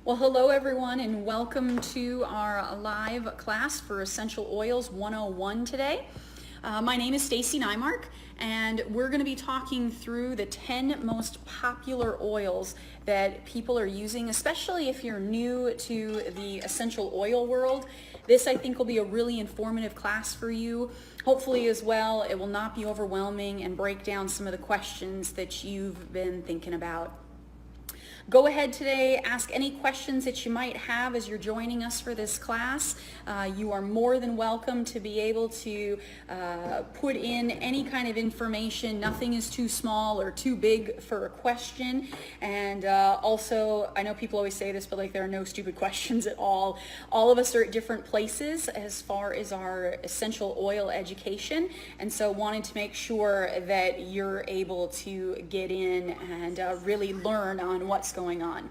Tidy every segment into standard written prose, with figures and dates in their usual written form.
Well, hello everyone, and welcome to our live class for Essential Oils 101 today. My name is Stacey Nymark, and we're going to be talking through the 10 most popular oils that people are using, especially if you're new to the essential oil world. This, I think, will be a really informative class for you. Hopefully as well, it will not be overwhelming and break down some of the questions that you've been thinking about. Go ahead today, ask any questions that you might have as you're joining us for this class. You are more than welcome to be able to put in any kind of information. Nothing is too small or too big for a question. And also, I know people always say this, but like there are no stupid questions at all. All of us are at different places as far as our essential oil education. And so wanted to make sure that you're able to get in and really learn on what's going on.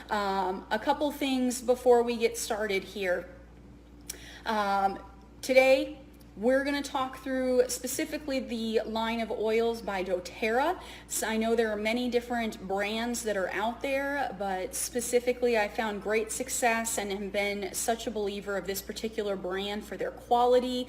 A couple things before we get started here. Today, we're going to talk through specifically the line of oils by doTERRA. So I know there are many different brands that are out there, but specifically I found great success and have been such a believer of this particular brand for their quality,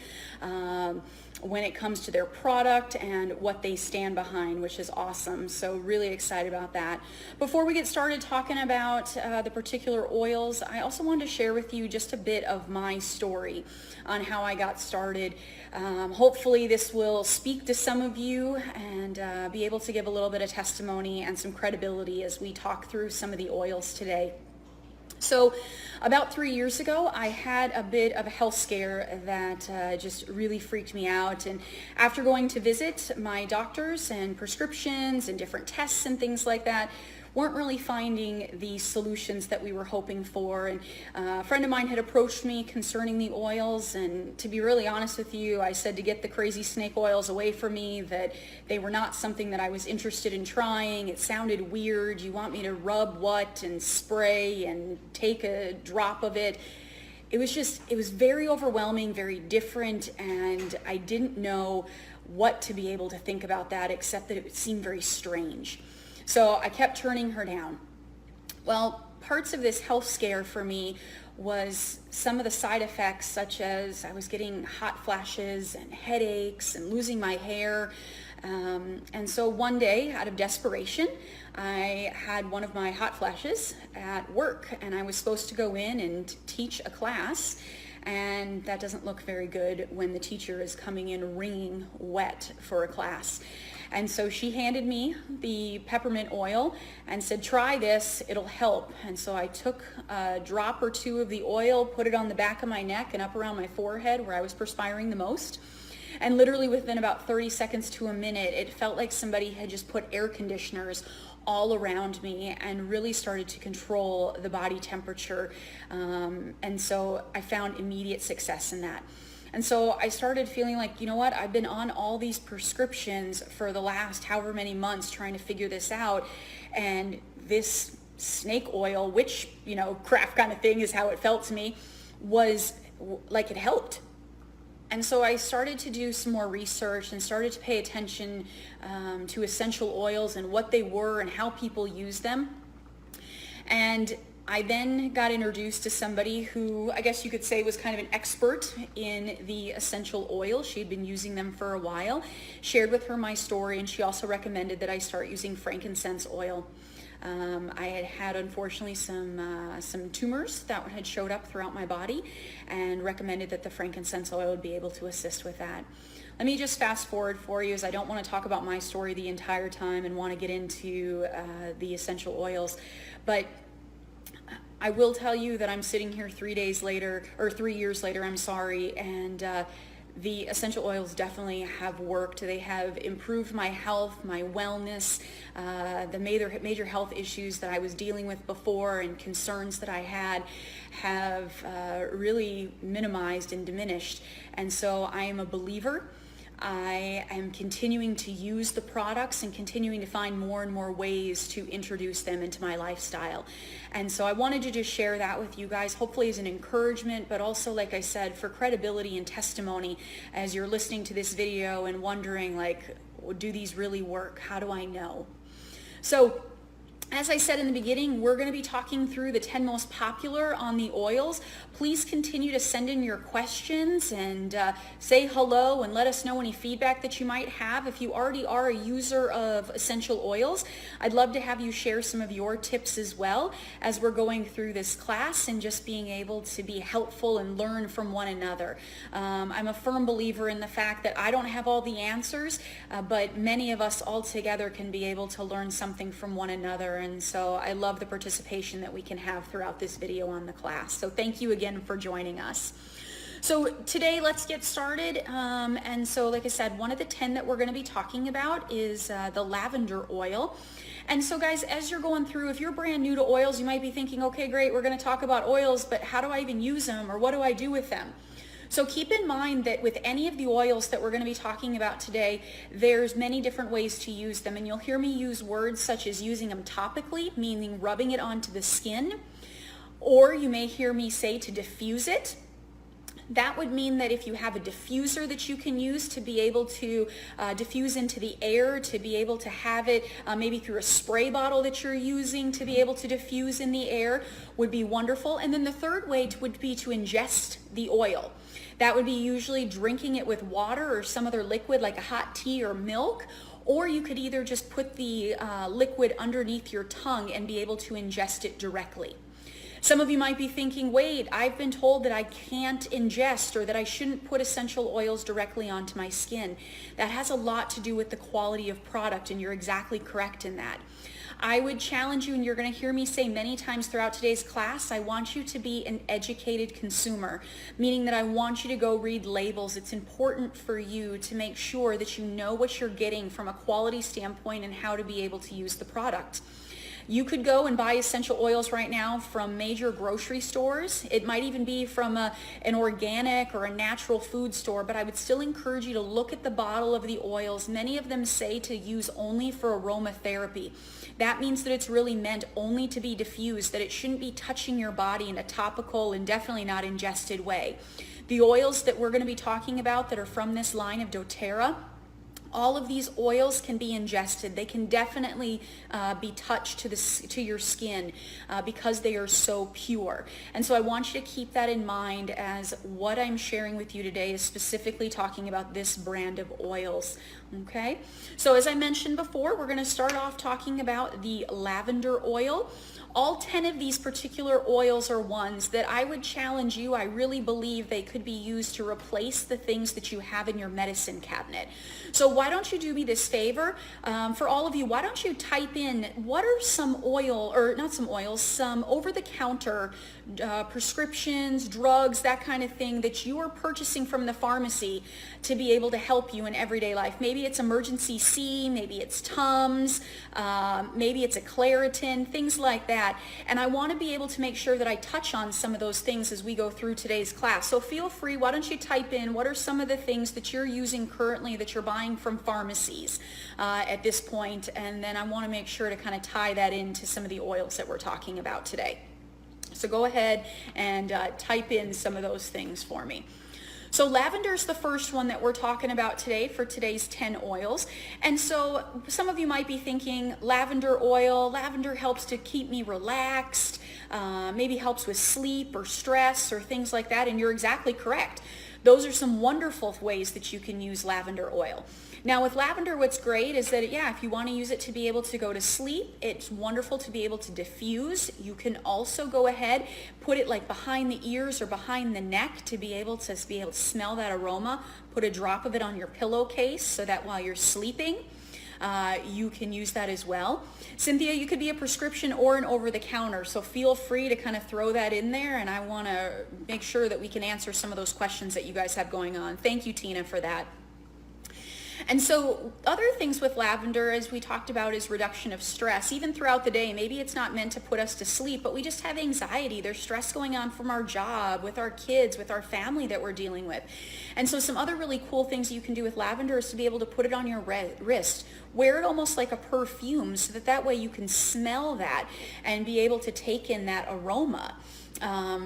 when it comes to their product and what they stand behind, which is awesome. So really excited about that. Before we get started talking about the particular oils, I also wanted to share with you just a bit of my story on how I got started. Hopefully this will speak to some of you and be able to give a little bit of testimony and some credibility as we talk through some of the oils today. So about 3 years ago, I had a bit of a health scare that just really freaked me out. And after going to visit my doctors and prescriptions and different tests and things like that, weren't really finding the solutions that we were hoping for. And a friend of mine had approached me concerning the oils, and to be really honest with you, I said to get the crazy snake oils away from me, that they were not something that I was interested in trying. It sounded weird. You want me to rub what and spray and take a drop of it. It was very overwhelming, very different, and I didn't know what to be able to think about that except that it seemed very strange. So I kept turning her down. Well, parts of this health scare for me was some of the side effects, such as I was getting hot flashes and headaches and losing my hair. And so one day, out of desperation, I had one of my hot flashes at work, and I was supposed to go in and teach a class. And that doesn't look very good when the teacher is coming in wringing wet for a class. And so she handed me the peppermint oil and said, try this, it'll help. And so I took a drop or two of the oil, put it on the back of my neck and up around my forehead where I was perspiring the most. And literally within about 30 seconds to a minute, it felt like somebody had just put air conditioners all around me and really started to control the body temperature. And so I found immediate success in that. And so I started feeling like, you know what, I've been on all these prescriptions for the last however many months trying to figure this out. And this snake oil, which, craft kind of thing is how it felt to me, was like it helped. And so I started to do some more research and started to pay attention to essential oils and what they were and how people use them. And I then got introduced to somebody who I guess you could say was kind of an expert in the essential oil. She had been using them for a while, shared with her my story, and she also recommended that I start using frankincense oil. I had unfortunately some tumors that had showed up throughout my body, and recommended that the frankincense oil would be able to assist with that. Let me just fast forward for you, as I don't want to talk about my story the entire time and want to get into the essential oils. But I will tell you that I'm sitting here 3 years later, and the essential oils definitely have worked. They have improved my health, my wellness, the major health issues that I was dealing with before and concerns that I had have really minimized and diminished. And so I am a believer. I am continuing to use the products and continuing to find more and more ways to introduce them into my lifestyle. And so I wanted to just share that with you guys, hopefully as an encouragement, but also, like I said, for credibility and testimony as you're listening to this video and wondering, like, do these really work? How do I know? So As I said in the beginning, we're going to be talking through the 10 most popular on the oils. Please continue to send in your questions and say hello and let us know any feedback that you might have. If you already are a user of essential oils, I'd love to have you share some of your tips as well as we're going through this class and just being able to be helpful and learn from one another. I'm a firm believer in the fact that I don't have all the answers, but many of us all together can be able to learn something from one another. And so I love the participation that we can have throughout this video on the class. So thank you again for joining us. So today, let's get started. And so like I said, one of the 10 that we're going to be talking about is the lavender oil. And so guys, as you're going through, if you're brand new to oils, you might be thinking, okay, great, we're going to talk about oils, but how do I even use them, or what do I do with them? So keep in mind that with any of the oils that we're going to be talking about today, there's many different ways to use them. And you'll hear me use words such as using them topically, meaning rubbing it onto the skin, or you may hear me say to diffuse it. That would mean that if you have a diffuser that you can use to be able to diffuse into the air, to be able to have it maybe through a spray bottle that you're using to be able to diffuse in the air, would be wonderful. And then the third way would be to ingest the oil. That would be usually drinking it with water or some other liquid like a hot tea or milk, or you could either just put the liquid underneath your tongue and be able to ingest it directly. Some of you might be thinking, wait, I've been told that I can't ingest or that I shouldn't put essential oils directly onto my skin. That has a lot to do with the quality of product, and you're exactly correct in that. I would challenge you, and you're going to hear me say many times throughout today's class, I want you to be an educated consumer, meaning that I want you to go read labels. It's important for you to make sure that you know what you're getting from a quality standpoint and how to be able to use the product. You could go and buy essential oils right now from major grocery stores. It might even be from an organic or a natural food store, but I would still encourage you to look at the bottle of the oils. Many of them say to use only for aromatherapy. That means that it's really meant only to be diffused, that it shouldn't be touching your body in a topical and definitely not ingested way. The oils that we're going to be talking about that are from this line of doTERRA, all of these oils can be ingested. They can definitely be touched to your skin because they are so pure. And so I want you to keep that in mind, as what I'm sharing with you today is specifically talking about this brand of oils. Okay, so as I mentioned before, we're going to start off talking about the lavender oil. All 10 of these particular oils are ones that I would challenge you. I really believe they could be used to replace the things that you have in your medicine cabinet. So why don't you do me this favor? For all of you, why don't you type in what are some oil, or not some oils, some over-the-counter prescriptions, drugs, that kind of thing that you are purchasing from the pharmacy to be able to help you in everyday life. Maybe it's emergency C, maybe it's Tums, maybe it's a Claritin, things like that. And I want to be able to make sure that I touch on some of those things as we go through today's class. So feel free, why don't you type in what are some of the things that you're using currently that you're buying from pharmacies at this point, and then I want to make sure to kind of tie that into some of the oils that we're talking about today. So go ahead and type in some of those things for me. So lavender is the first one that we're talking about today for today's 10 oils. And so some of you might be thinking lavender oil, lavender helps to keep me relaxed, maybe helps with sleep or stress or things like that. And you're exactly correct. Those are some wonderful ways that you can use lavender oil. Now with lavender, what's great is that, yeah, if you want to use it to be able to go to sleep, it's wonderful to be able to diffuse. You can also go ahead, put it like behind the ears or behind the neck to be able to smell that aroma. Put a drop of it on your pillowcase so that while you're sleeping, you can use that as well. Cynthia, you could be a prescription or an over-the-counter, so feel free to kind of throw that in there, and I want to make sure that we can answer some of those questions that you guys have going on. Thank you, Tina, for that. And so other things with lavender, as we talked about, is reduction of stress. Even throughout the day, maybe it's not meant to put us to sleep, but we just have anxiety. There's stress going on from our job, with our kids, with our family that we're dealing with. And so some other really cool things you can do with lavender is to be able to put it on your wrist. Wear it almost like a perfume so that way you can smell that and be able to take in that aroma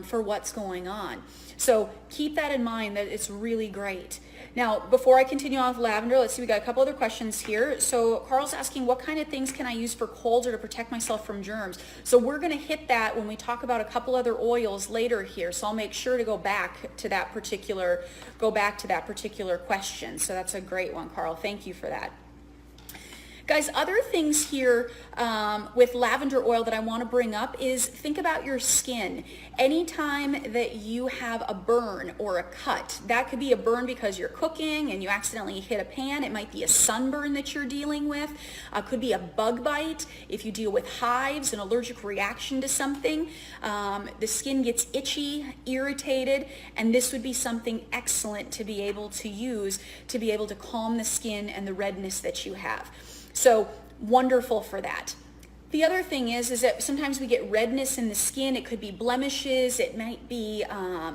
for what's going on. So keep that in mind, that it's really great. Now, before I continue on with lavender, let's see, we got a couple other questions here. So Carl's asking, what kind of things can I use for colds or to protect myself from germs? So we're going to hit that when we talk about a couple other oils later here. So I'll make sure to go back to that particular question. So that's a great one, Carl. Thank you for that. Guys, other things here with lavender oil that I want to bring up is think about your skin. Anytime that you have a burn or a cut, that could be a burn because you're cooking and you accidentally hit a pan. It might be a sunburn that you're dealing with. Could be a bug bite. If you deal with hives, an allergic reaction to something, the skin gets itchy, irritated, and this would be something excellent to be able to use to be able to calm the skin and the redness that you have. So wonderful for that. The other thing is that sometimes we get redness in the skin. It could be blemishes. It might be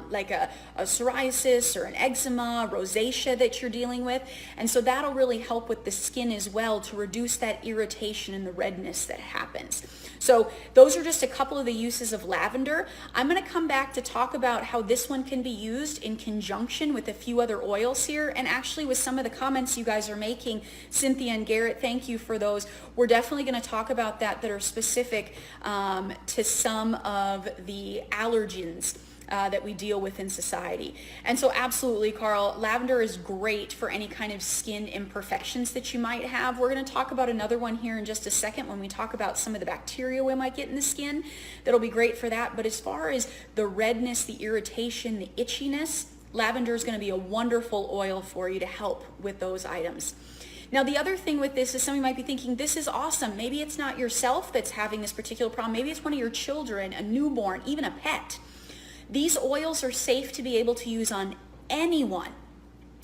like a psoriasis or an eczema, rosacea that you're dealing with. And so that'll really help with the skin as well to reduce that irritation and the redness that happens. So those are just a couple of the uses of lavender. I'm going to come back to talk about how this one can be used in conjunction with a few other oils here. And actually with some of the comments you guys are making, Cynthia and Garrett, thank you for those. We're definitely going to talk about that are specific to some of the allergens that we deal with in society. And so absolutely, Carl, lavender is great for any kind of skin imperfections that you might have. We're going to talk about another one here in just a second when we talk about some of the bacteria we might get in the skin. That'll be great for that. But as far as the redness, the irritation, the itchiness, lavender is going to be a wonderful oil for you to help with those items. Now, the other thing with this is somebody might be thinking, this is awesome. Maybe it's not yourself that's having this particular problem. Maybe it's one of your children, a newborn, even a pet. These oils are safe to be able to use on anyone.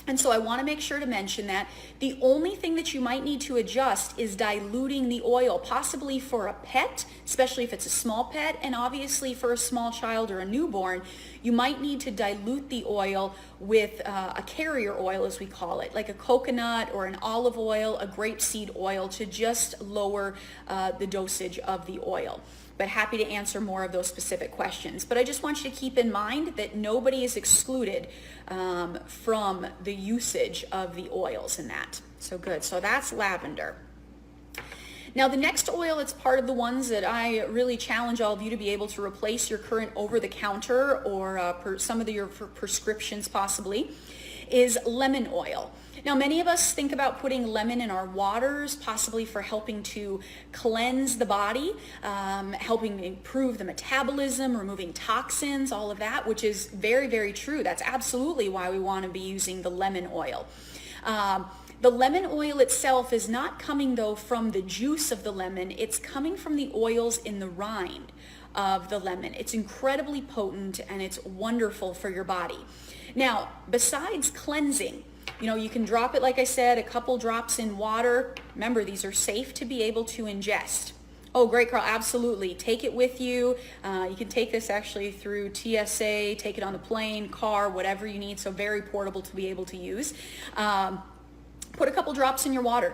And so I want to make sure to mention that the only thing that you might need to adjust is diluting the oil, possibly for a pet, especially if it's a small pet, and obviously for a small child or a newborn, you might need to dilute the oil with a carrier oil, as we call it, like a coconut or an olive oil, a grapeseed oil, to just lower the dosage of the oil. But happy to answer more of those specific questions. But I just want you to keep in mind that nobody is excluded from the usage of the oils in that. So good. So that's lavender. Now, the next oil that's part of the ones that I really challenge all of you to be able to replace your current over-the-counter or some of your prescriptions possibly is lemon oil. Now, many of us think about putting lemon in our waters, possibly for helping to cleanse the body, helping improve the metabolism, removing toxins, all of that, which is very, very true. That's absolutely why we want to be using the lemon oil. The lemon oil itself is not coming, though, from the juice of the lemon. It's coming from the oils in the rind of the lemon. It's incredibly potent and it's wonderful for your body. Now, besides cleansing, you can drop it, like I said, a couple drops in water. Remember, these are safe to be able to ingest. Oh, great, Carl. Absolutely. Take it with you. You can take this actually through TSA, take it on the plane, car, whatever you need. So very portable to be able to use. Put a couple drops in your water.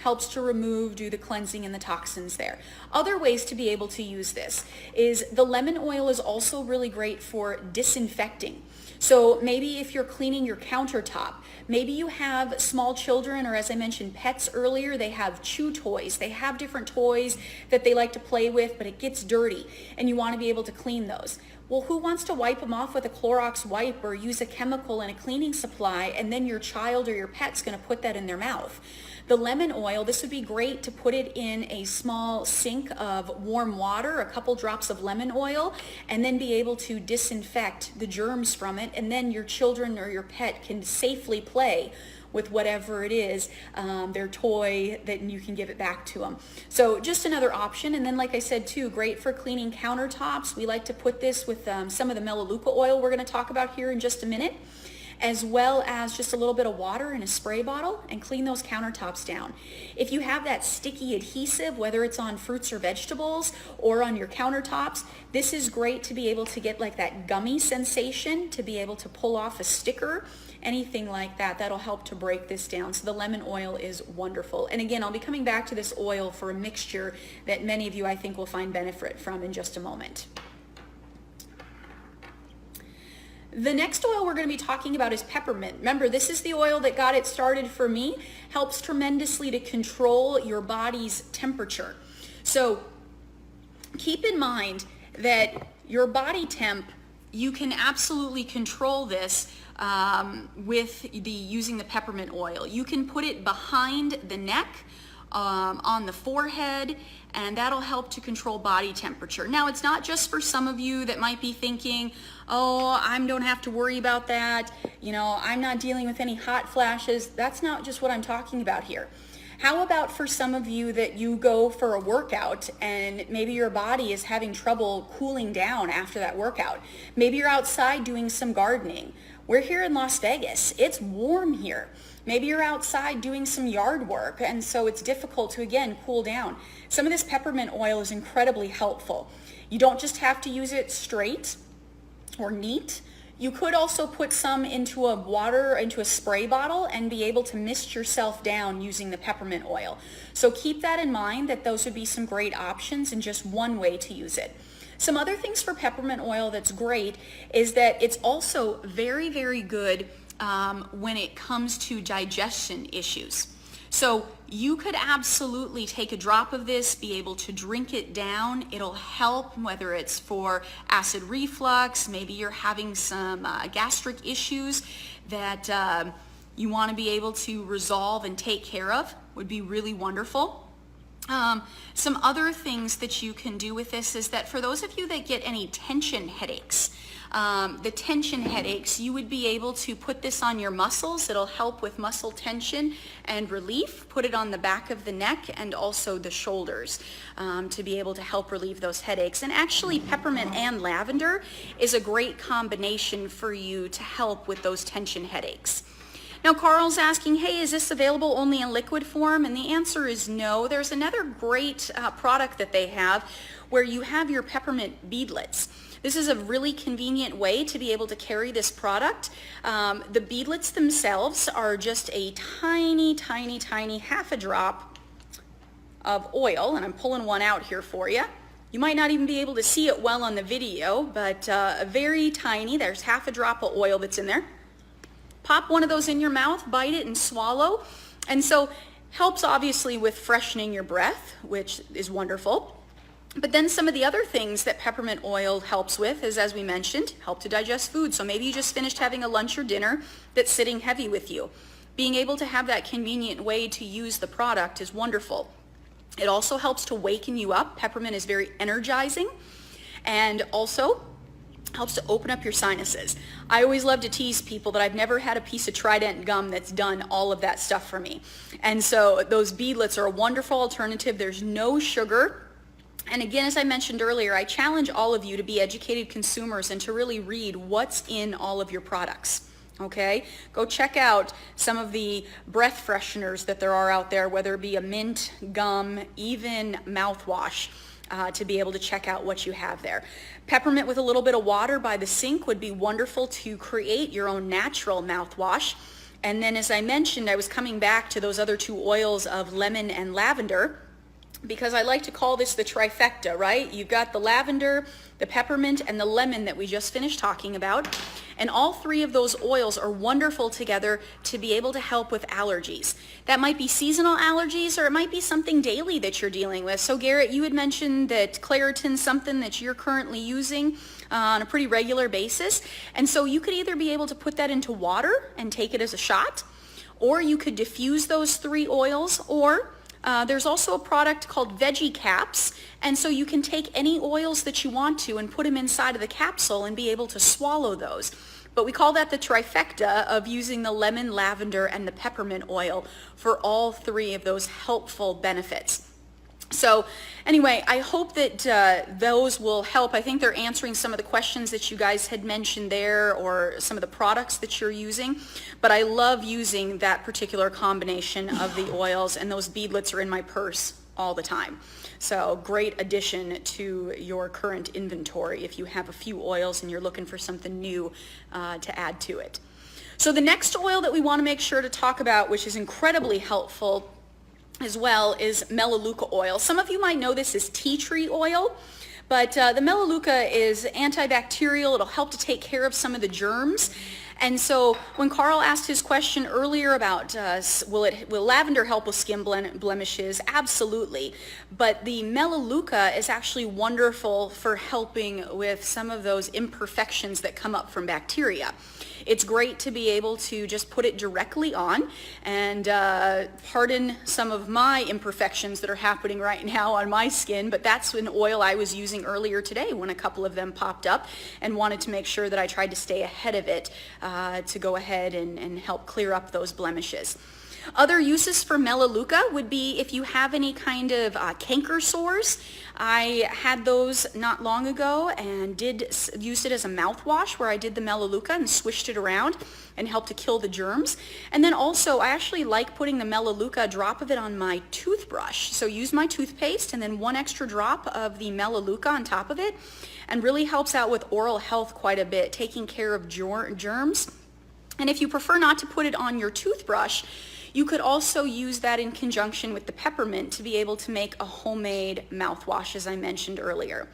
Helps to do the cleansing and the toxins there. Other ways to be able to use this is the lemon oil is also really great for disinfecting. So maybe if you're cleaning your countertop, maybe you have small children, or as I mentioned, pets earlier, they have chew toys. They have different toys that they like to play with, but it gets dirty and you want to be able to clean those. Well, who wants to wipe them off with a Clorox wipe or use a chemical and a cleaning supply, and then your child or your pet's going to put that in their mouth? The lemon oil, this would be great to put it in a small sink of warm water, a couple drops of lemon oil, and then be able to disinfect the germs from it, and then your children or your pet can safely play with whatever it is, their toy, that you can give it back to them. So just another option. And then, like I said too, great for cleaning countertops. We like to put this with some of the Melaleuca oil we're going to talk about here in just a minute, as well as just a little bit of water in a spray bottle, and clean those countertops down. If you have that sticky adhesive, whether it's on fruits or vegetables or on your countertops, this is great to be able to get like that gummy sensation, to be able to pull off a sticker, anything like that. That'll help to break this down. So the lemon oil is wonderful. And again, I'll be coming back to this oil for a mixture that many of you, I think, will find benefit from in just a moment. The next oil we're going to be talking about is peppermint. Remember, this is the oil that got it started for me. Helps tremendously to control your body's temperature. So keep in mind that your body temp, you can absolutely control this with using the peppermint oil. You can put it behind the neck, on the forehead, and that'll help to control body temperature. Now, it's not just for some of you that might be thinking, oh, I don't have to worry about that. You know, I'm not dealing with any hot flashes. That's not just what I'm talking about here. How about for some of you that you go for a workout and maybe your body is having trouble cooling down after that workout? Maybe you're outside doing some gardening. We're here in Las Vegas. It's warm here. Maybe you're outside doing some yard work, and so it's difficult to, again, cool down. Some of this peppermint oil is incredibly helpful. You don't just have to use it straight or neat. You could also put some into a spray bottle and be able to mist yourself down using the peppermint oil. So keep that in mind, that those would be some great options and just one way to use it. Some other things for peppermint oil that's great is that it's also very, very good when it comes to digestion issues. So you could absolutely take a drop of this, be able to drink it down. It'll help, whether it's for acid reflux, maybe you're having some gastric issues that you want to be able to resolve and take care of, would be really wonderful. Some other things that you can do with this is that for those of you that get any tension headaches, you would be able to put this on your muscles. It'll help with muscle tension and relief. Put it on the back of the neck and also the shoulders to be able to help relieve those headaches. And actually, peppermint and lavender is a great combination for you to help with those tension headaches. Now, Carl's asking, hey, is this available only in liquid form? And the answer is no. There's another great product that they have where you have your peppermint beadlets. This is a really convenient way to be able to carry this product. The beadlets themselves are just a tiny, tiny, tiny half a drop of oil, and I'm pulling one out here for you. You might not even be able to see it well on the video, but very tiny. There's half a drop of oil that's in there. Pop one of those in your mouth, bite it, and swallow. And so helps obviously with freshening your breath, which is wonderful. But then some of the other things that peppermint oil helps with is, as we mentioned, help to digest food. So maybe you just finished having a lunch or dinner that's sitting heavy with you. Being able to have that convenient way to use the product is wonderful. It also helps to waken you up. Peppermint is very energizing, and also helps to open up your sinuses. I always love to tease people that I've never had a piece of Trident gum that's done all of that stuff for me. And so those beadlets are a wonderful alternative. There's no sugar. And again, as I mentioned earlier, I challenge all of you to be educated consumers and to really read what's in all of your products. Okay? Go check out some of the breath fresheners that there are out there, whether it be a mint, gum, even mouthwash. To be able to check out what you have there. Peppermint with a little bit of water by the sink would be wonderful to create your own natural mouthwash. And then, as I mentioned, I was coming back to those other two oils of lemon and lavender, because I like to call this the trifecta, right? You've got the lavender, the peppermint, and the lemon that we just finished talking about. And all three of those oils are wonderful together to be able to help with allergies. That might be seasonal allergies, or it might be something daily that you're dealing with. So Garrett, you had mentioned that Claritin's something that you're currently using on a pretty regular basis. And so you could either be able to put that into water and take it as a shot, or you could diffuse those three oils, or there's also a product called Veggie Caps, and so you can take any oils that you want to and put them inside of the capsule and be able to swallow those. But we call that the trifecta of using the lemon, lavender, and the peppermint oil for all three of those helpful benefits. So anyway, I hope that those will help. I think they're answering some of the questions that you guys had mentioned there, or some of the products that you're using. But I love using that particular combination of the oils, and those beadlets are in my purse all the time. So great addition to your current inventory if you have a few oils and you're looking for something new to add to it. So the next oil that we want to make sure to talk about, which is incredibly helpful as well, is Melaleuca oil. Some of you might know this as tea tree oil, But the Melaleuca is antibacterial. It'll help to take care of some of the germs. And so when Carl asked his question earlier about will lavender help with skin blemishes, absolutely. But the Melaleuca is actually wonderful for helping with some of those imperfections that come up from bacteria. It's great to be able to just put it directly on, and pardon some of my imperfections that are happening right now on my skin, but that's an oil I was using earlier today when a couple of them popped up, and wanted to make sure that I tried to stay ahead of it to go ahead and help clear up those blemishes. Other uses for Melaleuca would be if you have any kind of canker sores. I had those not long ago and used it as a mouthwash where I did the Melaleuca and swished it around and helped to kill the germs. And then also I actually like putting the Melaleuca, a drop of it on my toothbrush. So use my toothpaste and then 1 extra drop of the Melaleuca on top of it, and really helps out with oral health quite a bit, taking care of germs. And if you prefer not to put it on your toothbrush, you could also use that in conjunction with the peppermint to be able to make a homemade mouthwash, as I mentioned earlier.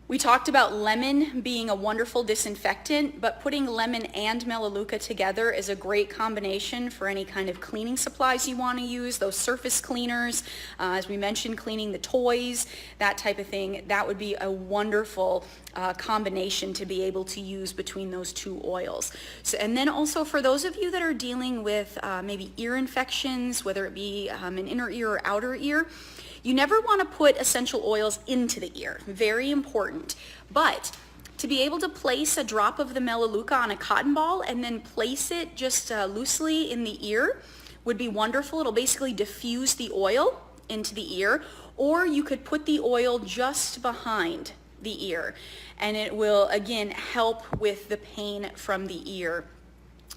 We talked about lemon being a wonderful disinfectant, but putting lemon and Melaleuca together is a great combination for any kind of cleaning supplies you want to use, those surface cleaners, as we mentioned, cleaning the toys, that type of thing. That would be a wonderful combination to be able to use between those two oils. So, and then also for those of you that are dealing with maybe ear infections, whether it be an inner ear or outer ear, you never want to put essential oils into the ear, very important. But to be able to place a drop of the Melaleuca on a cotton ball and then place it just loosely in the ear would be wonderful. It'll basically diffuse the oil into the ear, or you could put the oil just behind the ear, and it will again help with the pain from the ear.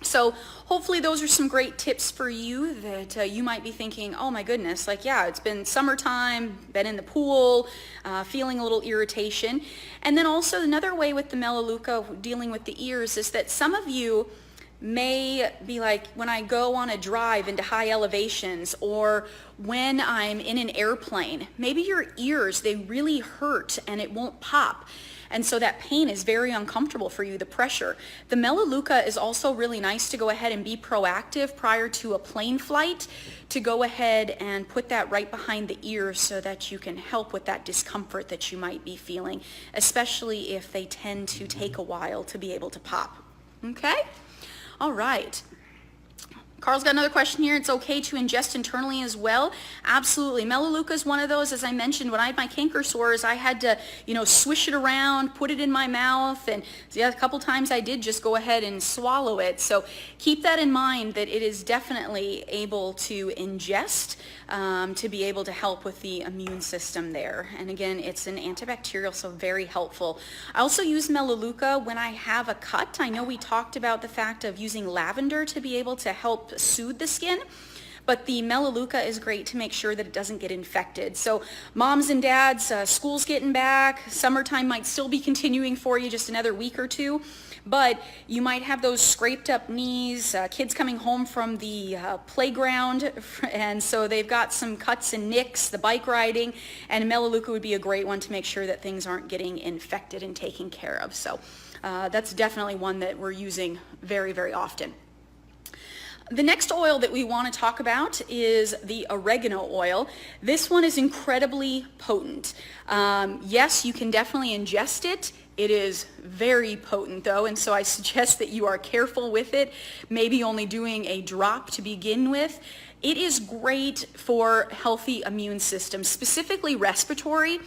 So hopefully those are some great tips for you that you might be thinking, oh my goodness, like yeah, it's been summertime, been in the pool, feeling a little irritation. And then also another way with the Melaleuca dealing with the ears is that some of you may be like, when I go on a drive into high elevations, or when I'm in an airplane, maybe your ears, they really hurt and it won't pop. And so that pain is very uncomfortable for you, the pressure. The Melaleuca is also really nice to go ahead and be proactive prior to a plane flight, to go ahead and put that right behind the ear so that you can help with that discomfort that you might be feeling, especially if they tend to take a while to be able to pop. Okay? All right. Carl's got another question here. It's okay to ingest internally as well. Absolutely. Melaleuca is one of those, as I mentioned, when I had my canker sores, I had to, swish it around, put it in my mouth, and yeah, a couple times I did just go ahead and swallow it. So keep that in mind, that it is definitely able to ingest to be able to help with the immune system there. And again, it's an antibacterial, so very helpful. I also use Melaleuca when I have a cut. I know we talked about the fact of using lavender to be able to help soothe the skin, but the Melaleuca is great to make sure that it doesn't get infected. So moms and dads, school's getting back, summertime might still be continuing for you just another week or two, but you might have those scraped up knees, kids coming home from the playground, and so they've got some cuts and nicks, the bike riding, and Melaleuca would be a great one to make sure that things aren't getting infected and taken care of. So that's definitely one that we're using very, very often. The next oil that we want to talk about is the oregano oil. This one is incredibly potent. Yes, you can definitely ingest it. It is very potent though, and so I suggest that you are careful with it, maybe only doing a drop to begin with. It is great for healthy immune systems, specifically respiratory.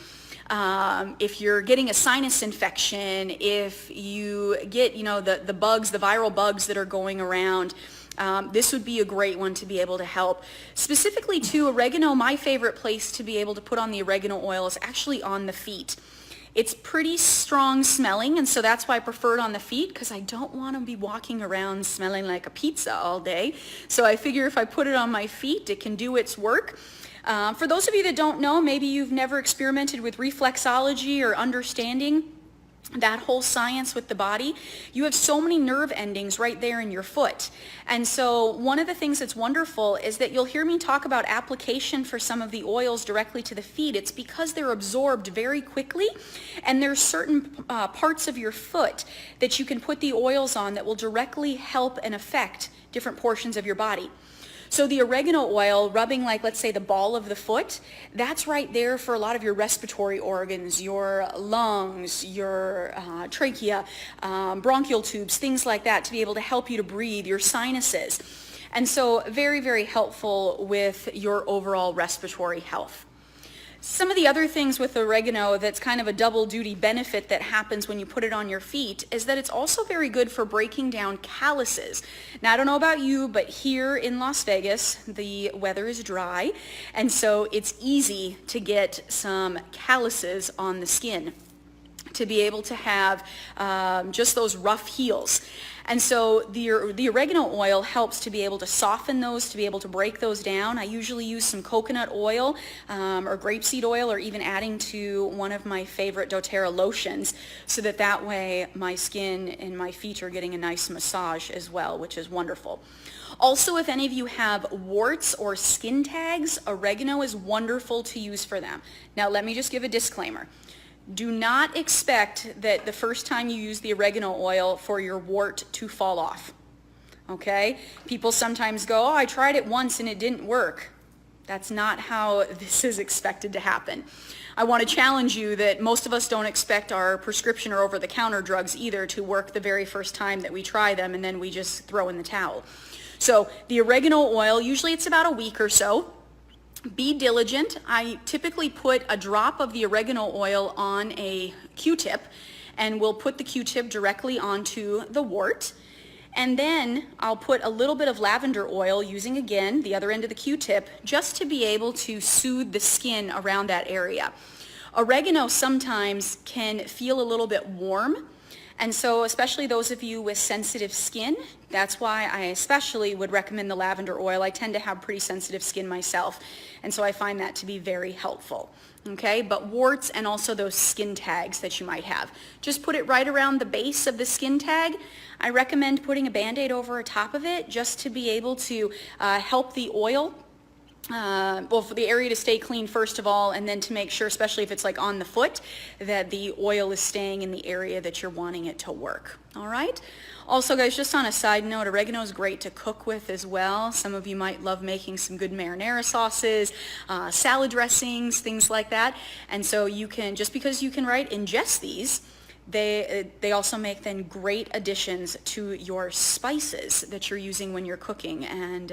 If you're getting a sinus infection, if you get, the bugs, the viral bugs that are going around, this would be a great one to be able to help. Specifically to oregano, my favorite place to be able to put on the oregano oil is actually on the feet. It's pretty strong smelling, and so that's why I prefer it on the feet, because I don't want to be walking around smelling like a pizza all day. So I figure if I put it on my feet, it can do its work. For those of you that don't know, maybe you've never experimented with reflexology or understanding that whole science with the body, you have so many nerve endings right there in your foot. And so one of the things that's wonderful is that you'll hear me talk about application for some of the oils directly to the feet. It's because they're absorbed very quickly, and there's certain parts of your foot that you can put the oils on that will directly help and affect different portions of your body. So the oregano oil, rubbing like, let's say, the ball of the foot, that's right there for a lot of your respiratory organs, your lungs, your trachea, bronchial tubes, things like that, to be able to help you to breathe, your sinuses. And so very, very helpful with your overall respiratory health. Some of the other things with oregano that's kind of a double duty benefit that happens when you put it on your feet is that it's also very good for breaking down calluses. Now, I don't know about you, but here in Las Vegas, the weather is dry, and so it's easy to get some calluses on the skin, to be able to have just those rough heels. And so the oregano oil helps to be able to soften those, to be able to break those down. I usually use some coconut oil or grapeseed oil, or even adding to one of my favorite doTERRA lotions, so that way my skin and my feet are getting a nice massage as well, which is wonderful. Also, if any of you have warts or skin tags, oregano is wonderful to use for them. Now, let me just give a disclaimer. Do not expect that the first time you use the oregano oil for your wart to fall off, okay? People sometimes go, oh, I tried it once and it didn't work. That's not how this is expected to happen. I want to challenge you that most of us don't expect our prescription or over-the-counter drugs either to work the very first time that we try them, and then we just throw in the towel. So the oregano oil, usually it's about a week or so. Be diligent. I typically put a drop of the oregano oil on a Q-tip, and we'll put the Q-tip directly onto the wart. And then I'll put a little bit of lavender oil, using again the other end of the Q-tip, just to be able to soothe the skin around that area. Oregano sometimes can feel a little bit warm, and so especially those of you with sensitive skin, that's why I especially would recommend the lavender oil. I tend to have pretty sensitive skin myself, and so I find that to be very helpful. Okay, but warts and also those skin tags that you might have, just put it right around the base of the skin tag. I recommend putting a Band-Aid over top of it, just to be able to help the oil, well, for the area to stay clean first of all, and then to make sure, especially if it's like on the foot, that the oil is staying in the area that you're wanting it to work. All right. Also, guys, just on a side note, oregano is great to cook with as well. Some of you might love making some good marinara sauces, salad dressings, things like that. And so you can, just because you can ingest these, they also make then great additions to your spices that you're using when you're cooking, and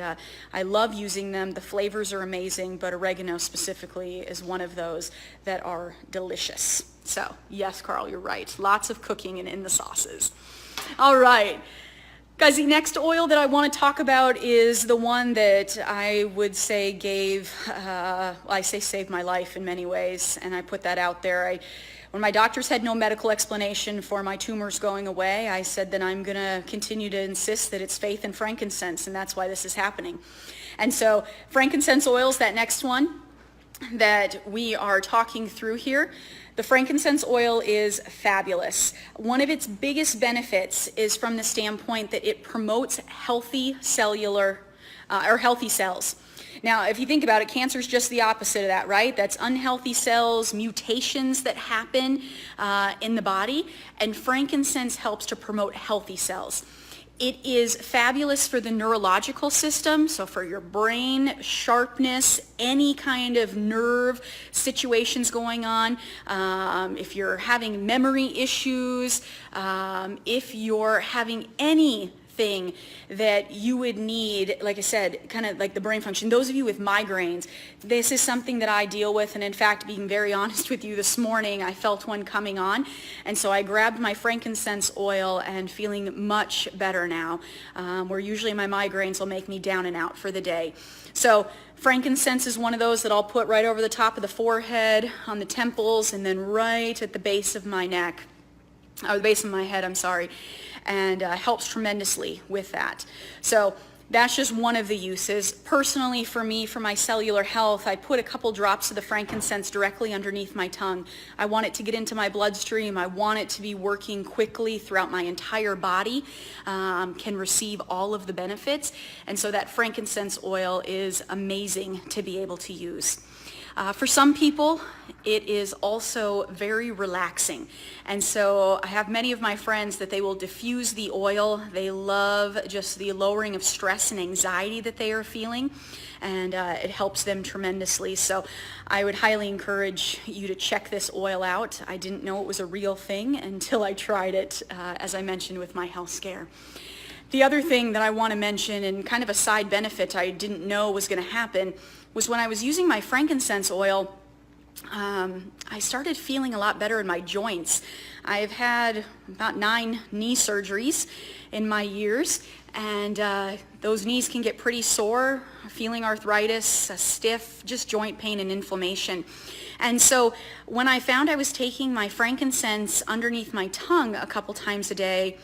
I love using them. The flavors are amazing, but oregano specifically is one of those that are delicious. So yes, Carl, you're right. Lots of cooking and in the sauces. All right. Guys, the next oil that I want to talk about is the one that I would say saved my life in many ways, and I put that out there. When my doctors had no medical explanation for my tumors going away, I said that I'm going to continue to insist that it's faith and frankincense, and that's why this is happening. And so frankincense oil is that next one that we are talking through here. The frankincense oil is fabulous. One of its biggest benefits is from the standpoint that it promotes healthy cellular or healthy cells. Now, if you think about it, cancer is just the opposite of that, right? That's unhealthy cells, mutations that happen in the body, and frankincense helps to promote healthy cells. It is fabulous for the neurological system, so for your brain, sharpness, any kind of nerve situations going on. If you're having memory issues, if you're having anything that you would need, like I said, kind of like the brain function. Those of you with migraines, this is something that I deal with, and in fact, being very honest with you, this morning I felt one coming on, and so I grabbed my frankincense oil and feeling much better now, where usually my migraines will make me down and out for the day. So frankincense is one of those that I'll put right over the top of the forehead, on the temples, and then right at the base of my neck, or the base of my head, I'm sorry, and helps tremendously with that. So That's just one of the uses. Personally, for me, for my cellular health, I put a couple drops of the frankincense directly underneath my tongue. I want it to get into my bloodstream. I want it to be working quickly throughout my entire body, can receive all of the benefits. And so that frankincense oil is amazing to be able to use. For some people, it is also very relaxing. And so I have many of my friends that they will diffuse the oil. They love just the lowering of stress and anxiety that they are feeling, and it helps them tremendously. So I would highly encourage you to check this oil out. I didn't know it was a real thing until I tried it, as I mentioned, with my health scare. The other thing that I want to mention, and kind of a side benefit I didn't know was going to happen, was when I was using my frankincense oil, I started feeling a lot better in my joints. I've had about 9 knee surgeries in my years, and those knees can get pretty sore, feeling arthritis, stiff, just joint pain and inflammation. And so when I found I was taking my frankincense underneath my tongue a couple times a day,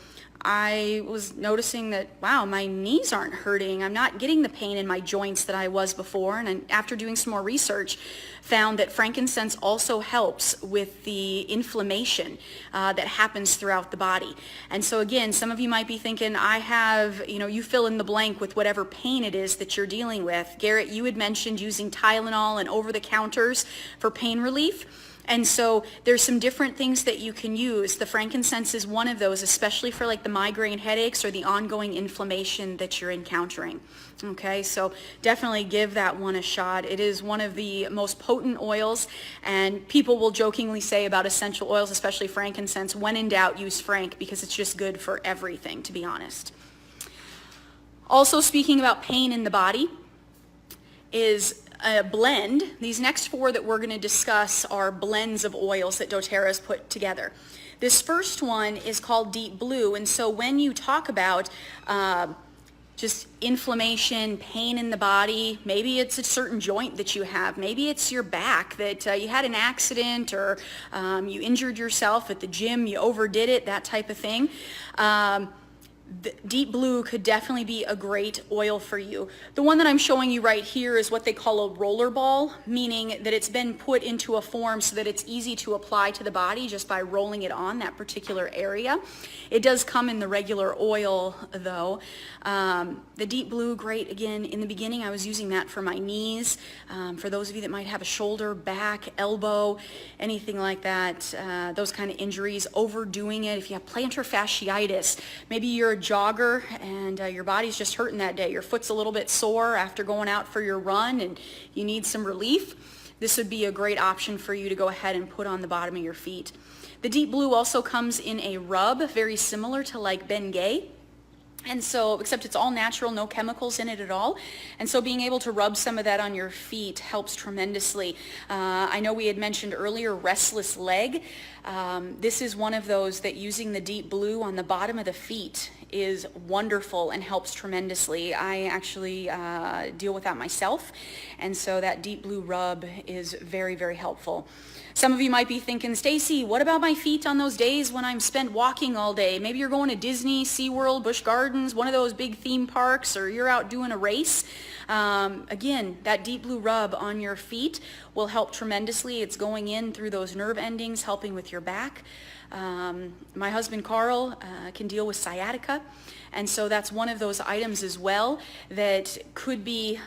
I was noticing that, wow, my knees aren't hurting. I'm not getting the pain in my joints that I was before. And after doing some more research, found that frankincense also helps with the inflammation that happens throughout the body. And so again, some of you might be thinking, I have, you fill in the blank with whatever pain it is that you're dealing with. Garrett, you had mentioned using Tylenol and over-the-counters for pain relief. And so there's some different things that you can use. The frankincense is one of those, especially for like the migraine headaches or the ongoing inflammation that you're encountering. Okay, so definitely give that one a shot. It is one of the most potent oils, and people will jokingly say about essential oils, especially frankincense, when in doubt, use frank, because it's just good for everything, to be honest. Also, speaking about pain in the body, is a blend. These next 4 that we're going to discuss are blends of oils that doTERRA has put together. This first one is called Deep Blue, and so when you talk about just inflammation, pain in the body, maybe it's a certain joint that you have, maybe it's your back that you had an accident, or you injured yourself at the gym, you overdid it, that type of thing. The Deep Blue could definitely be a great oil for you. The one that I'm showing you right here is what they call a roller ball, meaning that it's been put into a form so that it's easy to apply to the body just by rolling it on that particular area. It does come in the regular oil though. The Deep Blue, great. Again, in the beginning I was using that for my knees. For those of you that might have a shoulder, back, elbow, anything like that, those kind of injuries, overdoing it. If you have plantar fasciitis, maybe you're a jogger and your body's just hurting that day. Your foot's a little bit sore after going out for your run and you need some relief. This would be a great option for you to go ahead and put on the bottom of your feet. The Deep Blue also comes in a rub, very similar to like Bengay. And so, except it's all natural, no chemicals in it at all. And so being able to rub some of that on your feet helps tremendously. I know we had mentioned earlier restless leg. This is one of those that using the Deep Blue on the bottom of the feet is wonderful and helps tremendously. I actually deal with that myself. And so that Deep Blue rub is very, very helpful. Some of you might be thinking, Stacey, what about my feet on those days when I'm spent walking all day? Maybe you're going to Disney, SeaWorld, Busch Gardens, one of those big theme parks, or you're out doing a race. Again, that Deep Blue rub on your feet will help tremendously. It's going in through those nerve endings, helping with your back. My husband Carl can deal with sciatica, and so that's one of those items as well that could be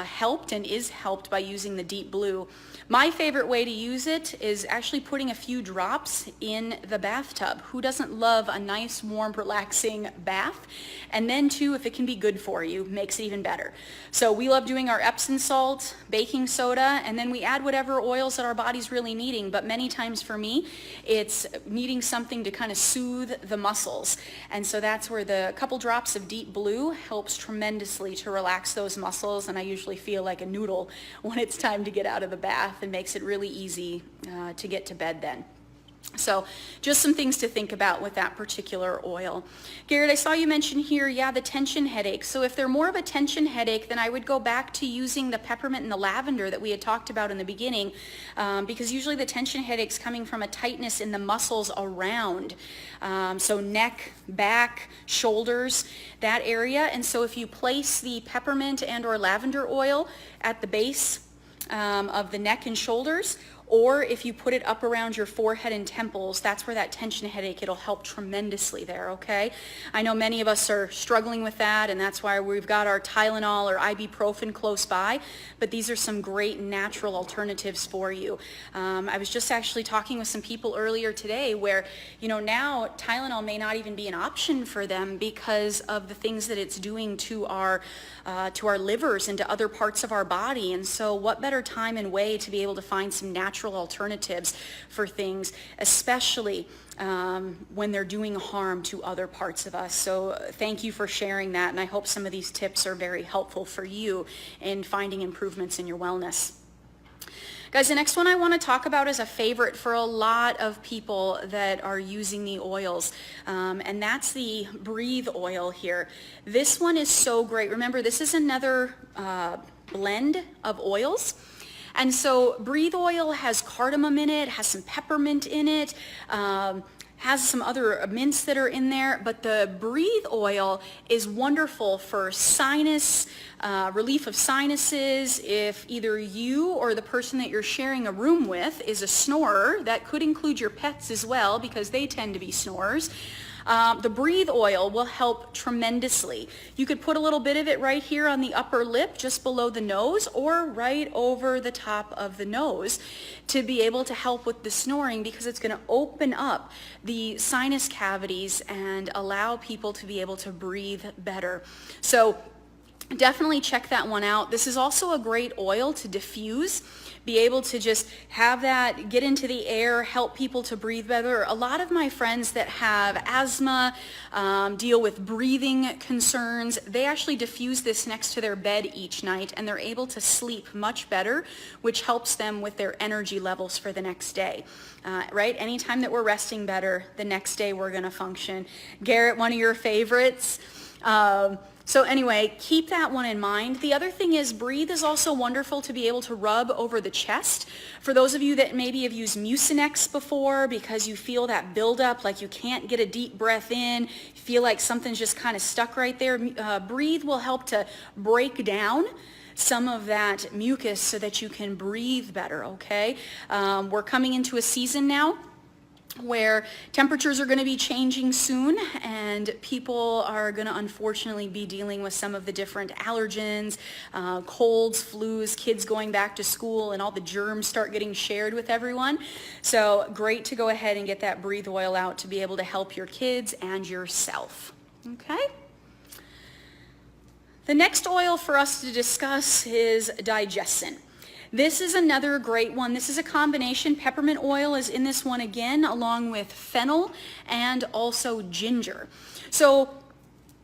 helped and is helped by using the Deep Blue. My favorite way to use it is actually putting a few drops in the bathtub. Who doesn't love a nice, warm, relaxing bath? And then too, if it can be good for you, makes it even better. So we love doing our Epsom salt, baking soda, and then we add whatever oils that our body's really needing. But many times for me, it's needing something to kind of soothe the muscles. And so that's where the couple drops of Deep Blue helps tremendously to relax those muscles. And I usually feel like a noodle when it's time to get out of the bath, and makes it really easy to get to bed then. So just some things to think about with that particular oil. Garrett, I saw you mention here, yeah, the tension headache. So if they're more of a tension headache, then I would go back to using the peppermint and the lavender that we had talked about in the beginning, because usually the tension headache's coming from a tightness in the muscles around. So neck, back, shoulders, that area. And so if you place the peppermint and or lavender oil at the base of the neck and shoulders, or if you put it up around your forehead and temples, that's where that tension headache, it'll help tremendously there, okay? I know many of us are struggling with that, and that's why we've got our Tylenol or ibuprofen close by, but these are some great natural alternatives for you. I was just actually talking with some people earlier today where, you know, now Tylenol may not even be an option for them because of the things that it's doing to our livers and to other parts of our body. And so what better time and way to be able to find some natural alternatives for things, especially when they're doing harm to other parts of us. So thank you for sharing that, and I hope some of these tips are very helpful for you in finding improvements in your wellness. Guys, the next one I want to talk about is a favorite for a lot of people that are using the oils, and that's the Breathe oil here. This one is so great. Remember, this is another blend of oils. And so Breathe oil has cardamom in it, has some peppermint in it, has some other mints that are in there, but the Breathe oil is wonderful for sinus, relief of sinuses. If either you or the person that you're sharing a room with is a snorer, that could include your pets as well, because they tend to be snorers. The Breathe oil will help tremendously. You could put a little bit of it right here on the upper lip, just below the nose, or right over the top of the nose to be able to help with the snoring, because it's going to open up the sinus cavities and allow people to be able to breathe better. So definitely check that one out. This is also a great oil to diffuse, be able to just have that get into the air, help people to breathe better. A lot of my friends that have asthma, deal with breathing concerns, they actually diffuse this next to their bed each night, and they're able to sleep much better, which helps them with their energy levels for the next day. Right? Anytime that we're resting better, the next day we're going to function. Garrett, one of your favorites. So anyway, keep that one in mind. The other thing is Breathe is also wonderful to be able to rub over the chest. For those of you that maybe have used Mucinex before because you feel that buildup, like you can't get a deep breath in, feel like something's just kind of stuck right there, Breathe will help to break down some of that mucus so that you can breathe better, okay? We're coming into a season now where temperatures are going to be changing soon, and people are going to unfortunately be dealing with some of the different allergens, colds, flus, kids going back to school, and all the germs start getting shared with everyone. So great to go ahead and get that Breathe oil out to be able to help your kids and yourself. Okay? The next oil for us to discuss is Digestion. This is another great one. This is a combination. Peppermint oil is in this one again, along with fennel and also ginger. So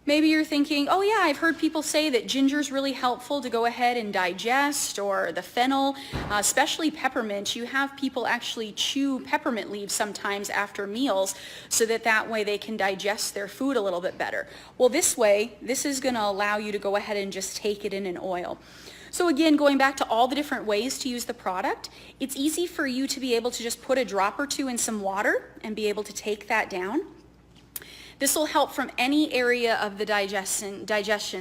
maybe you're thinking, oh yeah, I've heard people say that ginger is really helpful to go ahead and digest, or the fennel, especially peppermint. You have people actually chew peppermint leaves sometimes after meals so that way they can digest their food a little bit better. Well, this way, this is going to allow you to go ahead and just take it in an oil. So again, going back to all the different ways to use the product, it's easy for you to be able to just put a drop or two in some water and be able to take that down. This will help from any area of the digestion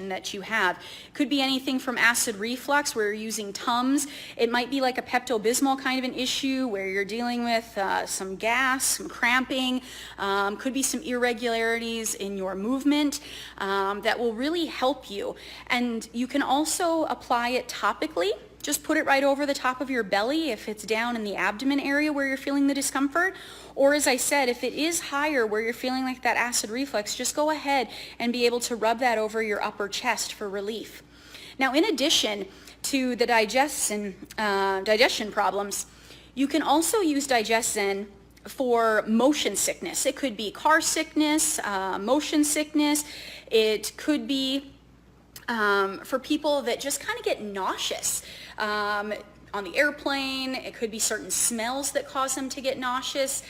that you have. Could be anything from acid reflux where you're using Tums. It might be like a Pepto-Bismol kind of an issue where you're dealing with some gas, some cramping. Could be some irregularities in your movement that will really help you. And you can also apply it topically. Just put it right over the top of your belly if it's down in the abdomen area where you're feeling the discomfort. Or as I said, if it is higher where you're feeling like that acid reflux, just go ahead and be able to rub that over your upper chest for relief. Now, in addition to the digestion problems, you can also use Digestion for motion sickness. It could be car sickness, motion sickness. It could be for people that just kind of get nauseous. On the airplane, it could be certain smells that cause them to get nauseous.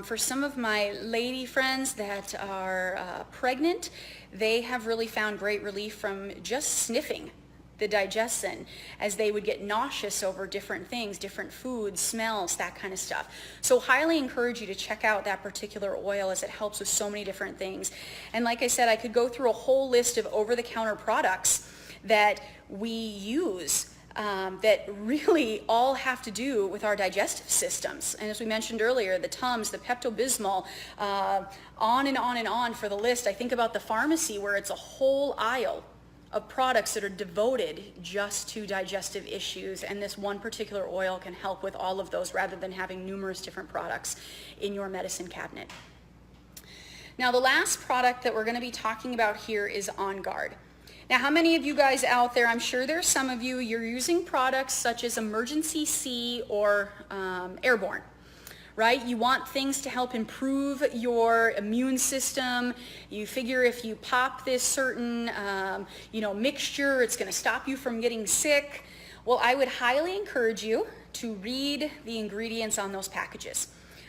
For some of my lady friends that are pregnant, they have really found great relief from just sniffing the digestion, as they would get nauseous over different things, different foods, smells, that kind of stuff. So highly encourage you to check out that particular oil, as it helps with so many different things. And like I said, I could go through a whole list of over-the-counter products that we use that really all have to do with our digestive systems. And as we mentioned earlier, the Tums, the Pepto-Bismol, on and on and on for the list. I think about the pharmacy, where it's a whole aisle of products that are devoted just to digestive issues, and this one particular oil can help with all of those, rather than having numerous different products in your medicine cabinet. Now, the last product that we're going to be talking about here is On Guard. Now, how many of you guys out there, I'm sure there's some of you, you're using products such as Emergency C or Airborne, right? You want things to help improve your immune system. You figure if you pop this certain, mixture, it's going to stop you from getting sick. Well, I would highly encourage you to read the ingredients on those packages.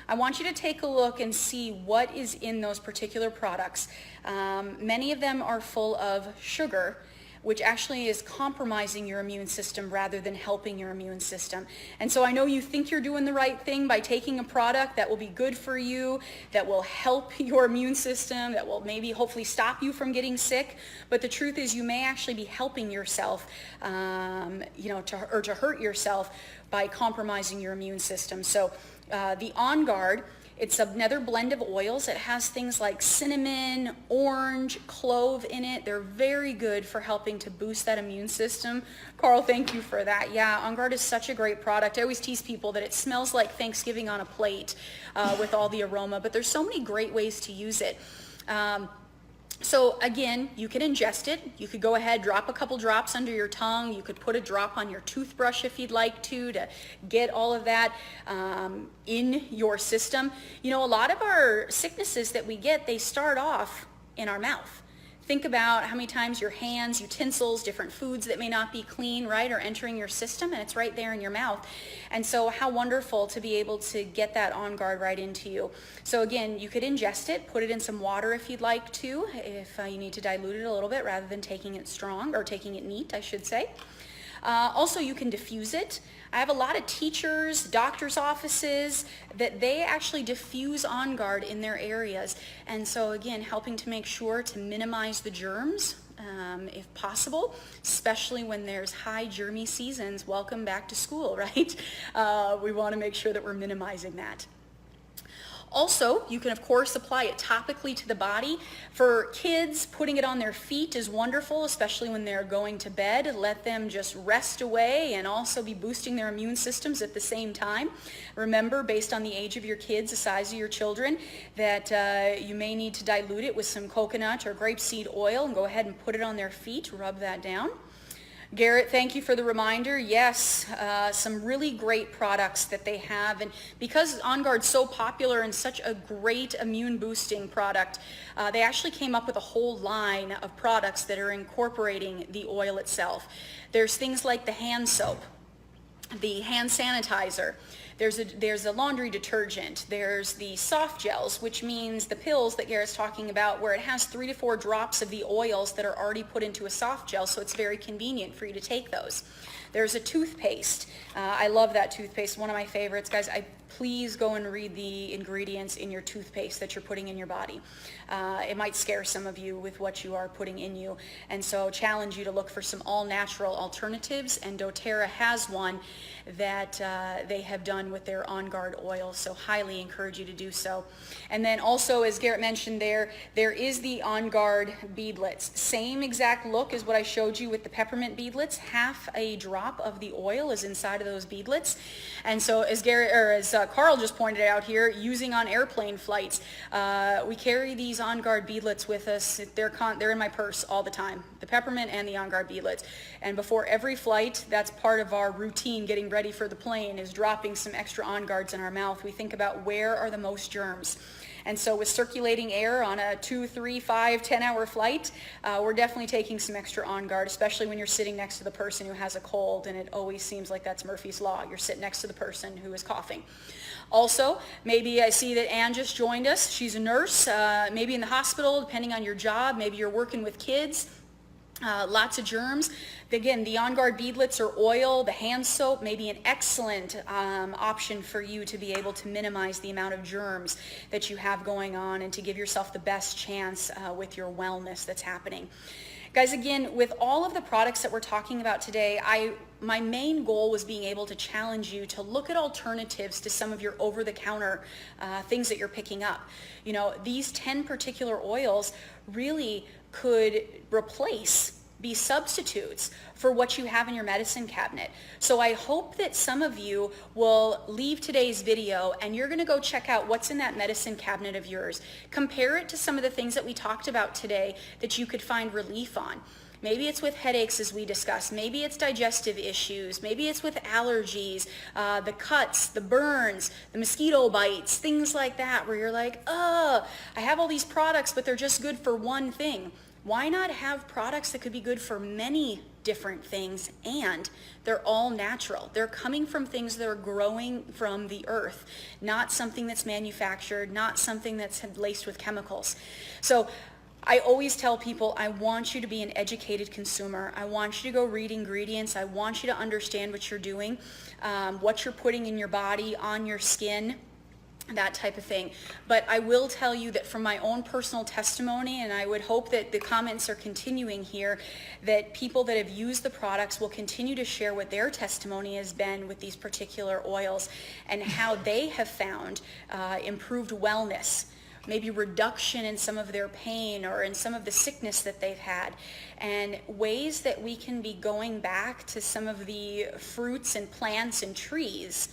I want you to take a look and see what is in those particular products. Many of them are full of sugar, which actually is compromising your immune system rather than helping your immune system. And so I know you think you're doing the right thing by taking a product that will be good for you, that will help your immune system, that will maybe hopefully stop you from getting sick. But the truth is, you may actually be helping yourself, to hurt yourself by compromising your immune system. So the On Guard, it's another blend of oils. It has things like cinnamon, orange, clove in it. They're very good for helping to boost that immune system. Carl, thank you for that. Yeah, On Guard is such a great product. I always tease people that it smells like Thanksgiving on a plate with all the aroma, but there's so many great ways to use it. So again, you can ingest it. You could go ahead, drop a couple drops under your tongue. You could put a drop on your toothbrush if you'd like to get all of that in your system. You know, a lot of our sicknesses that we get, they start off in our mouth. Think about how many times your hands, utensils, different foods that may not be clean, right, are entering your system, and it's right there in your mouth. And so how wonderful to be able to get that On Guard right into you. So again, you could ingest it, put it in some water if you'd like to, if you need to dilute it a little bit rather than taking it strong, or taking it neat, I should say. Also, you can diffuse it. I have a lot of teachers, doctors' offices, that they actually diffuse On Guard in their areas. And so again, helping to make sure to minimize the germs if possible, especially when there's high germy seasons. Welcome back to school, right? We want to make sure that we're minimizing that. Also, you can of course apply it topically to the body. For kids, putting it on their feet is wonderful, especially when they're going to bed. Let them just rest away and also be boosting their immune systems at the same time. Remember, based on the age of your kids, the size of your children, that you may need to dilute it with some coconut or grapeseed oil and go ahead and put it on their feet, rub that down. Garrett, thank you for the reminder. Yes, some really great products that they have. And because On Guard's so popular and such a great immune boosting product, they actually came up with a whole line of products that are incorporating the oil itself. There's things like the hand soap, the hand sanitizer. There's a laundry detergent. There's the soft gels, which means the pills that Garrett's talking about, where it has 3 to 4 drops of the oils that are already put into a soft gel, so it's very convenient for you to take those. There's a toothpaste. I love that toothpaste, one of my favorites. Guys, please go and read the ingredients in your toothpaste that you're putting in your body. It might scare some of you with what you are putting in you, and so challenge you to look for some all-natural alternatives, and doTERRA has one that they have done with their On Guard oil, so highly encourage you to do so. And then also, as Garrett mentioned, there is the On Guard Beadlets. Same exact look as what I showed you with the Peppermint Beadlets. Half a drop of the oil is inside of those beadlets. And so as Carl just pointed out here, using on airplane flights, we carry these On Guard Beadlets with us. They're in my purse all the time, the peppermint and the On Guard Beadlets. And before every flight, that's part of our routine getting ready for the plane, is dropping some extra On Guards in our mouth. We think about where are the most germs. And so with circulating air on a 2, 3, 5, 10-hour flight, we're definitely taking some extra on guard, especially when you're sitting next to the person who has a cold, and it always seems like that's Murphy's Law. You're sitting next to the person who is coughing. Also, maybe I see that Ann just joined us. She's a nurse, maybe in the hospital, depending on your job. Maybe you're working with kids. Lots of germs. Again, the On Guard beadlets or oil, the hand soap may be an excellent option for you to be able to minimize the amount of germs that you have going on and to give yourself the best chance with your wellness that's happening. Guys, again, with all of the products that we're talking about today, my main goal was being able to challenge you to look at alternatives to some of your over-the-counter things that you're picking up. You know, these 10 particular oils really could be substitutes for what you have in your medicine cabinet. So I hope that some of you will leave today's video and you're gonna go check out what's in that medicine cabinet of yours. Compare it to some of the things that we talked about today that you could find relief on. Maybe it's with headaches, as we discussed. Maybe it's digestive issues. Maybe it's with allergies, the cuts, the burns, the mosquito bites, things like that, where you're like, I have all these products, but they're just good for one thing. Why not have products that could be good for many different things, and they're all natural? They're coming from things that are growing from the earth, not something that's manufactured, not something that's laced with chemicals. So I always tell people, I want you to be an educated consumer. I want you to go read ingredients. I want you to understand what you're doing, what you're putting in your body, on your skin, that type of thing. But I will tell you that from my own personal testimony, and I would hope that the comments are continuing here, that people that have used the products will continue to share what their testimony has been with these particular oils and how they have found improved wellness, maybe reduction in some of their pain or in some of the sickness that they've had, and ways that we can be going back to some of the fruits and plants and trees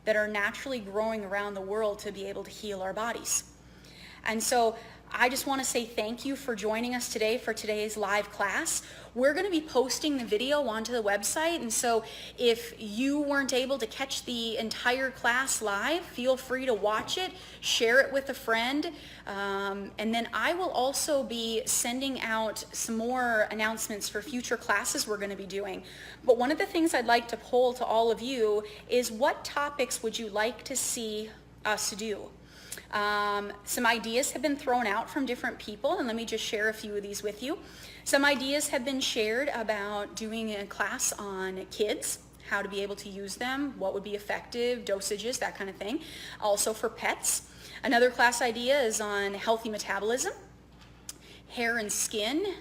that are naturally growing around the world to be able to heal our bodies. And so I just want to say thank you for joining us today for today's live class. We're going to be posting the video onto the website, and so if you weren't able to catch the entire class live, feel free to watch it, share it with a friend, and then I will also be sending out some more announcements for future classes we're going to be doing. But one of the things I'd like to poll to all of you is, what topics would you like to see us do? Some ideas have been thrown out from different people, and let me just share a few of these with you. Some ideas have been shared about doing a class on kids, how to be able to use them, what would be effective, dosages, that kind of thing. Also for pets. Another class idea is on healthy metabolism, hair and skin,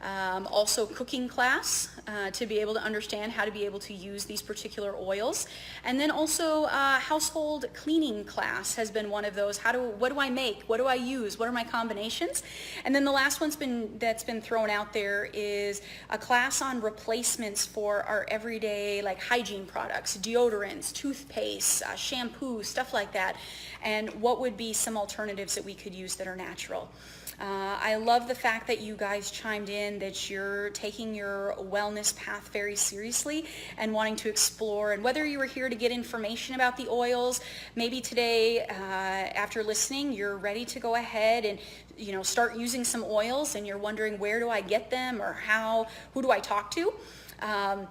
also cooking class to be able to understand how to be able to use these particular oils. And then also household cleaning class has been one of those. What do I make? What do I use? What are my combinations? And then the last one's that's been thrown out there is a class on replacements for our everyday like hygiene products, deodorants, toothpaste, shampoo, stuff like that. And what would be some alternatives that we could use that are natural? I love the fact that you guys chimed in that you're taking your wellness path very seriously and wanting to explore. And whether you were here to get information about the oils, maybe today after listening, you're ready to go ahead and start using some oils, and you're wondering, where do I get them, or who do I talk to? Why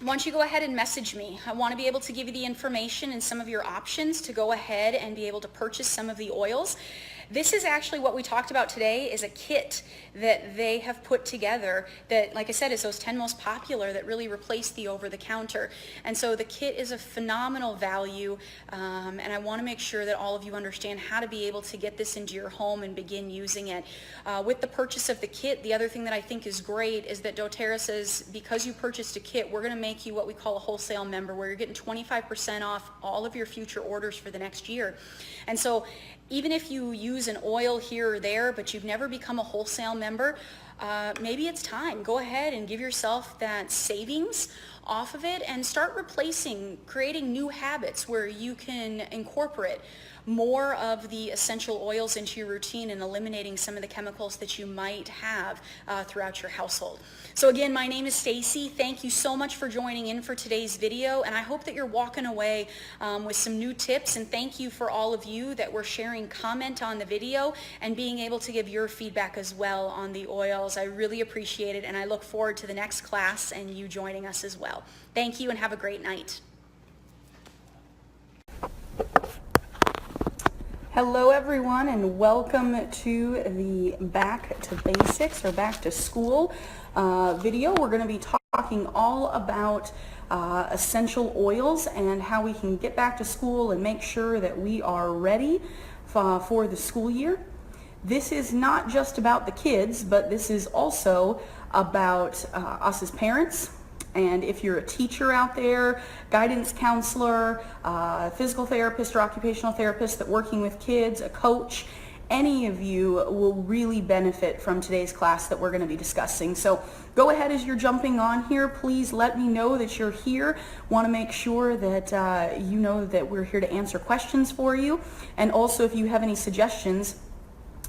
don't you go ahead and message me? I want to be able to give you the information and some of your options to go ahead and be able to purchase some of the oils. This is actually what we talked about today, is a kit that they have put together that, like I said, is those 10 most popular that really replace the over-the-counter. And so the kit is a phenomenal value, and I want to make sure that all of you understand how to be able to get this into your home and begin using it. With the purchase of the kit, the other thing that I think is great is that doTERRA says, because you purchased a kit, we're going to make you what we call a wholesale member, where you're getting 25% off all of your future orders for the next year. And so even if you use an oil here or there, but you've never become a wholesale member, maybe it's time. Go ahead and give yourself that savings off of it and start creating new habits where you can incorporate more of the essential oils into your routine and eliminating some of the chemicals that you might have throughout your household. So again, my name is Stacey. Thank you so much for joining in for today's video, and I hope that you're walking away with some new tips, and thank you for all of you that were sharing comment on the video and being able to give your feedback as well on the oils. I really appreciate it, and I look forward to the next class and you joining us as well. Thank you and have a great night. Hello everyone, and welcome to the Back to Basics or Back to School video. We're going to be talking all about essential oils and how we can get back to school and make sure that we are ready for the school year. This is not just about the kids, but this is also about us as parents. And if you're a teacher out there, guidance counselor, physical therapist or occupational therapist that working with kids, a coach, any of you will really benefit from today's class that we're going to be discussing. So go ahead as you're jumping on here. Please let me know that you're here. Want to make sure that you know that we're here to answer questions for you. And also if you have any suggestions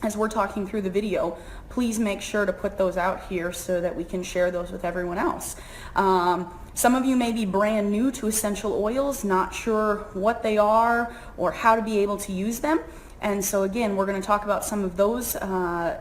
as we're talking through the video, please make sure to put those out here so that we can share those with everyone else. Some of you may be brand new to essential oils, not sure what they are or how to be able to use them. And so again, we're going to talk about some of those,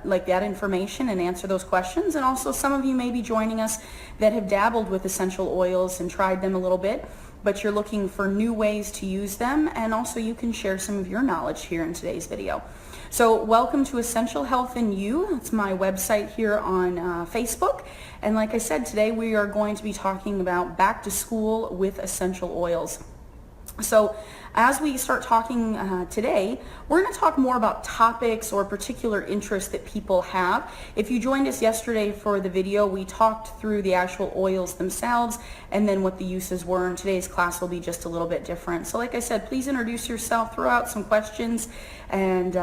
like that information, and answer those questions. And also some of you may be joining us that have dabbled with essential oils and tried them a little bit, but you're looking for new ways to use them. And also you can share some of your knowledge here in today's video. So welcome to Essential Health in You. It's my website here on Facebook. And like I said, today we are going to be talking about back to school with essential oils. So as we start talking today, we're going to talk more about topics or particular interests that people have. If you joined us yesterday for the video, we talked through the actual oils themselves and then what the uses were. And today's class will be just a little bit different. So like I said, please introduce yourself, throw out some questions, and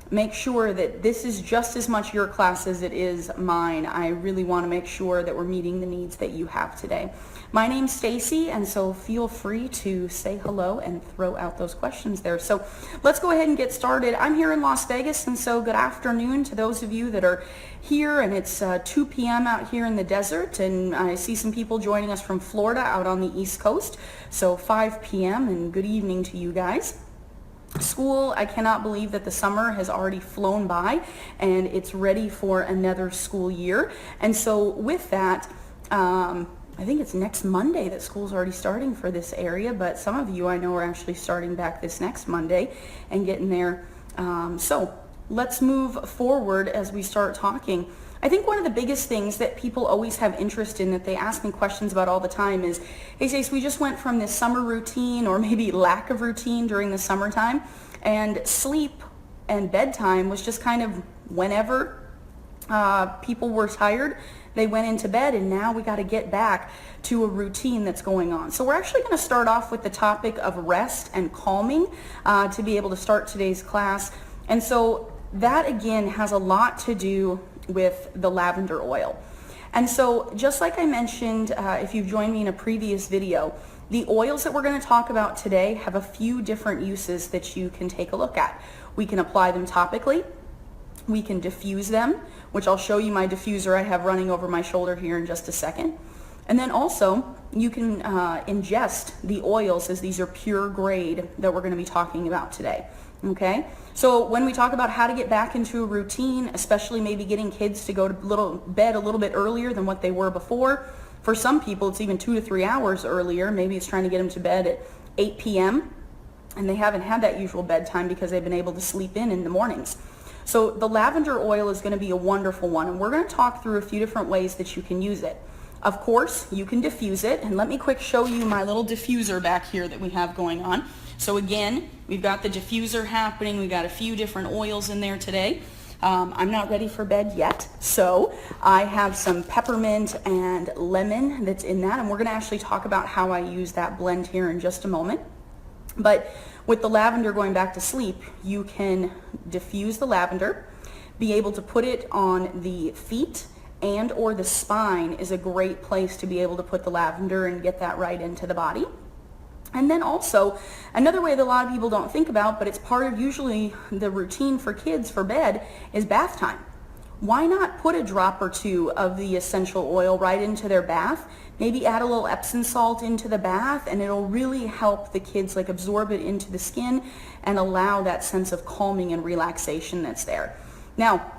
make sure that this is just as much your class as it is mine. I really want to make sure that we're meeting the needs that you have today. My name's Stacey, and so feel free to say hello and throw out those questions there. So let's go ahead and get started. I'm here in Las Vegas, and so good afternoon to those of you that are here, and it's 2 p.m. out here in the desert, and I see some people joining us from Florida out on the East Coast, so 5 p.m. and good evening to you guys. School, I cannot believe that the summer has already flown by and it's ready for another school year. And so with that, I think it's next Monday that school's already starting for this area, but some of you I know are actually starting back this next Monday and getting there. So let's move forward as we start talking. I think one of the biggest things that people always have interest in, that they ask me questions about all the time, is, hey Stacey, we just went from this summer routine, or maybe lack of routine during the summertime, and sleep and bedtime was just kind of whenever people were tired, they went into bed, and now we got to get back to a routine that's going on. So we're actually going to start off with the topic of rest and calming to be able to start today's class. And so that again has a lot to do with the lavender oil. And so just like I mentioned, if you've joined me in a previous video, the oils that we're going to talk about today have a few different uses that you can take a look at. We can apply them topically, we can diffuse them, which I'll show you my diffuser I have running over my shoulder here in just a second. And then also you can ingest the oils, as these are pure grade that we're going to be talking about today. Okay, so when we talk about how to get back into a routine, especially maybe getting kids to go to bed a little bit earlier than what they were before, for some people it's even 2 to 3 hours earlier. Maybe it's trying to get them to bed at 8 p.m. and they haven't had that usual bedtime because they've been able to sleep in the mornings. So the lavender oil is going to be a wonderful one, and we're going to talk through a few different ways that you can use it. Of course, you can diffuse it, and let me quick show you my little diffuser back here that we have going on. So again, we've got the diffuser happening. We've got a few different oils in there today. I'm not ready for bed yet, so I have some peppermint and lemon that's in that, and we're going to actually talk about how I use that blend here in just a moment. But with the lavender, going back to sleep, you can diffuse the lavender, be able to put it on the feet and or the spine is a great place to be able to put the lavender and get that right into the body. And then also, another way that a lot of people don't think about, but it's part of usually the routine for kids for bed, is bath time. Why not put a drop or two of the essential oil right into their bath? Maybe add a little Epsom salt into the bath, and it'll really help the kids like absorb it into the skin and allow that sense of calming and relaxation that's there. Now,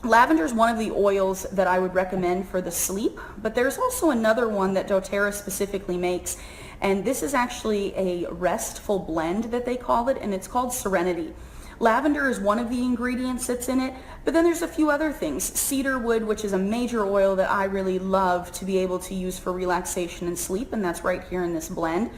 lavender is one of the oils that I would recommend for the sleep, but there's also another one that doTERRA specifically makes, and this is actually a restful blend that they call it, and it's called Serenity. Lavender is one of the ingredients that's in it, but then there's a few other things. Cedarwood, which is a major oil that I really love to be able to use for relaxation and sleep, and that's right here in this blend.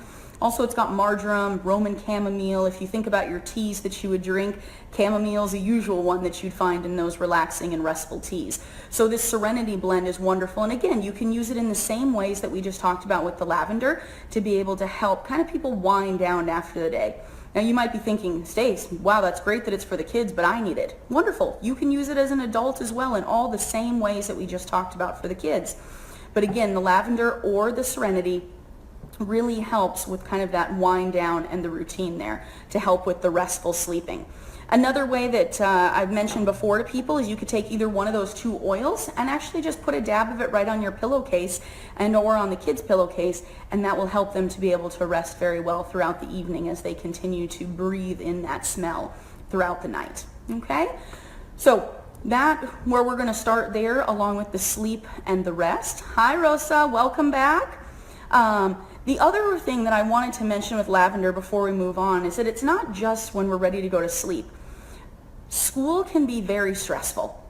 Also, it's got marjoram, Roman chamomile. If you think about your teas that you would drink, chamomile is a usual one that you'd find in those relaxing and restful teas. So this Serenity blend is wonderful. And again, you can use it in the same ways that we just talked about with the lavender to be able to help kind of people wind down after the day. Now you might be thinking, Stace, wow, that's great that it's for the kids, but I need it. Wonderful. You can use it as an adult as well in all the same ways that we just talked about for the kids. But again, the lavender or the Serenity really helps with kind of that wind down and the routine there to help with the restful sleeping. Another way that I've mentioned before to people is you could take either one of those two oils and actually just put a dab of it right on your pillowcase and or on the kids' pillowcase, and that will help them to be able to rest very well throughout the evening as they continue to breathe in that smell throughout the night. Okay? So that where we're going to start there along with the sleep and the rest. Hi Rosa, welcome back. The other thing that I wanted to mention with lavender before we move on is that it's not just when we're ready to go to sleep. School can be very stressful.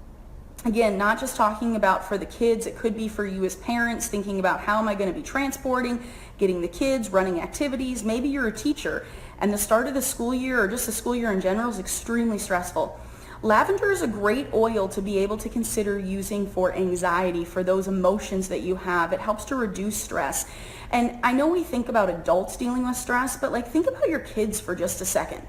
Again, not just talking about for the kids, it could be for you as parents thinking about how am I going to be transporting, getting the kids, running activities. Maybe you're a teacher and the start of the school year or just the school year in general is extremely stressful. Lavender is a great oil to be able to consider using for anxiety, for those emotions that you have. It helps to reduce stress. And I know we think about adults dealing with stress, but like think about your kids for just a second.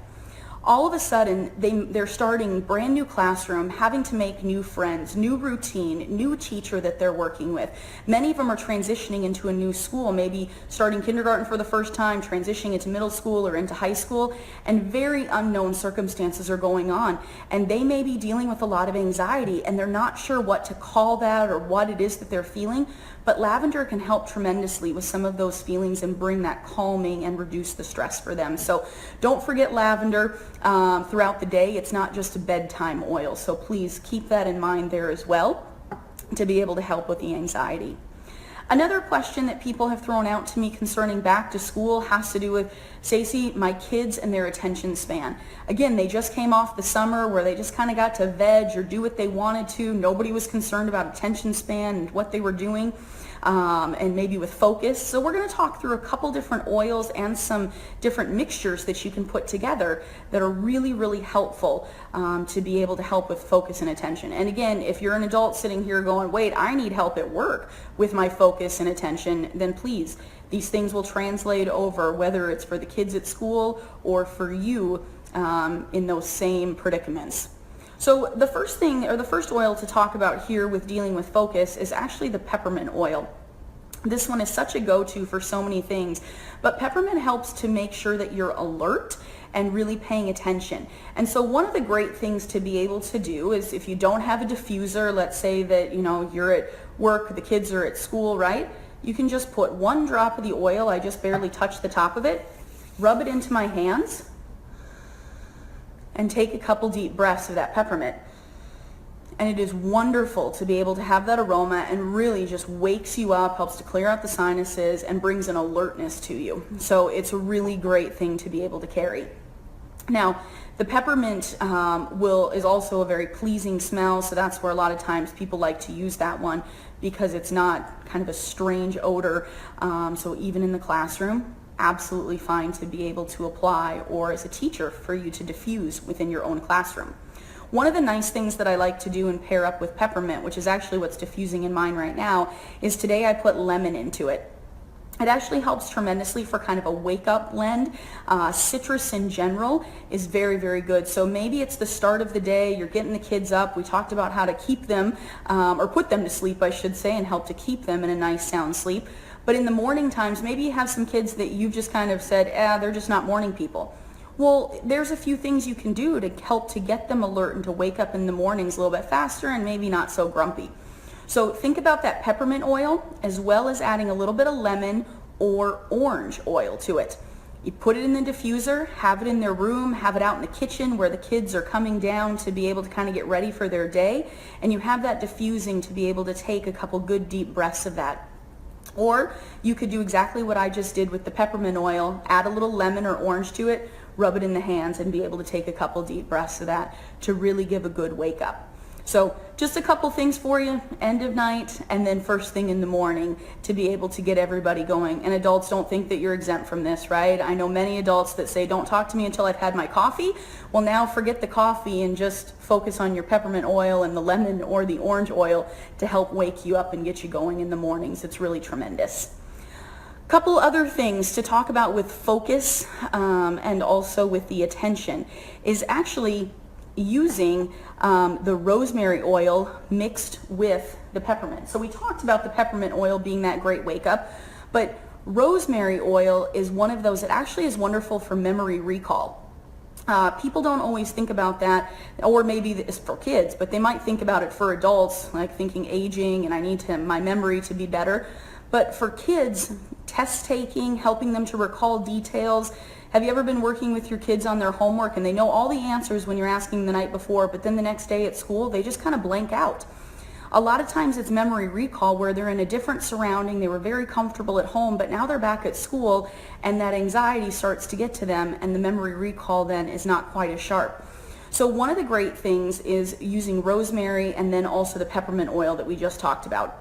All of a sudden, they're starting brand new classroom, having to make new friends, new routine, new teacher that they're working with. Many of them are transitioning into a new school, maybe starting kindergarten for the first time, transitioning into middle school or into high school, and very unknown circumstances are going on. And they may be dealing with a lot of anxiety, and they're not sure what to call that or what it is that they're feeling. But lavender can help tremendously with some of those feelings and bring that calming and reduce the stress for them. So don't forget lavender throughout the day. It's not just a bedtime oil. So please keep that in mind there as well to be able to help with the anxiety. Another question that people have thrown out to me concerning back to school has to do with, Stacey, my kids and their attention span. Again, they just came off the summer where they just kind of got to veg or do what they wanted to. Nobody was concerned about attention span and what they were doing. And maybe with focus. So we're going to talk through a couple different oils and some different mixtures that you can put together that are really, really helpful to be able to help with focus and attention. And again, if you're an adult sitting here going, wait, I need help at work with my focus and attention, then please, these things will translate over whether it's for the kids at school or for you in those same predicaments. So the first thing, or the first oil to talk about here with dealing with focus is actually the peppermint oil. This one is such a go-to for so many things, but peppermint helps to make sure that you're alert and really paying attention. And so one of the great things to be able to do is if you don't have a diffuser, let's say that, you know, you're at work, the kids are at school, right? You can just put one drop of the oil, I just barely touch the top of it, rub it into my hands, and take a couple deep breaths of that peppermint. And it is wonderful to be able to have that aroma and really just wakes you up, helps to clear out the sinuses, and brings an alertness to you. So it's a really great thing to be able to carry. Now, the peppermint is also a very pleasing smell, so that's where a lot of times people like to use that one because it's not kind of a strange odor. So even in the classroom, absolutely fine to be able to apply, or as a teacher for you to diffuse within your own classroom. One of the nice things that I like to do and pair up with peppermint, which is actually what's diffusing in mine right now, is today I put lemon into it. It actually helps tremendously for kind of a wake-up blend. Citrus in general is very, very good. So maybe it's the start of the day, you're getting the kids up. We talked about how to keep them, or put them to sleep, I should say, and help to keep them in a nice sound sleep. But in the morning times, maybe you have some kids that you've just kind of said, they're just not morning people. Well, there's a few things you can do to help to get them alert and to wake up in the mornings a little bit faster and maybe not so grumpy. So think about that peppermint oil, as well as adding a little bit of lemon or orange oil to it. You put it in the diffuser, have it in their room, have it out in the kitchen where the kids are coming down to be able to kind of get ready for their day, and you have that diffusing to be able to take a couple good deep breaths of that. Or you could do exactly what I just did with the peppermint oil, add a little lemon or orange to it, rub it in the hands, and be able to take a couple deep breaths of that to really give a good wake up. So just a couple things for you, end of night and then first thing in the morning, to be able to get everybody going. And adults, don't think that you're exempt from this, right? I know many adults that say, don't talk to me until I've had my coffee. Well, now forget the coffee and just focus on your peppermint oil and the lemon or the orange oil to help wake you up and get you going in the mornings. It's really tremendous. Couple other things to talk about with focus and also with the attention is actually using the rosemary oil mixed with the peppermint. So we talked about the peppermint oil being that great wake up, but rosemary oil is one of those that actually is wonderful for memory recall. People don't always think about that, or maybe it's for kids, but they might think about it for adults, like thinking aging and I need my memory to be better. But for kids, test taking, helping them to recall details. Have you ever been working with your kids on their homework and they know all the answers when you're asking the night before, but then the next day at school, they just kind of blank out? A lot of times it's memory recall where they're in a different surrounding, they were very comfortable at home, but now they're back at school and that anxiety starts to get to them and the memory recall then is not quite as sharp. So one of the great things is using rosemary and then also the peppermint oil that we just talked about.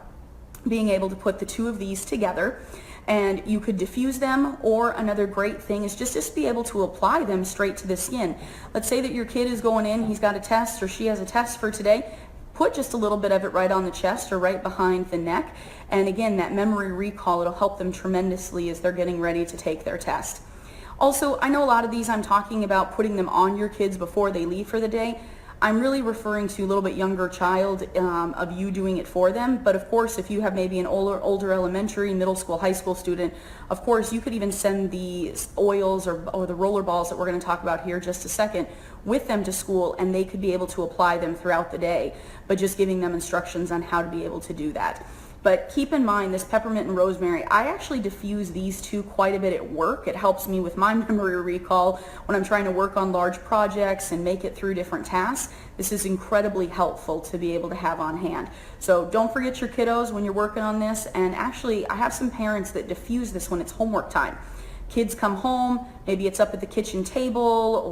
Being able to put the two of these together, and you could diffuse them, or another great thing is just be able to apply them straight to the skin. Let's say that your kid is going in, he's got a test or she has a test for today. Put just a little bit of it right on the chest or right behind the neck, and again, that memory recall, it'll help them tremendously as they're getting ready to take their test. Also, I know a lot of these I'm talking about putting them on your kids before they leave for the day. I'm really referring to a little bit younger child of you doing it for them. But of course, if you have maybe an older elementary, middle school, high school student, of course, you could even send the oils or the roller balls that we're going to talk about here in just a second with them to school, and they could be able to apply them throughout the day, but just giving them instructions on how to be able to do that. But keep in mind, this peppermint and rosemary, I actually diffuse these two quite a bit at work. It helps me with my memory recall when I'm trying to work on large projects and make it through different tasks. This is incredibly helpful to be able to have on hand. So don't forget your kiddos when you're working on this. And actually, I have some parents that diffuse this when it's homework time. Kids come home, maybe it's up at the kitchen table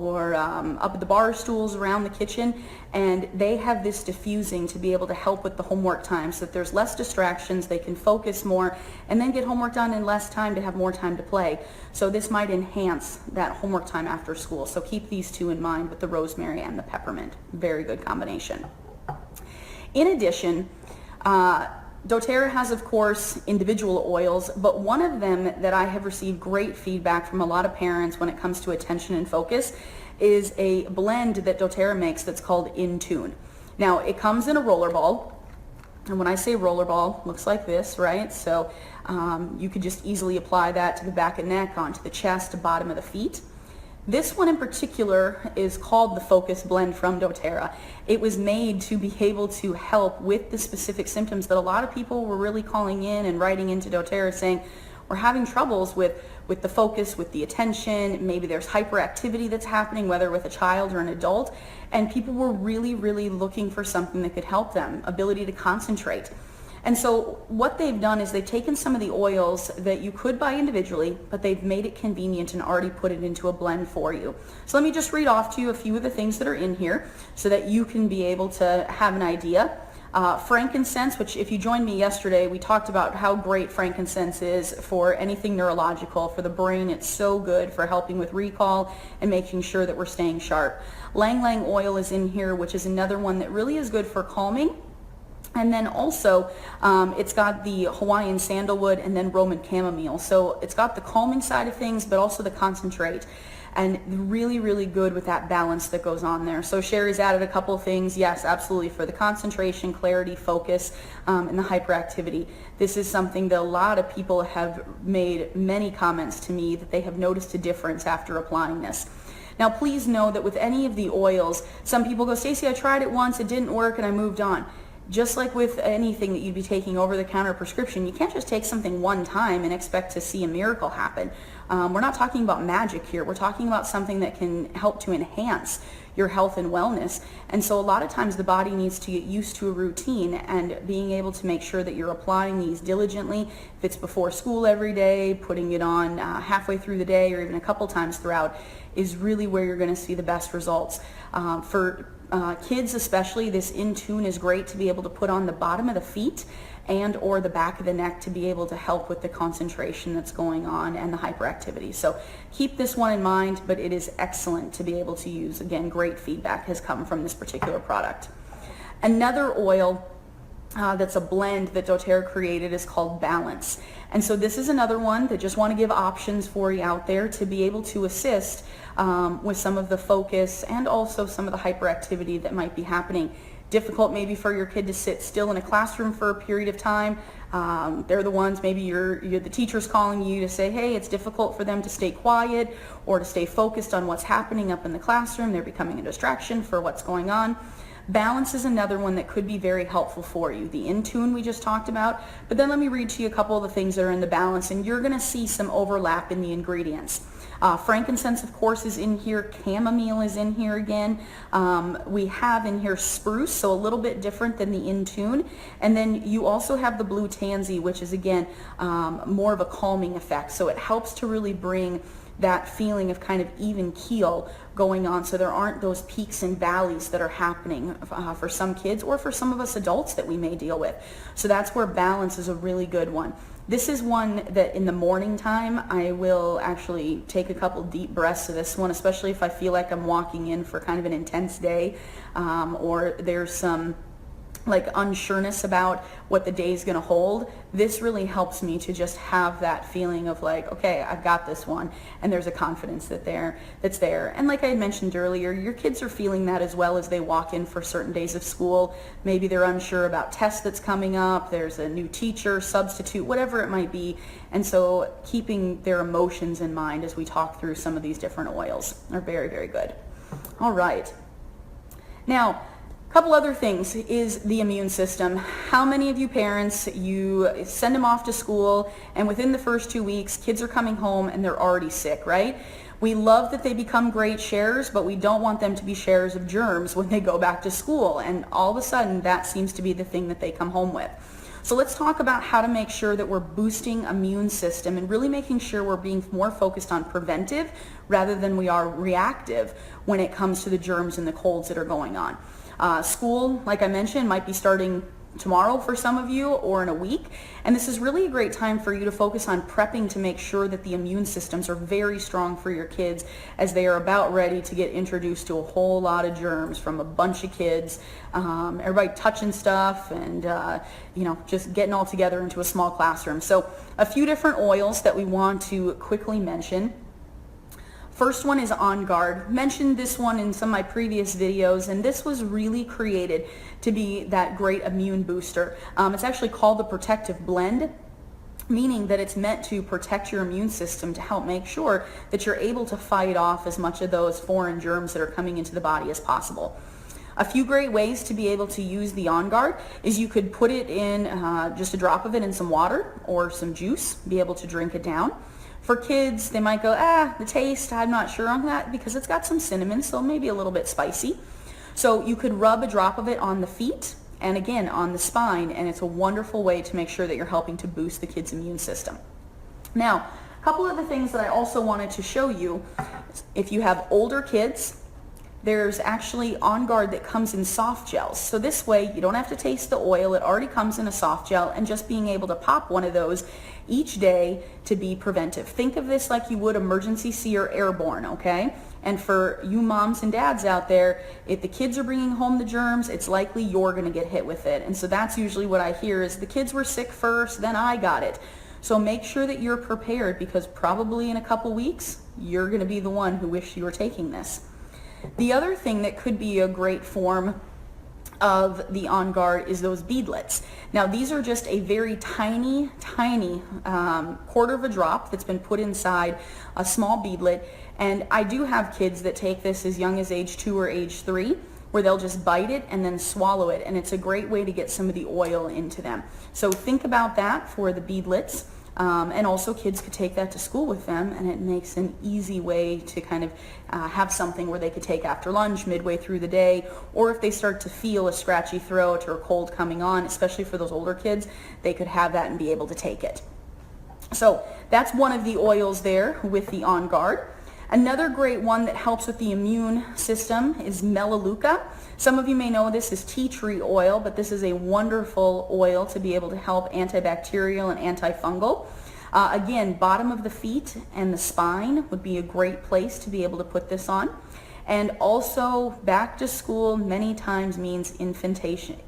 or up at the bar stools around the kitchen, and they have this diffusing to be able to help with the homework time so that there's less distractions, they can focus more, and then get homework done in less time to have more time to play. So this might enhance that homework time after school. So keep these two in mind with the rosemary and the peppermint. Very good combination. In addition, doTERRA has, of course, individual oils, but one of them that I have received great feedback from a lot of parents when it comes to attention and focus is a blend that doTERRA makes that's called In Tune. Now, it comes in a roller ball, and when I say roller ball, it looks like this, right? So you could just easily apply that to the back and neck, onto the chest, the bottom of the feet. This one in particular is called the Focus Blend from doTERRA. It was made to be able to help with the specific symptoms that a lot of people were really calling in and writing into doTERRA saying, we're having troubles with the focus, with the attention, maybe there's hyperactivity that's happening, whether with a child or an adult, and people were really, really looking for something that could help them, ability to concentrate. And so what they've done is they've taken some of the oils that you could buy individually, but they've made it convenient and already put it into a blend for you. So let me just read off to you a few of the things that are in here so that you can be able to have an idea. Frankincense, which if you joined me yesterday, we talked about how great frankincense is for anything neurological, for the brain. It's so good for helping with recall and making sure that we're staying sharp. Lang Lang oil is in here, which is another one that really is good for calming. And then also, it's got the Hawaiian sandalwood and then Roman chamomile. So it's got the calming side of things, but also the concentrate. And really, really good with that balance that goes on there. So Sherry's added a couple things. Yes, absolutely. For the concentration, clarity, focus, and the hyperactivity. This is something that a lot of people have made many comments to me that they have noticed a difference after applying this. Now, please know that with any of the oils, some people go, Stacey, I tried it once, it didn't work, and I moved on. Just like with anything that you'd be taking over-the-counter prescription, you can't just take something one time and expect to see a miracle happen. We're not talking about magic here. We're talking about something that can help to enhance your health and wellness. And so a lot of times the body needs to get used to a routine, and being able to make sure that you're applying these diligently, if it's before school every day, putting it on halfway through the day or even a couple times throughout, is really where you're going to see the best results. For kids especially, this In Tune is great to be able to put on the bottom of the feet and or the back of the neck to be able to help with the concentration that's going on and the hyperactivity. So keep this one in mind, but it is excellent to be able to use. Again, great feedback has come from this particular product. Another oil that's a blend that doTERRA created is called Balance. And so this is another one that just want to give options for you out there to be able to assist with some of the focus and also some of the hyperactivity that might be happening. Difficult maybe for your kid to sit still in a classroom for a period of time. They're the ones, maybe you're the teacher's calling you to say, hey, it's difficult for them to stay quiet or to stay focused on what's happening up in the classroom. They're becoming a distraction for what's going on. Balance is another one that could be very helpful for you. The In Tune we just talked about, but then let me read to you a couple of the things that are in the Balance, and you're going to see some overlap in the ingredients. Frankincense, of course, is in here. Chamomile is in here again. We have in here spruce, so a little bit different than the In Tune. And then you also have the blue tansy, which is, again, more of a calming effect. So it helps to really bring that feeling of kind of even keel going on, so there aren't those peaks and valleys that are happening for some kids or for some of us adults that we may deal with. So that's where Balance is a really good one. This is one that in the morning time, I will actually take a couple deep breaths of this one, especially if I feel like I'm walking in for kind of an intense day, or there's some like unsureness about what the day is going to hold. This really helps me to just have that feeling of like, okay, I've got this one, and there's a confidence that's there. And like I had mentioned earlier, your kids are feeling that as well as they walk in for certain days of school. Maybe they're unsure about tests that's coming up, there's a new teacher, substitute, whatever it might be. And so keeping their emotions in mind as we talk through some of these different oils are very, very good. All right. Now, a couple other things is the immune system. How many of you parents, you send them off to school and within the first 2 weeks, kids are coming home and they're already sick, right? We love that they become great sharers, but we don't want them to be sharers of germs when they go back to school. And all of a sudden, that seems to be the thing that they come home with. So let's talk about how to make sure that we're boosting immune system and really making sure we're being more focused on preventive rather than we are reactive when it comes to the germs and the colds that are going on. School, like I mentioned, might be starting tomorrow for some of you or in a week, and this is really a great time for you to focus on prepping to make sure that the immune systems are very strong for your kids as they are about ready to get introduced to a whole lot of germs from a bunch of kids, everybody touching stuff and just getting all together into a small classroom. So a few different oils that we want to quickly mention. First one is On Guard. Mentioned this one in some of my previous videos, and this was really created to be that great immune booster. It's actually called the Protective Blend, meaning that it's meant to protect your immune system to help make sure that you're able to fight off as much of those foreign germs that are coming into the body as possible. A few great ways to be able to use the On Guard is you could put it in, just a drop of it in some water or some juice, be able to drink it down. For kids, they might go, the taste, I'm not sure on that because it's got some cinnamon, so maybe a little bit spicy. So you could rub a drop of it on the feet and again on the spine, and it's a wonderful way to make sure that you're helping to boost the kid's immune system. Now, a couple of the things that I also wanted to show you, if you have older kids, there's actually On Guard that comes in soft gels. So this way you don't have to taste the oil, it already comes in a soft gel, and just being able to pop one of those each day to be preventive. Think of this like you would emergency C or airborne, okay? And for you moms and dads out there, if the kids are bringing home the germs, it's likely you're going to get hit with it. And so that's usually what I hear is the kids were sick first, then I got it. So make sure that you're prepared, because probably in a couple weeks, you're going to be the one who wished you were taking this. The other thing that could be a great form of the On Guard is those beadlets. Now these are just a very tiny quarter of a drop that's been put inside a small beadlet, and I do have kids that take this as young as age 2 or age 3, where they'll just bite it and then swallow it, and it's a great way to get some of the oil into them. So think about that for the beadlets. And also kids could take that to school with them, and it makes an easy way to kind of have something where they could take after lunch, midway through the day, or if they start to feel a scratchy throat or a cold coming on, especially for those older kids, they could have that and be able to take it. So that's one of the oils there with the On Guard. Another great one that helps with the immune system is Melaleuca. Some of you may know this as tea tree oil, but this is a wonderful oil to be able to help antibacterial and antifungal. Again, bottom of the feet and the spine would be a great place to be able to put this on. And also back to school many times means infestation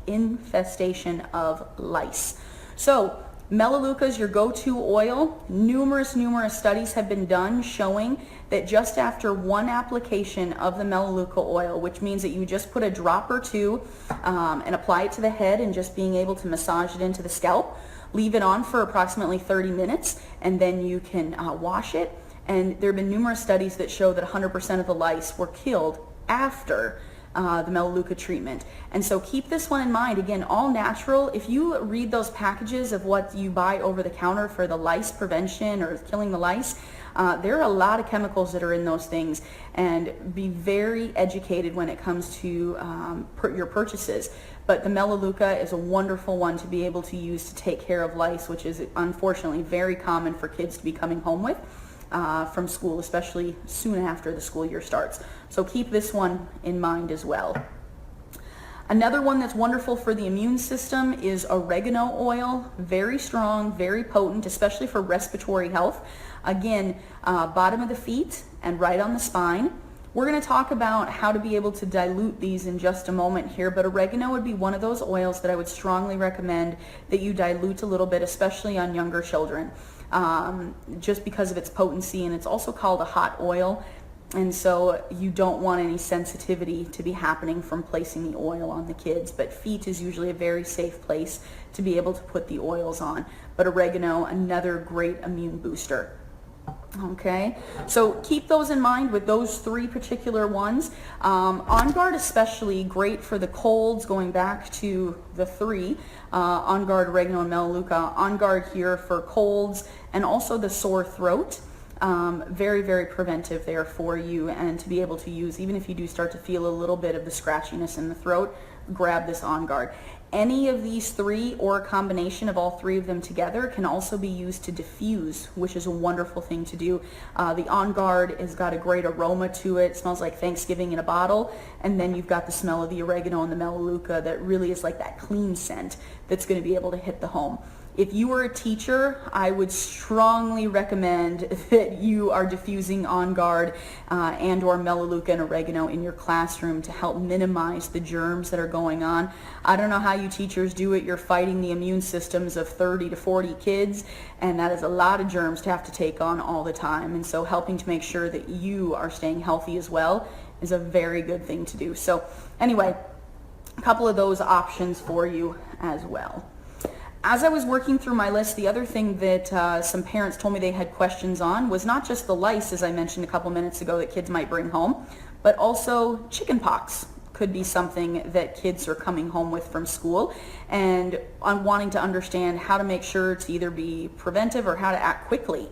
of lice. So Melaleuca is your go-to oil. Numerous studies have been done showing that just after one application of the Melaleuca oil, which means that you just put a drop or two and apply it to the head and just being able to massage it into the scalp, leave it on for approximately 30 minutes, and then you can wash it. And there have been numerous studies that show that 100% of the lice were killed after the Melaleuca treatment. And so keep this one in mind. Again, all natural. If you read those packages of what you buy over the counter for the lice prevention or killing the lice, there are a lot of chemicals that are in those things, and be very educated when it comes to your purchases. But the Melaleuca is a wonderful one to be able to use to take care of lice, which is unfortunately very common for kids to be coming home with from school, especially soon after the school year starts. So keep this one in mind as well. Another one that's wonderful for the immune system is oregano oil. Very strong, very potent, especially for respiratory health. Again, bottom of the feet and right on the spine. We're going to talk about how to be able to dilute these in just a moment here, but oregano would be one of those oils that I would strongly recommend that you dilute a little bit, especially on younger children, just because of its potency, and it's also called a hot oil, and so you don't want any sensitivity to be happening from placing the oil on the kids, but feet is usually a very safe place to be able to put the oils on. But oregano, another great immune booster. Okay, so keep those in mind with those three particular ones. On Guard especially great for the colds, going back to the three, On Guard, oregano, and Melaleuca. On Guard here for colds and also the sore throat. Very preventive there for you, and to be able to use, even if you do start to feel a little bit of the scratchiness in the throat, grab this On Guard. Any of these three, or a combination of all three of them together, can also be used to diffuse, which is a wonderful thing to do. The On Guard has got a great aroma to it. It smells like Thanksgiving in a bottle, and then you've got the smell of the oregano and the Melaleuca that really is like that clean scent that's going to be able to hit the home. If you were a teacher, I would strongly recommend that you are diffusing On Guard and or Melaleuca and oregano in your classroom to help minimize the germs that are going on. I don't know how you teachers do it. You're fighting the immune systems of 30 to 40 kids, and that is a lot of germs to have to take on all the time. And so helping to make sure that you are staying healthy as well is a very good thing to do. So anyway, a couple of those options for you as well. As I was working through my list, the other thing that some parents told me they had questions on was not just the lice, as I mentioned a couple minutes ago, that kids might bring home, but also chicken pox could be something that kids are coming home with from school, and on wanting to understand how to make sure to either be preventive or how to act quickly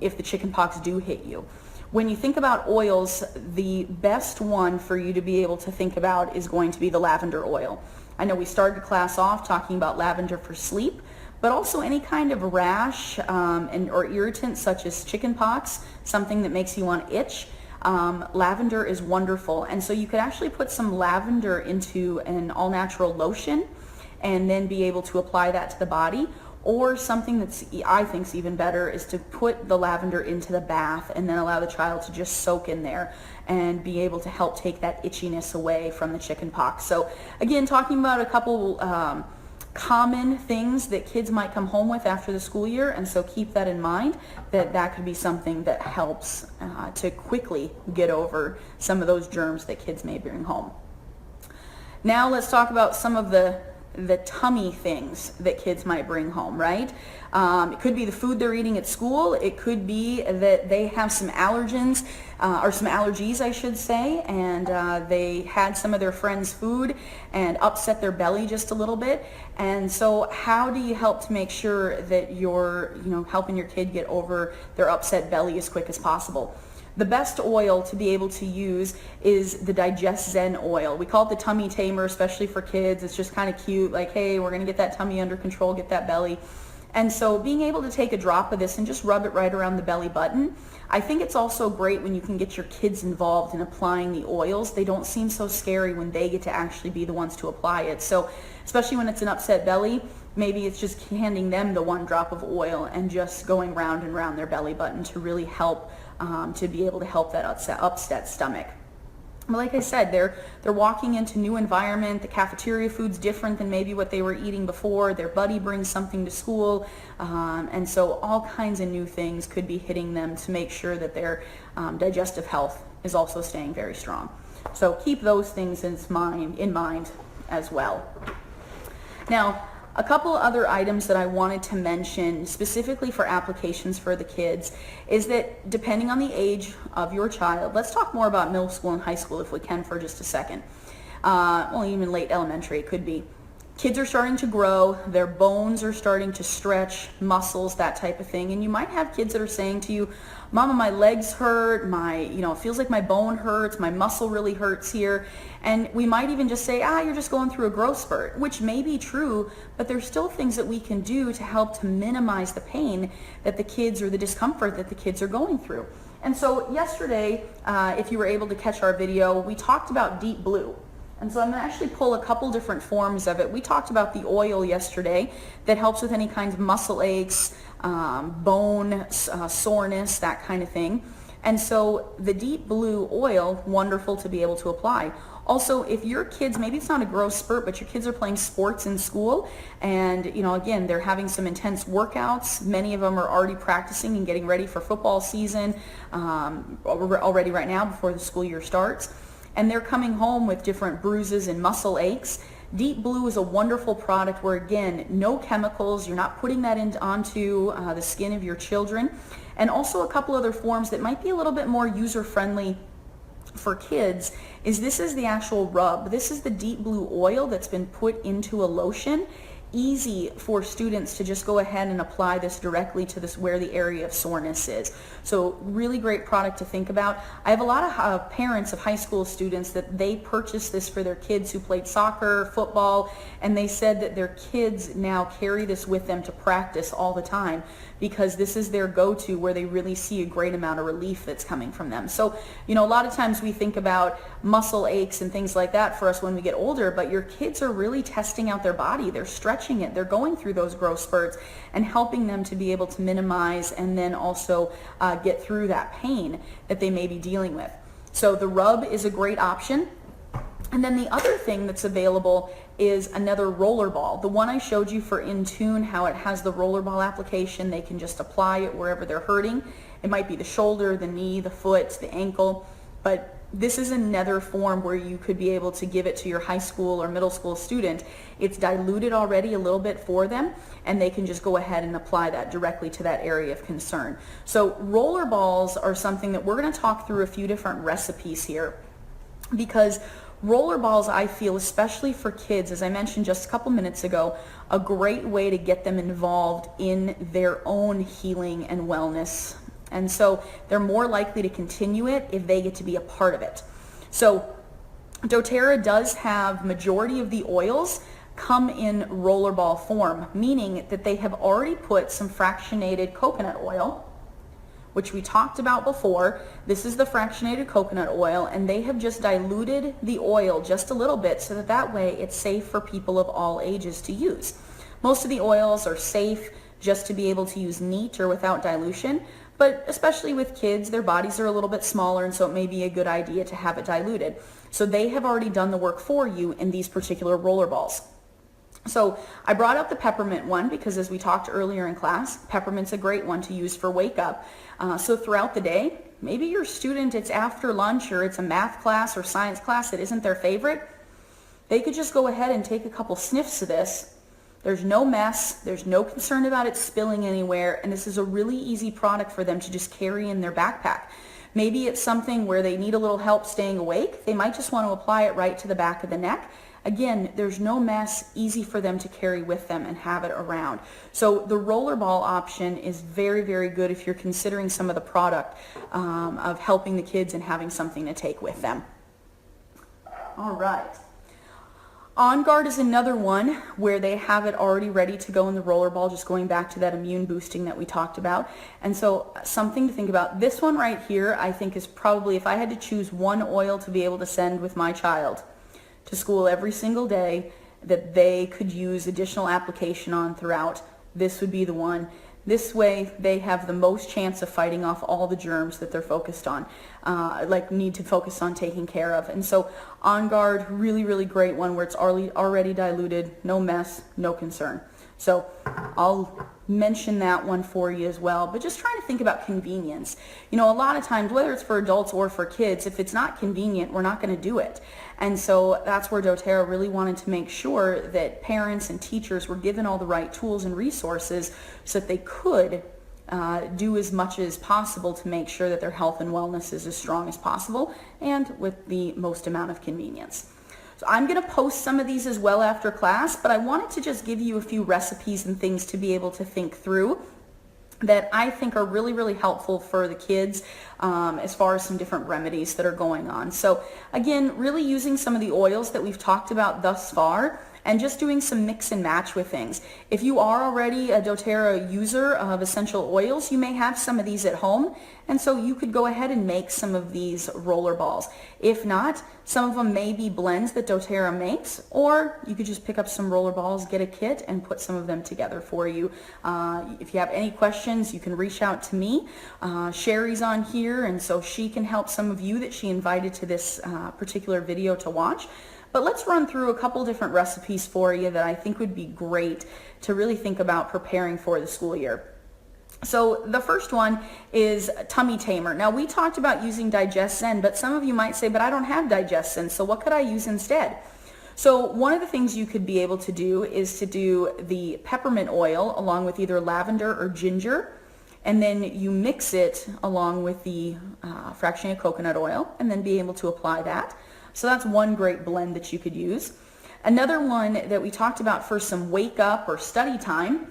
if the chicken pox do hit you. When you think about oils, the best one for you to be able to think about is going to be the lavender oil. I know we started class off talking about lavender for sleep, but also any kind of rash or irritant such as chicken pox, something that makes you want to itch. Lavender is wonderful, and so you could actually put some lavender into an all-natural lotion and then be able to apply that to the body. Or something that's, I think, is even better, is to put the lavender into the bath and then allow the child to just soak in there and be able to help take that itchiness away from the chicken pox. So again, talking about a couple common things that kids might come home with after the school year, and so keep that in mind, that could be something that helps to quickly get over some of those germs that kids may bring home. Now let's talk about some of the tummy things that kids might bring home, right? It could be the food they're eating at school. It could be that they have some allergens, or some allergies, I should say, and they had some of their friends' food and upset their belly just a little bit. And so how do you help to make sure that you're, helping your kid get over their upset belly as quick as possible? The best oil to be able to use is the Digestion Oil. We call it the tummy tamer, especially for kids. It's just kind of cute, like, hey, we're going to get that tummy under control, get that belly. And so being able to take a drop of this and just rub it right around the belly button. I think it's also great when you can get your kids involved in applying the oils. They don't seem so scary when they get to actually be the ones to apply it. So especially when it's an upset belly, maybe it's just handing them the one drop of oil and just going round and round their belly button to really help to be able to help that upset stomach. But like I said, they're walking into new environment. The cafeteria food's different than maybe what they were eating before. Their buddy brings something to school, and so all kinds of new things could be hitting them to make sure that their digestive health is also staying very strong. So keep those things in mind as well. Now, a couple other items that I wanted to mention specifically for applications for the kids is that depending on the age of your child, let's talk more about middle school and high school if we can for just a second. Well, even late elementary it could be. Kids are starting to grow, their bones are starting to stretch, muscles, that type of thing. And you might have kids that are saying to you, Mama, my legs hurt, it feels like my bone hurts, my muscle really hurts here. And we might even just say, you're just going through a growth spurt, which may be true, but there's still things that we can do to help to minimize the pain that the kids, or the discomfort that the kids are going through. And so yesterday, if you were able to catch our video, we talked about deep blue. And so I'm going to actually pull a couple different forms of it. We talked about the oil yesterday that helps with any kinds of muscle aches, bone soreness, that kind of thing. And so the deep blue oil, wonderful to be able to apply. Also, if your kids, maybe it's not a growth spurt, but your kids are playing sports in school and, again, they're having some intense workouts. Many of them are already practicing and getting ready for football season already right now before the school year starts. And they're coming home with different bruises and muscle aches. Deep Blue is a wonderful product where, again, no chemicals. You're not putting that onto the skin of your children. And also a couple other forms that might be a little bit more user-friendly for kids is this is the actual rub. This is the Deep Blue oil that's been put into a lotion. Easy for students to just go ahead and apply this directly to where the area of soreness is. So really great product to think about. I have a lot of parents of high school students that they purchased this for their kids who played soccer, football, and they said that their kids now carry this with them to practice all the time because this is their go-to where they really see a great amount of relief that's coming from them. So, a lot of times we think about muscle aches and things like that for us when we get older, but your kids are really testing out their body. They're stretching it. They're going through those growth spurts and helping them to be able to minimize and then also get through that pain that they may be dealing with. So the rub is a great option. And then the other thing that's available is another roller ball. The one I showed you for Intune, how it has the roller ball application. They can just apply it wherever they're hurting. It might be the shoulder, the knee, the foot, the ankle, but this is another form where you could be able to give it to your high school or middle school student. It's diluted already a little bit for them, and they can just go ahead and apply that directly to that area of concern. So roller balls are something that we're going to talk through a few different recipes here, because roller balls, I feel, especially for kids, as I mentioned just a couple minutes ago, a great way to get them involved in their own healing and wellness. And so they're more likely to continue it if they get to be a part of it. So doTERRA does have majority of the oils come in rollerball form, meaning that they have already put some fractionated coconut oil, which we talked about before. This is the fractionated coconut oil, and they have just diluted the oil just a little bit so that way it's safe for people of all ages to use. Most of the oils are safe just to be able to use neat or without dilution, but especially with kids, their bodies are a little bit smaller, and so it may be a good idea to have it diluted. So they have already done the work for you in these particular roller balls. So I brought up the peppermint one because, as we talked earlier in class, peppermint's a great one to use for wake up. So throughout the day, maybe your student, it's after lunch or it's a math class or science class that isn't their favorite, they could just go ahead and take a couple sniffs of this. There's no mess, there's no concern about it spilling anywhere, and this is a really easy product for them to just carry in their backpack. Maybe it's something where they need a little help staying awake. They might just want to apply it right to the back of the neck. Again, there's no mess, easy for them to carry with them and have it around. So the rollerball option is very, very good if you're considering some of the product of helping the kids and having something to take with them. All right. On Guard is another one where they have it already ready to go in the rollerball, just going back to that immune boosting that we talked about. And so something to think about. This one right here, I think, is probably, if I had to choose one oil to be able to send with my child to school every single day that they could use additional application on throughout, this would be the one. This way they have the most chance of fighting off all the germs that they're focused on, need to focus on taking care of. And so On Guard, really, really great one where it's already diluted, no mess, no concern. So I'll mention that one for you as well, but just trying to think about convenience. You know, a lot of times, whether it's for adults or for kids, if it's not convenient, we're not going to do it. And so that's where doTERRA really wanted to make sure that parents and teachers were given all the right tools and resources so that they could do as much as possible to make sure that their health and wellness is as strong as possible and with the most amount of convenience. So I'm going to post some of these as well after class, but I wanted to just give you a few recipes and things to be able to think through that I think are really, really helpful for the kids as far as some different remedies that are going on. So again, really using some of the oils that we've talked about thus far and just doing some mix and match with things. If you are already a doTERRA user of essential oils, you may have some of these at home, and so you could go ahead and make some of these roller balls. If not, some of them may be blends that doTERRA makes, or you could just pick up some roller balls, get a kit, and put some of them together for you. If you have any questions, you can reach out to me. Sherry's on here, and so she can help some of you that she invited to this particular video to watch. But let's run through a couple different recipes for you that I think would be great to really think about preparing for the school year. So the first one is Tummy Tamer. Now we talked about using Digestion, but some of you might say, but I don't have Digestion, so what could I use instead? So one of the things you could be able to do is to do the peppermint oil along with either lavender or ginger, and then you mix it along with the fractionated coconut oil and then be able to apply that. So that's one great blend that you could use. Another one that we talked about for some wake up or study time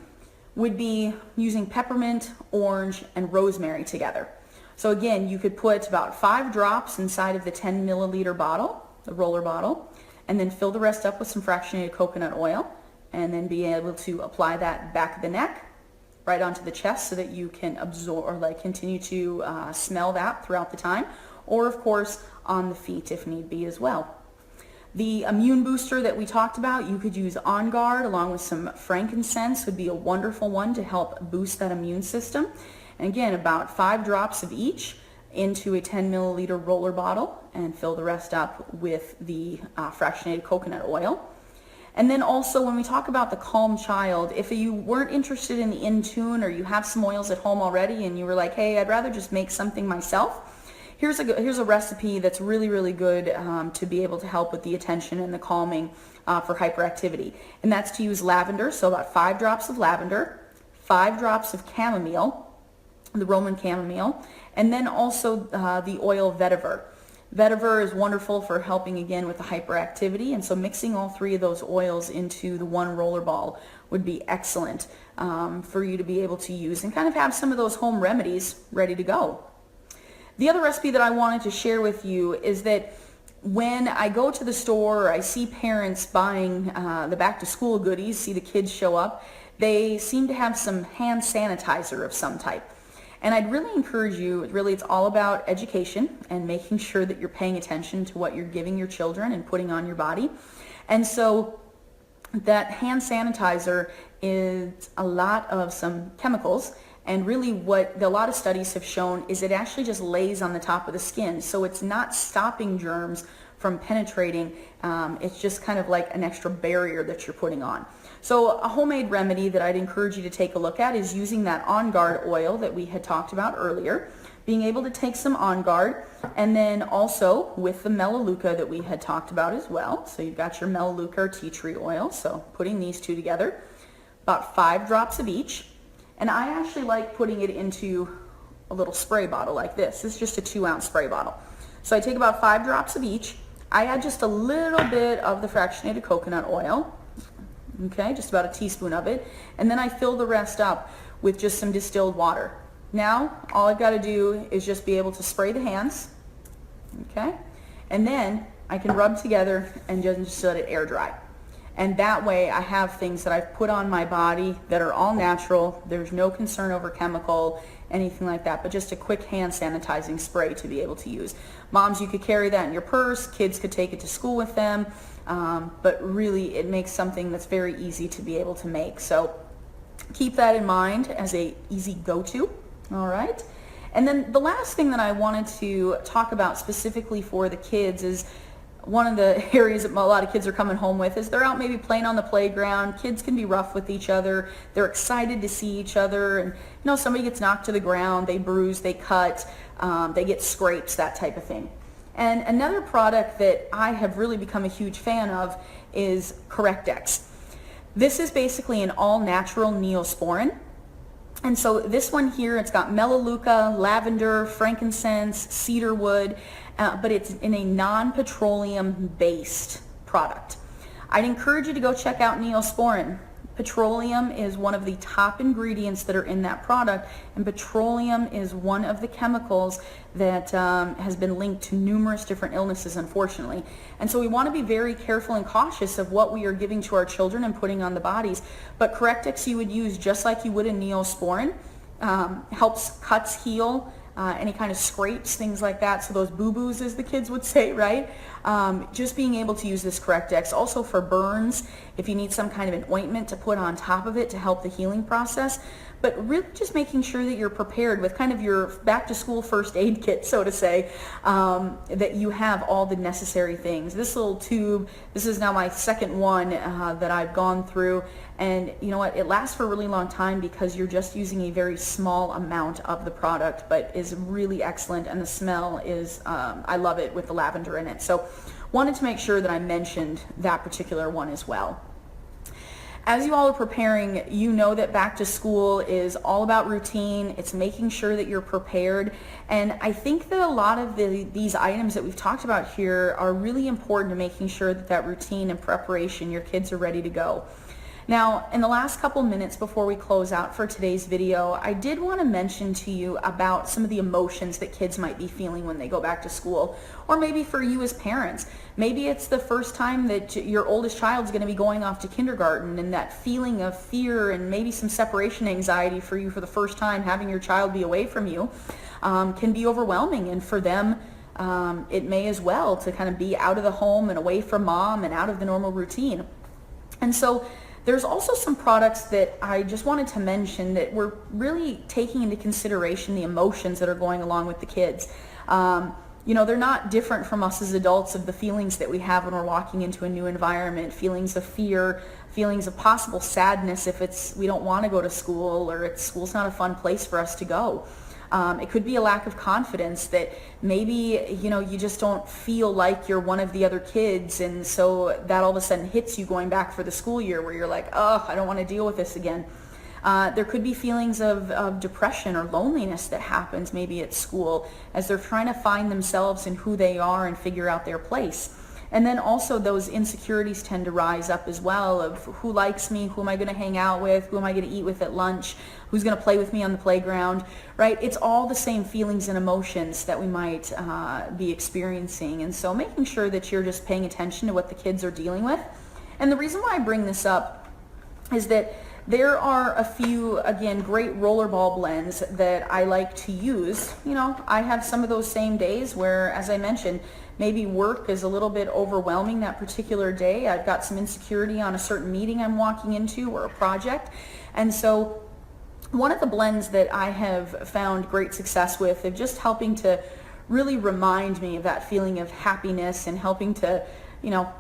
would be using peppermint, orange, and rosemary together. So again, you could put about 5 drops inside of the 10 milliliter bottle, the roller bottle, and then fill the rest up with some fractionated coconut oil, and then be able to apply that back of the neck, right onto the chest so that you can absorb or continue to smell that throughout the time, or of course on the feet if need be as well. The immune booster that we talked about, you could use On Guard along with some frankincense would be a wonderful one to help boost that immune system. And again, about 5 drops of each into a 10 milliliter roller bottle and fill the rest up with the fractionated coconut oil. And then also when we talk about the Calm Child, if you weren't interested in the In-Tune or you have some oils at home already and you were like, hey, I'd rather just make something myself, here's a recipe that's really, really good to be able to help with the attention and the calming for hyperactivity. And that's to use lavender, so about 5 drops of lavender, 5 drops of chamomile, the Roman chamomile, and then also the oil vetiver. Vetiver is wonderful for helping again with the hyperactivity, and so mixing all 3 of those oils into the one roller ball would be excellent for you to be able to use and kind of have some of those home remedies ready to go. The other recipe that I wanted to share with you is that when I go to the store or I see parents buying the back to school goodies, see the kids show up, they seem to have some hand sanitizer of some type. And I'd really encourage you, really it's all about education and making sure that you're paying attention to what you're giving your children and putting on your body. And so that hand sanitizer is a lot of some chemicals, and really what a lot of studies have shown is it actually just lays on the top of the skin, so it's not stopping germs from penetrating. It's just kind of like an extra barrier that you're putting on. So a homemade remedy that I'd encourage you to take a look at is using that On Guard oil that we had talked about earlier, being able to take some On Guard, and then also with the Melaleuca that we had talked about as well. So you've got your Melaleuca or tea tree oil, so putting these two together, about 5 drops of each. And I actually like putting it into a little spray bottle like this. This is just a 2-ounce spray bottle. So I take about 5 drops of each. I add just a little bit of the fractionated coconut oil, okay, just about a teaspoon of it, and then I fill the rest up with just some distilled water. Now, all I've got to do is just be able to spray the hands, okay, and then I can rub together and just let it air dry. And that way I have things that I've put on my body that are all natural. There's no concern over chemical, anything like that, but just a quick hand sanitizing spray to be able to use. Moms, you could carry that in your purse. Kids could take it to school with them. But really it makes something that's very easy to be able to make. So keep that in mind as a easy go-to. All right. And then the last thing that I wanted to talk about specifically for the kids is one of the areas that a lot of kids are coming home with is they're out maybe playing on the playground. Kids can be rough with each other. They're excited to see each other, and somebody gets knocked to the ground, they bruise, they cut, they get scrapes, that type of thing. And another product that I have really become a huge fan of is Correct-X. This is basically an all-natural Neosporin. And so this one here, it's got Melaleuca, lavender, frankincense, cedarwood, but it's in a non-petroleum based product. I'd encourage you to go check out Neosporin. Petroleum is one of the top ingredients that are in that product, and petroleum is one of the chemicals that has been linked to numerous different illnesses, unfortunately. And so we want to be very careful and cautious of what we are giving to our children and putting on the bodies. But Correct-X you would use just like you would a Neosporin. Helps cuts heal, any kind of scrapes, things like that. So those boo-boos, as the kids would say, right? Just being able to use this Correct-X. Also for burns, if you need some kind of an ointment to put on top of it to help the healing process. But really just making sure that you're prepared with kind of your back-to-school first aid kit, so to say, that you have all the necessary things. This little tube, this is now my second one that I've gone through, and you know what, it lasts for a really long time because you're just using a very small amount of the product, but is really excellent, and the smell is, I love it with the lavender in it. So wanted to make sure that I mentioned that particular one as well. As you all are preparing, you know that back to school is all about routine. It's making sure that you're prepared. And I think that a lot of these items that we've talked about here are really important to making sure that that routine and preparation, your kids are ready to go. Now, in the last couple minutes before we close out for today's video, I did want to mention to you about some of the emotions that kids might be feeling when they go back to school, or maybe for you as parents. Maybe it's the first time that your oldest child's going to be going off to kindergarten, and that feeling of fear and maybe some separation anxiety for you for the first time, having your child be away from you, can be overwhelming. And for them, it may as well, to kind of be out of the home and away from mom and out of the normal routine. And so there's also some products that I just wanted to mention that we're really taking into consideration the emotions that are going along with the kids. They're not different from us as adults, of the feelings that we have when we're walking into a new environment, feelings of fear, feelings of possible sadness if we don't want to go to school, or school's not a fun place for us to go. It could be a lack of confidence that maybe, you just don't feel like you're one of the other kids, and so that all of a sudden hits you going back for the school year where you're like, oh, I don't want to deal with this again. There could be feelings of depression or loneliness that happens maybe at school as they're trying to find themselves and who they are and figure out their place. And then also those insecurities tend to rise up as well, of who likes me, who am I going to hang out with, who am I going to eat with at lunch, who's going to play with me on the playground, right? It's all the same feelings and emotions that we might be experiencing. And so making sure that you're just paying attention to what the kids are dealing with. And the reason why I bring this up is that there are a few, again, great rollerball blends that I like to use. You know, I have some of those same days where, as I mentioned, maybe work is a little bit overwhelming that particular day. I've got some insecurity on a certain meeting I'm walking into or a project. And so one of the blends that I have found great success with of just helping to really remind me of that feeling of happiness and helping to, you know,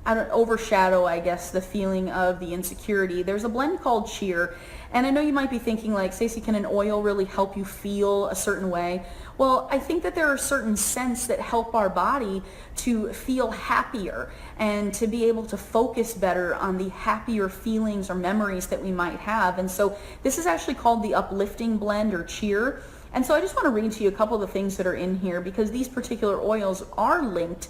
overshadow, I guess, the feeling of the insecurity. There's a blend called Cheer, and I know you might be thinking like, Stacey, can an oil really help you feel a certain way? Well, I think that there are certain scents that help our body to feel happier and to be able to focus better on the happier feelings or memories that we might have. And so this is actually called the Uplifting Blend, or Cheer. And so I just want to read to you a couple of the things that are in here, because these particular oils are linked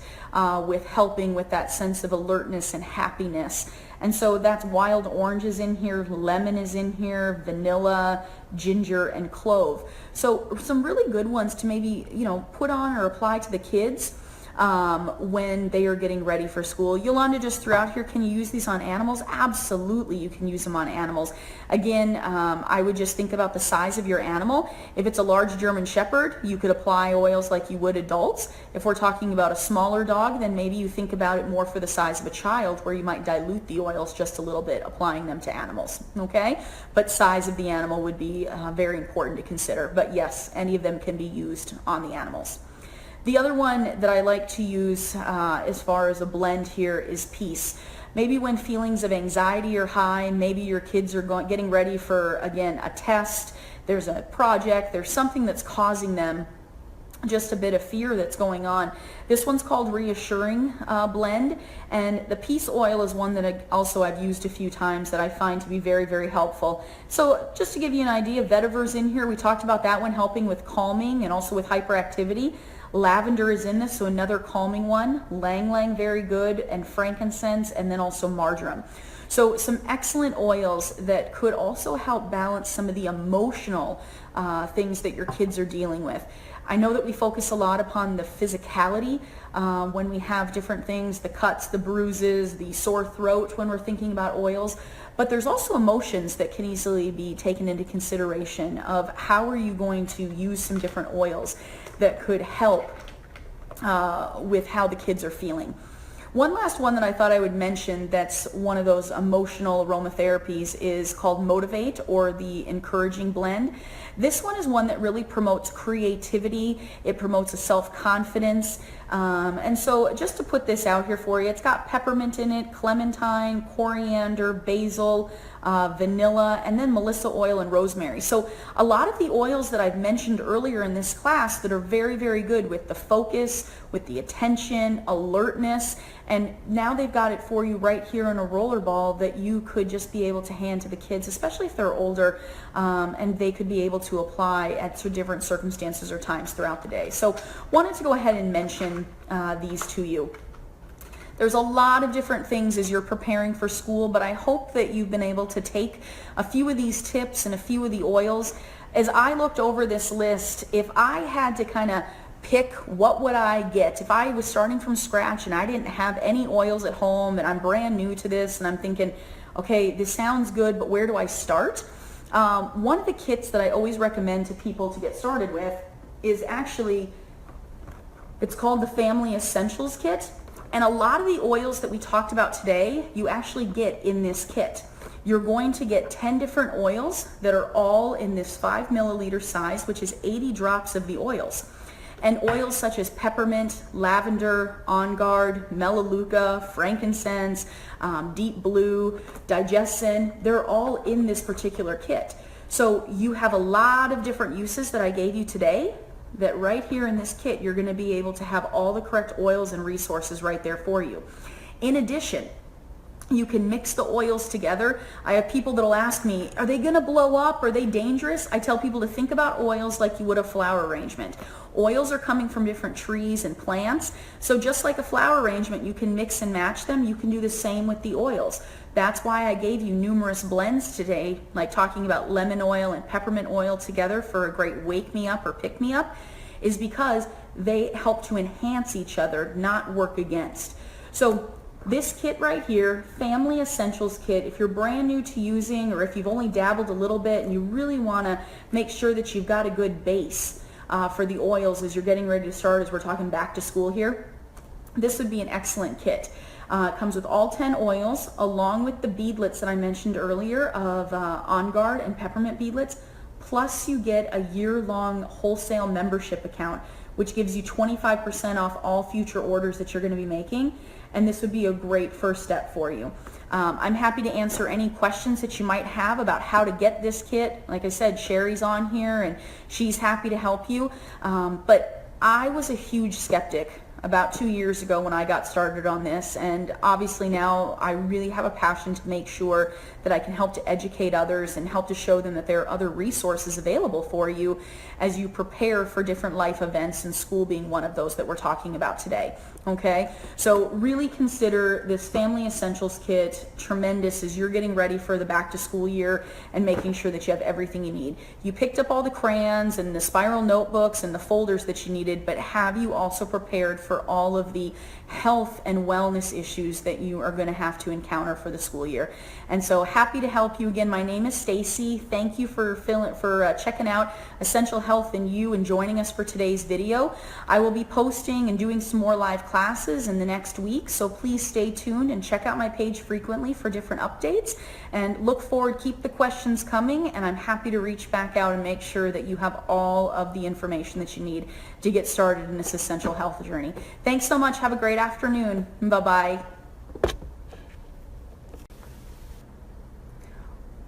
with helping with that sense of alertness and happiness. And so that's wild orange is in here, lemon is in here, vanilla, ginger, and clove. So some really good ones to maybe, you know, put on or apply to the kids when they are getting ready for school. Yolanda just threw out here, can you use these on animals? Absolutely, you can use them on animals. Again, I would just think about the size of your animal. If it's a large German Shepherd, you could apply oils like you would adults. If we're talking about a smaller dog, then maybe you think about it more for the size of a child, where you might dilute the oils just a little bit, applying them to animals, okay? But size of the animal would be very important to consider. But yes, any of them can be used on the animals. The other one that I like to use as far as a blend here is Peace. Maybe when feelings of anxiety are high, maybe your kids are getting ready for, again, a test, there's a project, there's something that's causing them just a bit of fear that's going on. This one's called Reassuring Blend, and the Peace oil is one that I've used a few times that I find to be very, very helpful. So just to give you an idea, vetiver's in here. We talked about that one helping with calming and also with hyperactivity. Lavender is in this, so another calming one. Lang Lang, very good, and frankincense, and then also marjoram. So some excellent oils that could also help balance some of the emotional things that your kids are dealing with. I know that we focus a lot upon the physicality when we have different things, the cuts, the bruises, the sore throat when we're thinking about oils, but there's also emotions that can easily be taken into consideration of how are you going to use some different oils that could help with how the kids are feeling. One last one that I thought I would mention that's one of those emotional aromatherapies is called Motivate, or the Encouraging Blend. This one is one that really promotes creativity. It promotes a self-confidence. And so just to put this out here for you, it's got peppermint in it, clementine, coriander, basil, vanilla, and then Melissa oil and rosemary. So a lot of the oils that I've mentioned earlier in this class that are very, very good with the focus, with the attention, alertness, and now they've got it for you right here in a roller ball that you could just be able to hand to the kids, especially if they're older, and they could be able to apply at different circumstances or times throughout the day. So wanted to go ahead and mention these to you. There's a lot of different things as you're preparing for school, but I hope that you've been able to take a few of these tips and a few of the oils. As I looked over this list, if I had to kind of pick what would I get, if I was starting from scratch and I didn't have any oils at home and I'm brand new to this and I'm thinking, okay, this sounds good, but where do I start? One of the kits that I always recommend to people to get started with is actually, it's called the Family Essentials Kit. And a lot of the oils that we talked about today, you actually get in this kit. You're going to get 10 different oils that are all in this 5 milliliter size, which is 80 drops of the oils. And oils such as peppermint, lavender, on guard, melaleuca, frankincense, deep blue, digestion, they're all in this particular kit. So you have a lot of different uses that I gave you today, that right here in this kit, you're going to be able to have all the correct oils and resources right there for you. In addition, you can mix the oils together. I have people that'll ask me, are they going to blow up? Are they dangerous? I tell people to think about oils like you would a flower arrangement. Oils are coming from different trees and plants. So just like a flower arrangement, you can mix and match them. You can do the same with the oils. That's why I gave you numerous blends today, like talking about lemon oil and peppermint oil together for a great wake me up or pick me up, is because they help to enhance each other, not work against. So This kit right here, Family Essentials Kit, if you're brand new to using or if you've only dabbled a little bit and you really want to make sure that you've got a good base for the oils as you're getting ready to start, as we're talking back to school here, this would be an excellent kit. It comes with all 10 oils along with the beadlets that I mentioned earlier of On Guard and Peppermint Beadlets. Plus you get a year-long wholesale membership account, which gives you 25% off all future orders that you're going to be making. And this would be a great first step for you. I'm happy to answer any questions that you might have about how to get this kit. Like I said, Sherry's on here and she's happy to help you. But I was a huge skeptic about 2 years ago when I got started on this, and obviously now I really have a passion to make sure that I can help to educate others and help to show them that there are other resources available for you as you prepare for different life events, and school being one of those that we're talking about today. Okay, so really consider this Family Essentials Kit tremendous as you're getting ready for the back to school year and making sure that you have everything you need. You picked up all the crayons and the spiral notebooks and the folders that you needed, but have you also prepared for all of the health and wellness issues that you are going to have to encounter for the school year? And so happy to help you. Again, my name is Stacey. Thank you for checking out Essential Health and You and joining us for today's video. I will be posting and doing some more live classes in the next week, so please stay tuned and check out my page frequently for different updates, and look forward, keep the questions coming, and I'm happy to reach back out and make sure that you have all of the information that you need to get started in this essential health journey. Thanks so much. Have a great afternoon. Bye-bye.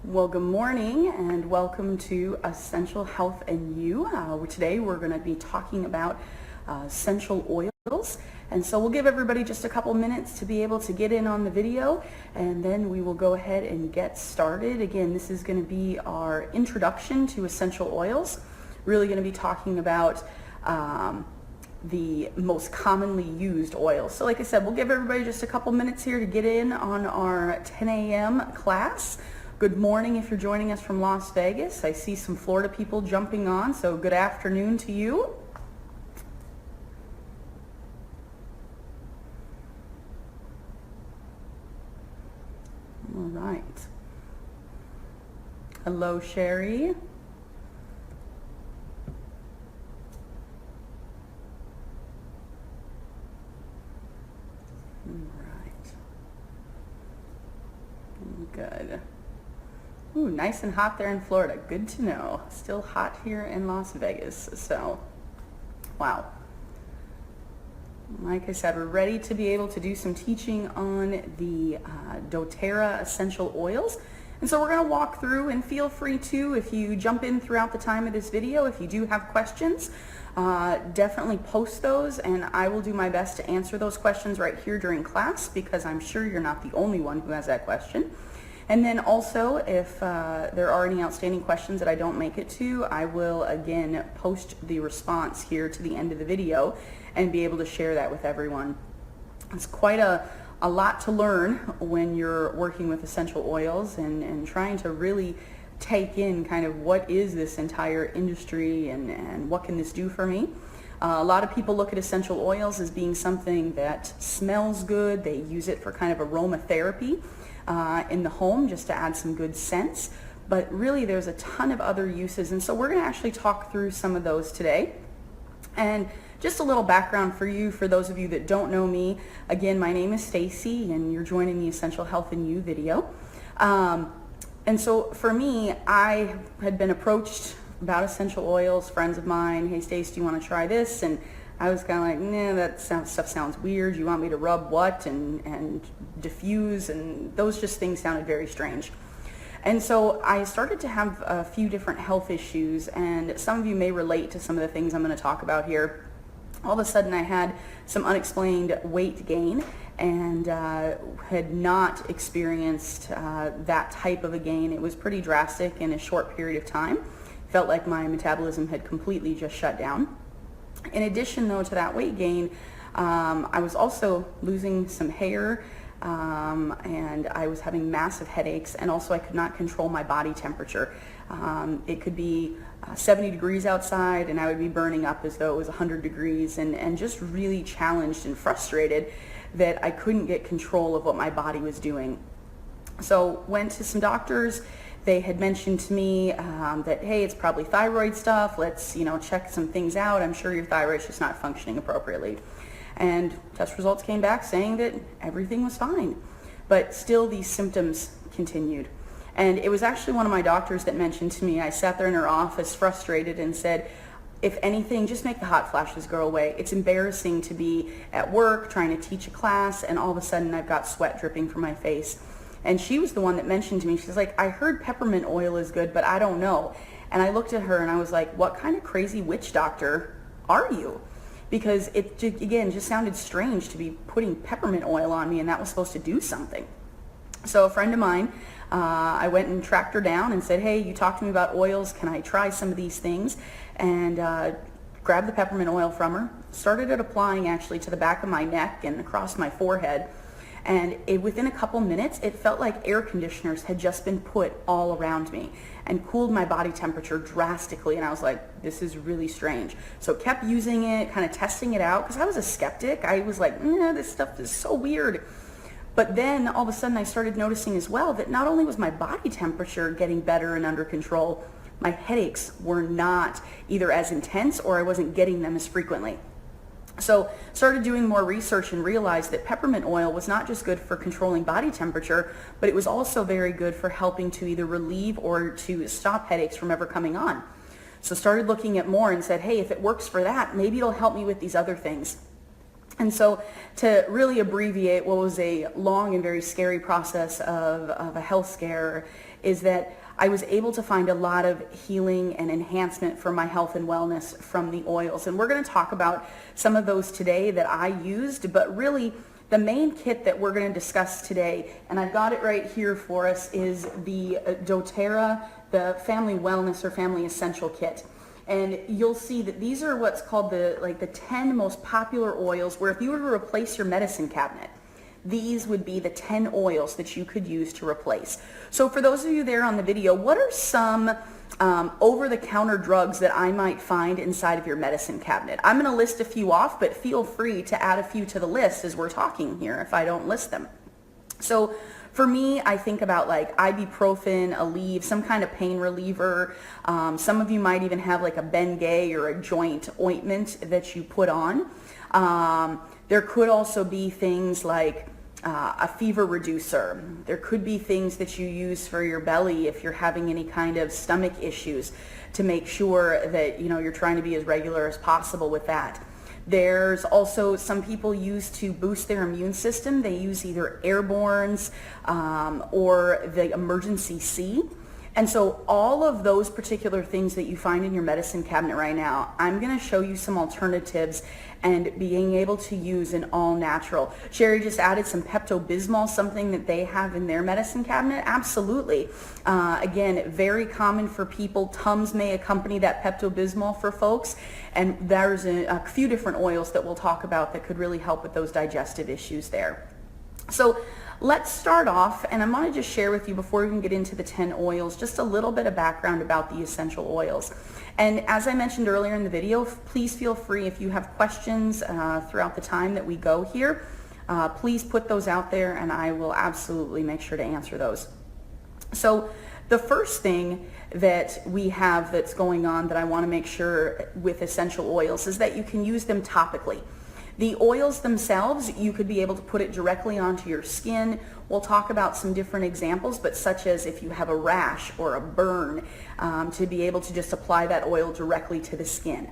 Well, good morning and welcome to Essential Health and You. Today we're going to be talking about essential oils, and so we'll give everybody just a couple minutes to be able to get in on the video, and then we will go ahead and get started. Again, this is going to be our introduction to essential oils. Really going to be talking about the most commonly used oils. So like I said, we'll give everybody just a couple minutes here to get in on our 10 a.m. class. Good morning if you're joining us from Las Vegas. I see some Florida people jumping on, so good afternoon to you. All right. Hello, Sherry. Good. Ooh, nice and hot there in Florida. Good to know. Still hot here in Las Vegas. So, wow. Like I said, we're ready to be able to do some teaching on the doTERRA essential oils. And so we're going to walk through, and feel free to, if you jump in throughout the time of this video, if you do have questions, definitely post those, and I will do my best to answer those questions right here during class, because I'm sure you're not the only one who has that question. And then also, if there are any outstanding questions that I don't make it to, I will again post the response here to the end of the video and be able to share that with everyone. It's quite a lot to learn when you're working with essential oils and trying to really take in kind of what is this entire industry and what can this do for me. A lot of people look at essential oils as being something that smells good. They use it for kind of aromatherapy in the home, just to add some good scents, but really there's a ton of other uses, and so we're going to actually talk through some of those today. And just a little background for you, for those of you that don't know me, again, my name is Stacey and you're joining the Essential Health and You video. And so for me, I had been approached about essential oils, friends of mine, hey Stace, do you want to try this? And I was kind of like, nah, that stuff sounds weird. You want me to rub what and diffuse, and those just things sounded very strange. And so I started to have a few different health issues, and some of you may relate to some of the things I'm going to talk about here. All of a sudden I had some unexplained weight gain, and had not experienced that type of a gain. It was pretty drastic in a short period of time. Felt like my metabolism had completely just shut down. In addition, though, to that weight gain, I was also losing some hair, and I was having massive headaches, and also I could not control my body temperature. It could be 70 degrees outside and I would be burning up as though it was 100 degrees, and just really challenged and frustrated that I couldn't get control of what my body was doing. So went to some doctors. They had mentioned to me that, hey, it's probably thyroid stuff. Let's, check some things out. I'm sure your thyroid's just not functioning appropriately. And test results came back saying that everything was fine. But still these symptoms continued. And it was actually one of my doctors that mentioned to me, I sat there in her office frustrated and said, if anything, just make the hot flashes go away. It's embarrassing to be at work trying to teach a class and all of a sudden I've got sweat dripping from my face. And she was the one that mentioned to me, she's like, I heard peppermint oil is good, but I don't know. And I looked at her and I was like, what kind of crazy witch doctor are you? Because it, again, just sounded strange to be putting peppermint oil on me and that was supposed to do something. So a friend of mine, I went and tracked her down and said, hey, you talked to me about oils, can I try some of these things? And grabbed the peppermint oil from her, started it applying actually to the back of my neck and across my forehead. And within a couple minutes, it felt like air conditioners had just been put all around me and cooled my body temperature drastically. And I was like, this is really strange. So kept using it, kind of testing it out, because I was a skeptic. I was like, this stuff is so weird. But then all of a sudden I started noticing as well that not only was my body temperature getting better and under control, my headaches were not either as intense or I wasn't getting them as frequently. So started doing more research and realized that peppermint oil was not just good for controlling body temperature, but it was also very good for helping to either relieve or to stop headaches from ever coming on. So started looking at more and said, hey, if it works for that, maybe it'll help me with these other things. And so to really abbreviate what was a long and very scary process of a health scare is that I was able to find a lot of healing and enhancement for my health and wellness from the oils. And we're going to talk about some of those today that I used, but really the main kit that we're going to discuss today, and I've got it right here for us, is the doTERRA, the Family Wellness or Family Essential Kit. And you'll see that these are what's called the 10 most popular oils, where if you were to replace your medicine cabinet, these would be the 10 oils that you could use to replace. So for those of you there on the video, what are some over-the-counter drugs that I might find inside of your medicine cabinet? I'm going to list a few off, but feel free to add a few to the list as we're talking here if I don't list them. So for me, I think about like ibuprofen, Aleve, some kind of pain reliever. Some of you might even have like a Bengay or a joint ointment that you put on. There could also be things like a fever reducer. There could be things that you use for your belly if you're having any kind of stomach issues to make sure that you're trying to be as regular as possible with that. There's also some people use to boost their immune system. They use either Airborne's or the Emergency C. And so all of those particular things that you find in your medicine cabinet right now, I'm going to show you some alternatives and being able to use an all natural. Sherry just added some Pepto-Bismol, something that they have in their medicine cabinet. Absolutely. Again, very common for people. Tums may accompany that Pepto-Bismol for folks. And there's a few different oils that we'll talk about that could really help with those digestive issues there. So let's start off, and I'm going to just share with you before we even get into the 10 oils, just a little bit of background about the essential oils. And as I mentioned earlier in the video, please feel free if you have questions throughout the time that we go here, please put those out there and I will absolutely make sure to answer those. So the first thing that we have that's going on that I want to make sure with essential oils is that you can use them topically. The oils themselves, you could be able to put it directly onto your skin. We'll talk about some different examples, but such as if you have a rash or a burn, to be able to just apply that oil directly to the skin.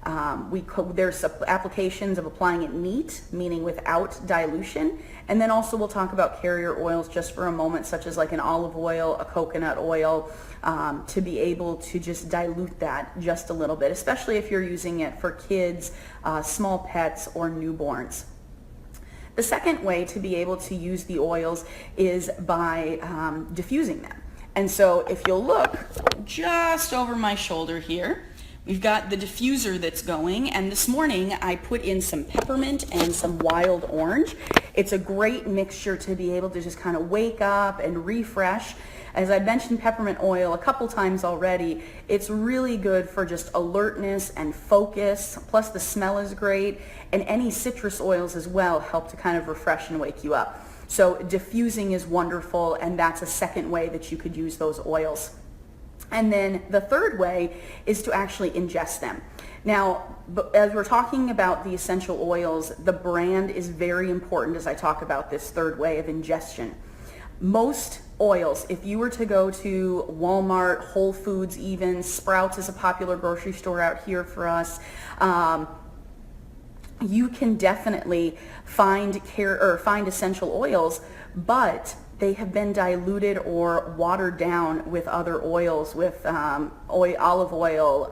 There's applications of applying it neat, meaning without dilution. And then also we'll talk about carrier oils just for a moment, such as like an olive oil, a coconut oil, to be able to just dilute that just a little bit, especially if you're using it for kids, small pets, or newborns. The second way to be able to use the oils is by diffusing them. And so if you'll look just over my shoulder here, We've got the diffuser that's going, and this morning I put in some peppermint and some wild orange. It's a great mixture to be able to just kind of wake up and refresh. As I mentioned peppermint oil a couple times already, it's really good for just alertness and focus, plus the smell is great, and any citrus oils as well help to kind of refresh and wake you up. So diffusing is wonderful, and that's a second way that you could use those oils. And then the third way is to actually ingest them. Now, as we're talking about the essential oils, the brand is very important as I talk about this third way of ingestion. Most oils, if you were to go to Walmart, Whole Foods even, Sprouts is a popular grocery store out here for us, you can definitely find essential oils, but they have been diluted or watered down with other oils, with olive oil,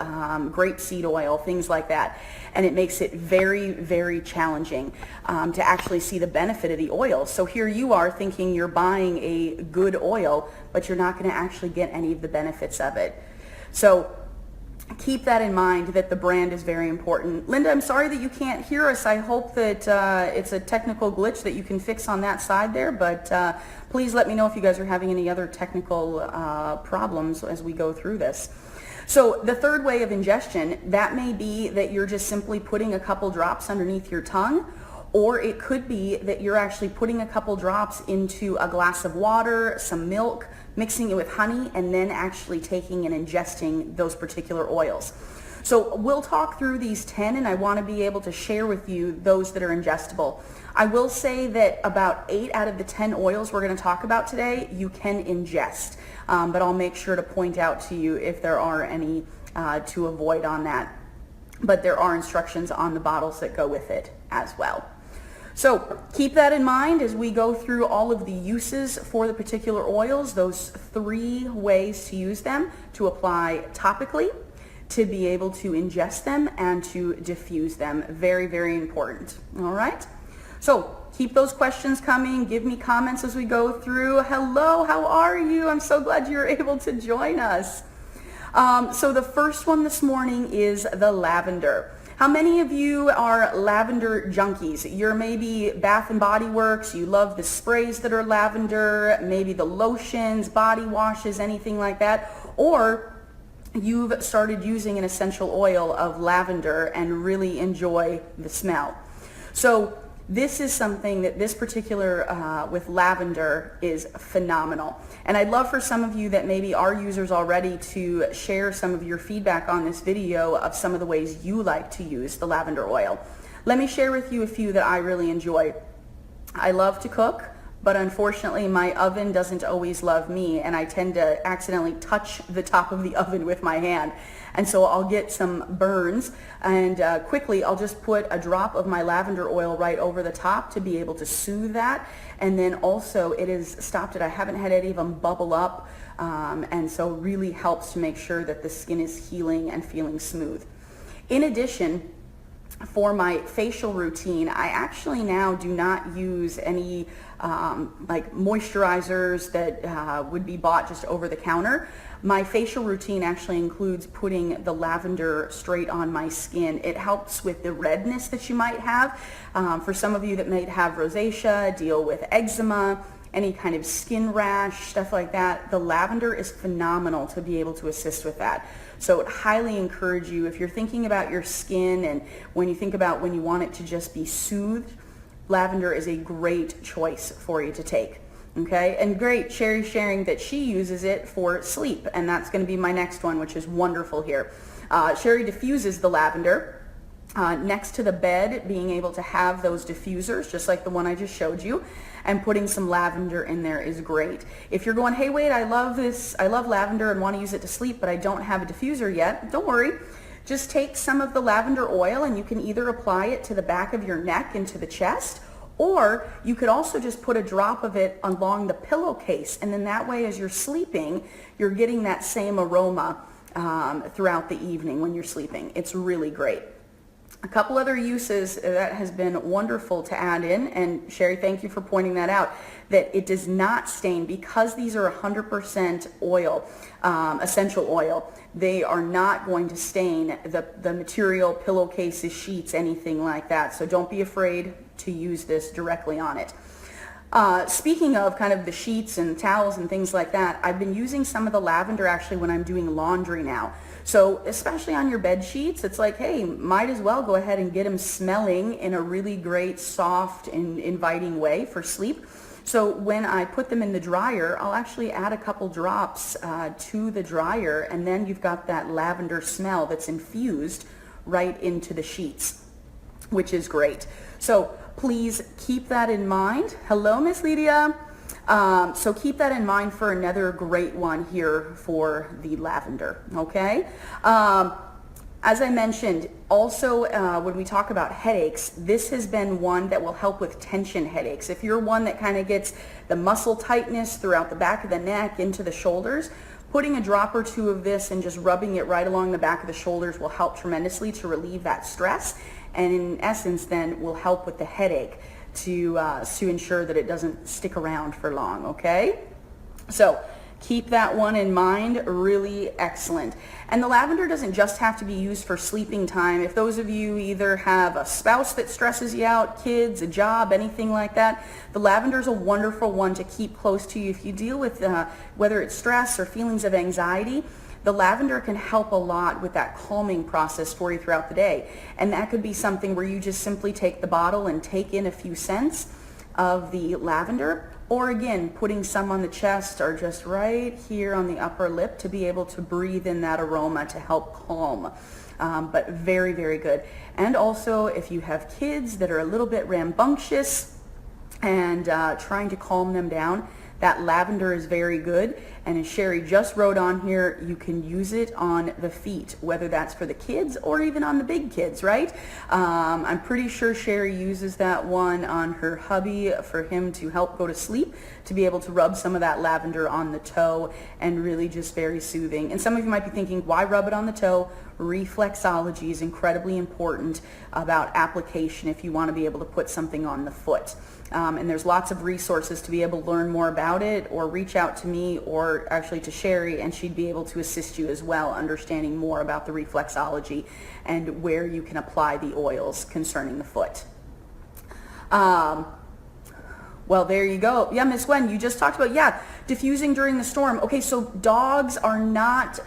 grapeseed oil, things like that. And it makes it very, very challenging to actually see the benefit of the oil. So here you are thinking you're buying a good oil, but you're not going to actually get any of the benefits of it. So keep that in mind, that the brand is very important. Linda, I'm sorry that you can't hear us. I hope that it's a technical glitch that you can fix on that side there, but please let me know if you guys are having any other technical problems as we go through this. So the third way of ingestion, that may be that you're just simply putting a couple drops underneath your tongue, or it could be that you're actually putting a couple drops into a glass of water, some milk, mixing it with honey, and then actually taking and ingesting those particular oils. So we'll talk through these 10, and I want to be able to share with you those that are ingestible. I will say that about 8 out of the 10 oils we're going to talk about today, you can ingest, but I'll make sure to point out to you if there are any to avoid on that. But there are instructions on the bottles that go with it as well. So keep that in mind as we go through all of the uses for the particular oils, those 3 ways to use them: to apply topically, to be able to ingest them, and to diffuse them. Very, very important. All right? So keep those questions coming. Give me comments as we go through. Hello, how are you? I'm so glad you're able to join us. So the first one this morning is the lavender. How many of you are lavender junkies? You're maybe Bath and Body Works, you love the sprays that are lavender, maybe the lotions, body washes, anything like that, or you've started using an essential oil of lavender and really enjoy the smell. So this is something that this particular with lavender is phenomenal. And I'd love for some of you that maybe are users already to share some of your feedback on this video of some of the ways you like to use the lavender oil. Let me share with you a few that I really enjoy. I love to cook, but unfortunately my oven doesn't always love me, and I tend to accidentally touch the top of the oven with my hand. And so I'll get some burns, and quickly I'll just put a drop of my lavender oil right over the top to be able to soothe that. And then also it has stopped it. I haven't had any of them bubble up, and so really helps to make sure that the skin is healing and feeling smooth. In addition, for my facial routine, I actually now do not use any like moisturizers that would be bought just over the counter. My facial routine actually includes putting the lavender straight on my skin. It helps with the redness that you might have. For some of you that might have rosacea, deal with eczema, any kind of skin rash, stuff like that, the lavender is phenomenal to be able to assist with that. So I highly encourage you, if you're thinking about your skin and when you think about when you want it to just be soothed, lavender is a great choice for you to take. Okay, and great, Sherry sharing that she uses it for sleep, and that's going to be my next one, which is wonderful here. Sherry diffuses the lavender next to the bed, being able to have those diffusers, just like the one I just showed you, and putting some lavender in there is great. If you're going, hey, wait, I love lavender and want to use it to sleep, but I don't have a diffuser yet, don't worry. Just take some of the lavender oil, and you can either apply it to the back of your neck and to the chest, or you could also just put a drop of it along the pillowcase, and then that way as you're sleeping, you're getting that same aroma throughout the evening when you're sleeping. It's really great. A couple other uses that has been wonderful to add in, and Sherry, thank you for pointing that out, that it does not stain because these are 100% oil, essential oil. They are not going to stain the material, pillowcases, sheets, anything like that. So don't be afraid to use this directly on it. Speaking of kind of the sheets and towels and things like that, I've been using some of the lavender actually when I'm doing laundry now. So especially on your bed sheets, it's like, hey, might as well go ahead and get them smelling in a really great, soft and inviting way for sleep. So when I put them in the dryer, I'll actually add a couple drops to the dryer, and then you've got that lavender smell that's infused right into the sheets, which is great. So please keep that in mind. Hello, Miss Lydia. So keep that in mind for another great one here for the lavender, okay? As I mentioned, also when we talk about headaches, this has been one that will help with tension headaches. If you're one that kind of gets the muscle tightness throughout the back of the neck into the shoulders, putting a drop or two of this and just rubbing it right along the back of the shoulders will help tremendously to relieve that stress, and in essence then will help with the headache to ensure that it doesn't stick around for long, okay? So keep that one in mind, really excellent. And the lavender doesn't just have to be used for sleeping time. If those of you either have a spouse that stresses you out, kids, a job, anything like that, the lavender is a wonderful one to keep close to you. If you deal with whether it's stress or feelings of anxiety, the lavender can help a lot with that calming process for you throughout the day. And that could be something where you just simply take the bottle and take in a few scents of the lavender, or again, putting some on the chest or just right here on the upper lip to be able to breathe in that aroma to help calm. But very, very good. And also, if you have kids that are a little bit rambunctious and trying to calm them down, that lavender is very good. And as Sherry just wrote on here, you can use it on the feet, whether that's for the kids or even on the big kids, right? I'm pretty sure Sherry uses that one on her hubby for him to help go to sleep, to be able to rub some of that lavender on the toe, and really just very soothing. And some of you might be thinking, why rub it on the toe? Reflexology is incredibly important about application if you want to be able to put something on the foot. And there's lots of resources to be able to learn more about it, or reach out to me or actually to Sherry, and she'd be able to assist you as well, understanding more about the reflexology and where you can apply the oils concerning the foot. Well, there you go. Yeah, Miss Gwen, you just talked about, diffusing during the storm. Okay, so dogs are not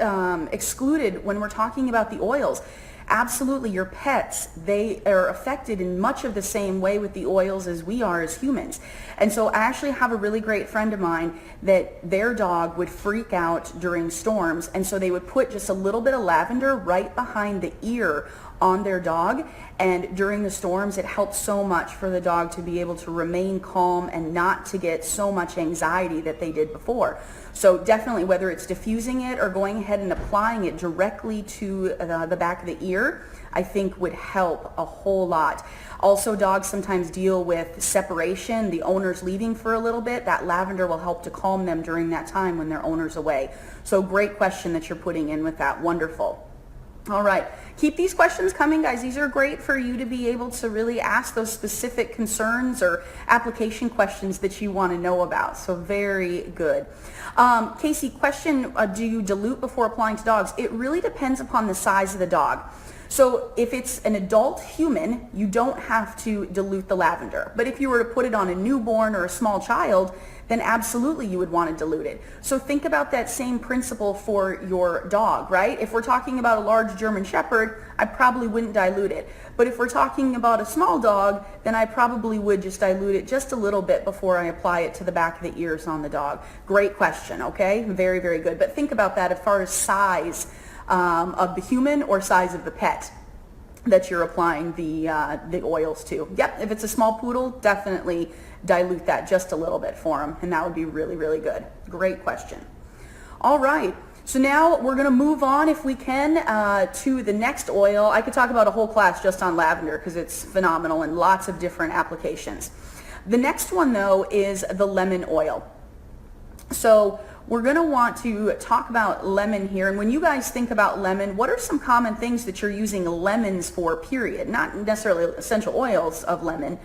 excluded when we're talking about the oils. Absolutely, your pets, they are affected in much of the same way with the oils as we are as humans. And so I actually have a really great friend of mine that their dog would freak out during storms, and so they would put just a little bit of lavender right behind the ear on their dog, and during the storms it helps so much for the dog to be able to remain calm and not to get so much anxiety that they did before. So definitely, whether it's diffusing it or going ahead and applying it directly to the back of the ear, I think would help a whole lot. Also, dogs sometimes deal with separation, the owner's leaving for a little bit. That lavender will help to calm them during that time when their owner's away. So great question that you're putting in with that. Wonderful. All right, keep these questions coming, guys. These are great for you to be able to really ask those specific concerns or application questions that you want to know about. So very good. Casey, question, do you dilute before applying to dogs? It really depends upon the size of the dog. So if it's an adult human, you don't have to dilute the lavender. But if you were to put it on a newborn or a small child, then absolutely you would want to dilute it. So think about that same principle for your dog, right? If we're talking about a large German Shepherd, I probably wouldn't dilute it. But if we're talking about a small dog, then I probably would just dilute it just a little bit before I apply it to the back of the ears on the dog. Great question, okay? Very, very good. But think about that as far as size of the human or size of the pet that you're applying the oils to. Yep, if it's a small poodle, definitely dilute that just a little bit for them, and that would be really, really good. Great question. All right, so now we're going to move on, if we can, to the next oil. I could talk about a whole class just on lavender because it's phenomenal and lots of different applications. The next one, though, is the lemon oil. So we're going to want to talk about lemon here. And when you guys think about lemon, what are some common things that you're using lemons for, period? Not necessarily essential oils of lemon,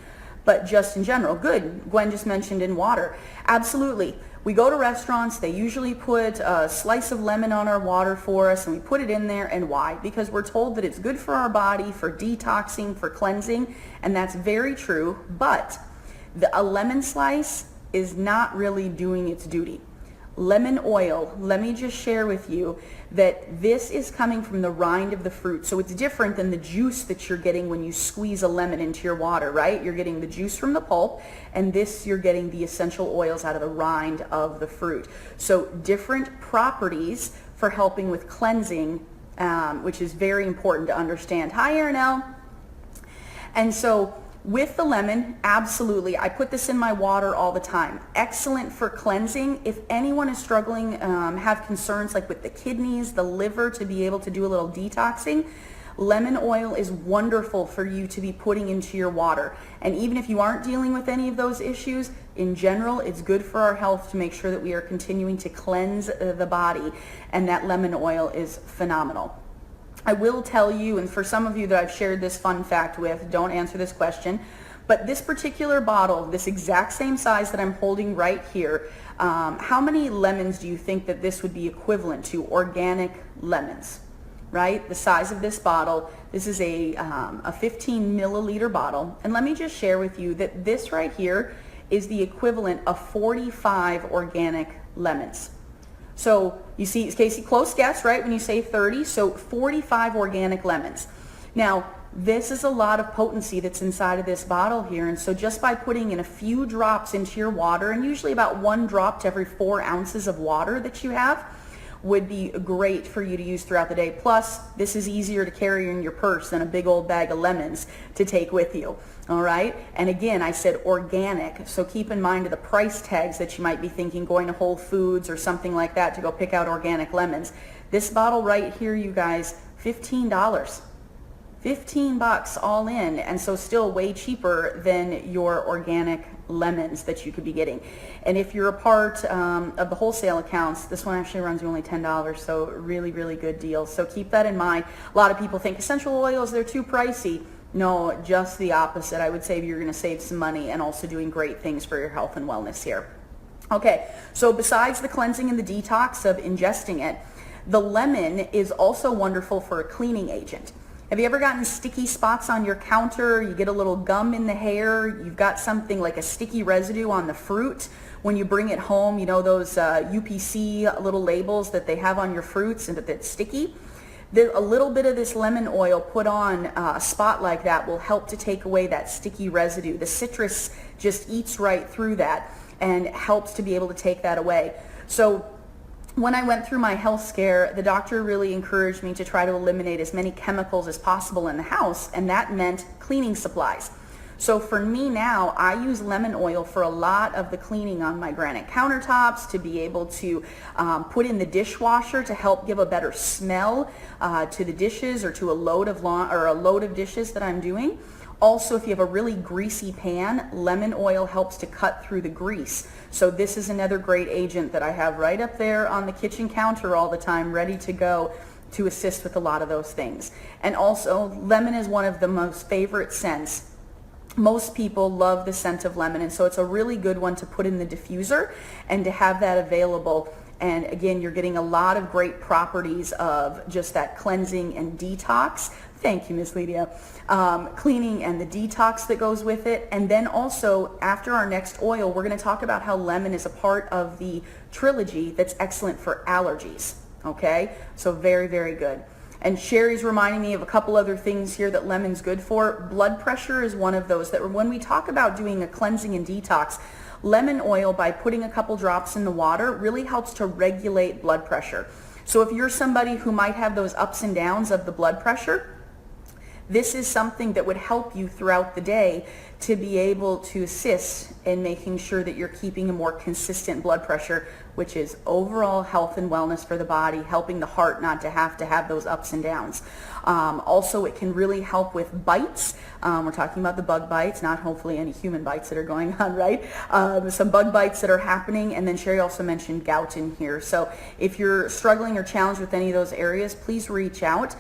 but just in general. Good. Gwen just mentioned in water. Absolutely. We go to restaurants, they usually put a slice of lemon on our water for us, and we put it in there. And why? Because we're told that it's good for our body, for detoxing, for cleansing, and that's very true. But a lemon slice is not really doing its duty. Lemon oil, let me just share with you that this is coming from the rind of the fruit. So it's different than the juice that you're getting when you squeeze a lemon into your water, right? You're getting the juice from the pulp, and this you're getting the essential oils out of the rind of the fruit. So different properties for helping with cleansing, which is very important to understand. Hi, Aaronelle. And so with the lemon, absolutely. I put this in my water all the time. Excellent for cleansing. If anyone is struggling, have concerns like with the kidneys, the liver, to be able to do a little detoxing, lemon oil is wonderful for you to be putting into your water. And even if you aren't dealing with any of those issues, in general, it's good for our health to make sure that we are continuing to cleanse the body. And that lemon oil is phenomenal. I will tell you, and for some of you that I've shared this fun fact with, don't answer this question, but this particular bottle, this exact same size that I'm holding right here, how many lemons do you think that this would be equivalent to? Organic lemons, right? The size of this bottle, this is a 15 milliliter bottle. And let me just share with you that this right here is the equivalent of 45 organic lemons. So you see, Casey, close guess, right, when you say 30, so 45 organic lemons. Now, this is a lot of potency that's inside of this bottle here, and so just by putting in a few drops into your water, and usually about 1 drop to every 4 ounces of water that you have, would be great for you to use throughout the day. Plus, this is easier to carry in your purse than a big old bag of lemons to take with you. All right? And again, I said organic, so keep in mind the price tags that you might be thinking going to Whole Foods or something like that to go pick out organic lemons. This bottle right here, you guys, $15. $15 all in, and so still way cheaper than your organic lemons that you could be getting. And if you're a part of the wholesale accounts, this one actually runs you only $10, so really, really good deal. So keep that in mind. A lot of people think essential oils, they're too pricey. No, just the opposite. I would say you're going to save some money and also doing great things for your health and wellness here. Okay, so besides the cleansing and the detox of ingesting it, the lemon is also wonderful for a cleaning agent. Have you ever gotten sticky spots on your counter? You get a little gum in the hair. You've got something like a sticky residue on the fruit. When you bring it home, you know those UPC little labels that they have on your fruits and that's sticky? A little bit of this lemon oil put on a spot like that will help to take away that sticky residue. The citrus just eats right through that and helps to be able to take that away. So when I went through my health scare, the doctor really encouraged me to try to eliminate as many chemicals as possible in the house, and that meant cleaning supplies. So for me now, I use lemon oil for a lot of the cleaning on my granite countertops, to be able to put in the dishwasher to help give a better smell to the dishes or to a load of dishes that I'm doing. Also, if you have a really greasy pan, lemon oil helps to cut through the grease. So this is another great agent that I have right up there on the kitchen counter all the time, ready to go to assist with a lot of those things. And also, lemon is one of the most favorite scents. Most people love the scent of lemon, and so it's a really good one to put in the diffuser and to have that available. And again, you're getting a lot of great properties of just that cleansing and detox. Thank you, Miss Lydia. Cleaning and the detox that goes with it. And then also, after our next oil, we're going to talk about how lemon is a part of the trilogy that's excellent for allergies. Okay? So very, very good. And Sherry's reminding me of a couple other things here that lemon's good for. Blood pressure is one of those that when we talk about doing a cleansing and detox, lemon oil, by putting a couple drops in the water, really helps to regulate blood pressure. So if you're somebody who might have those ups and downs of the blood pressure, this is something that would help you throughout the day to be able to assist in making sure that you're keeping a more consistent blood pressure which is overall health and wellness for the body, helping the heart not to have those ups and downs. Also, it can really help with bites. We're talking about the bug bites, not hopefully any human bites that are going on, right? Some bug bites that are happening. And then Sherry also mentioned gout in here. So if you're struggling or challenged with any of those areas, please reach out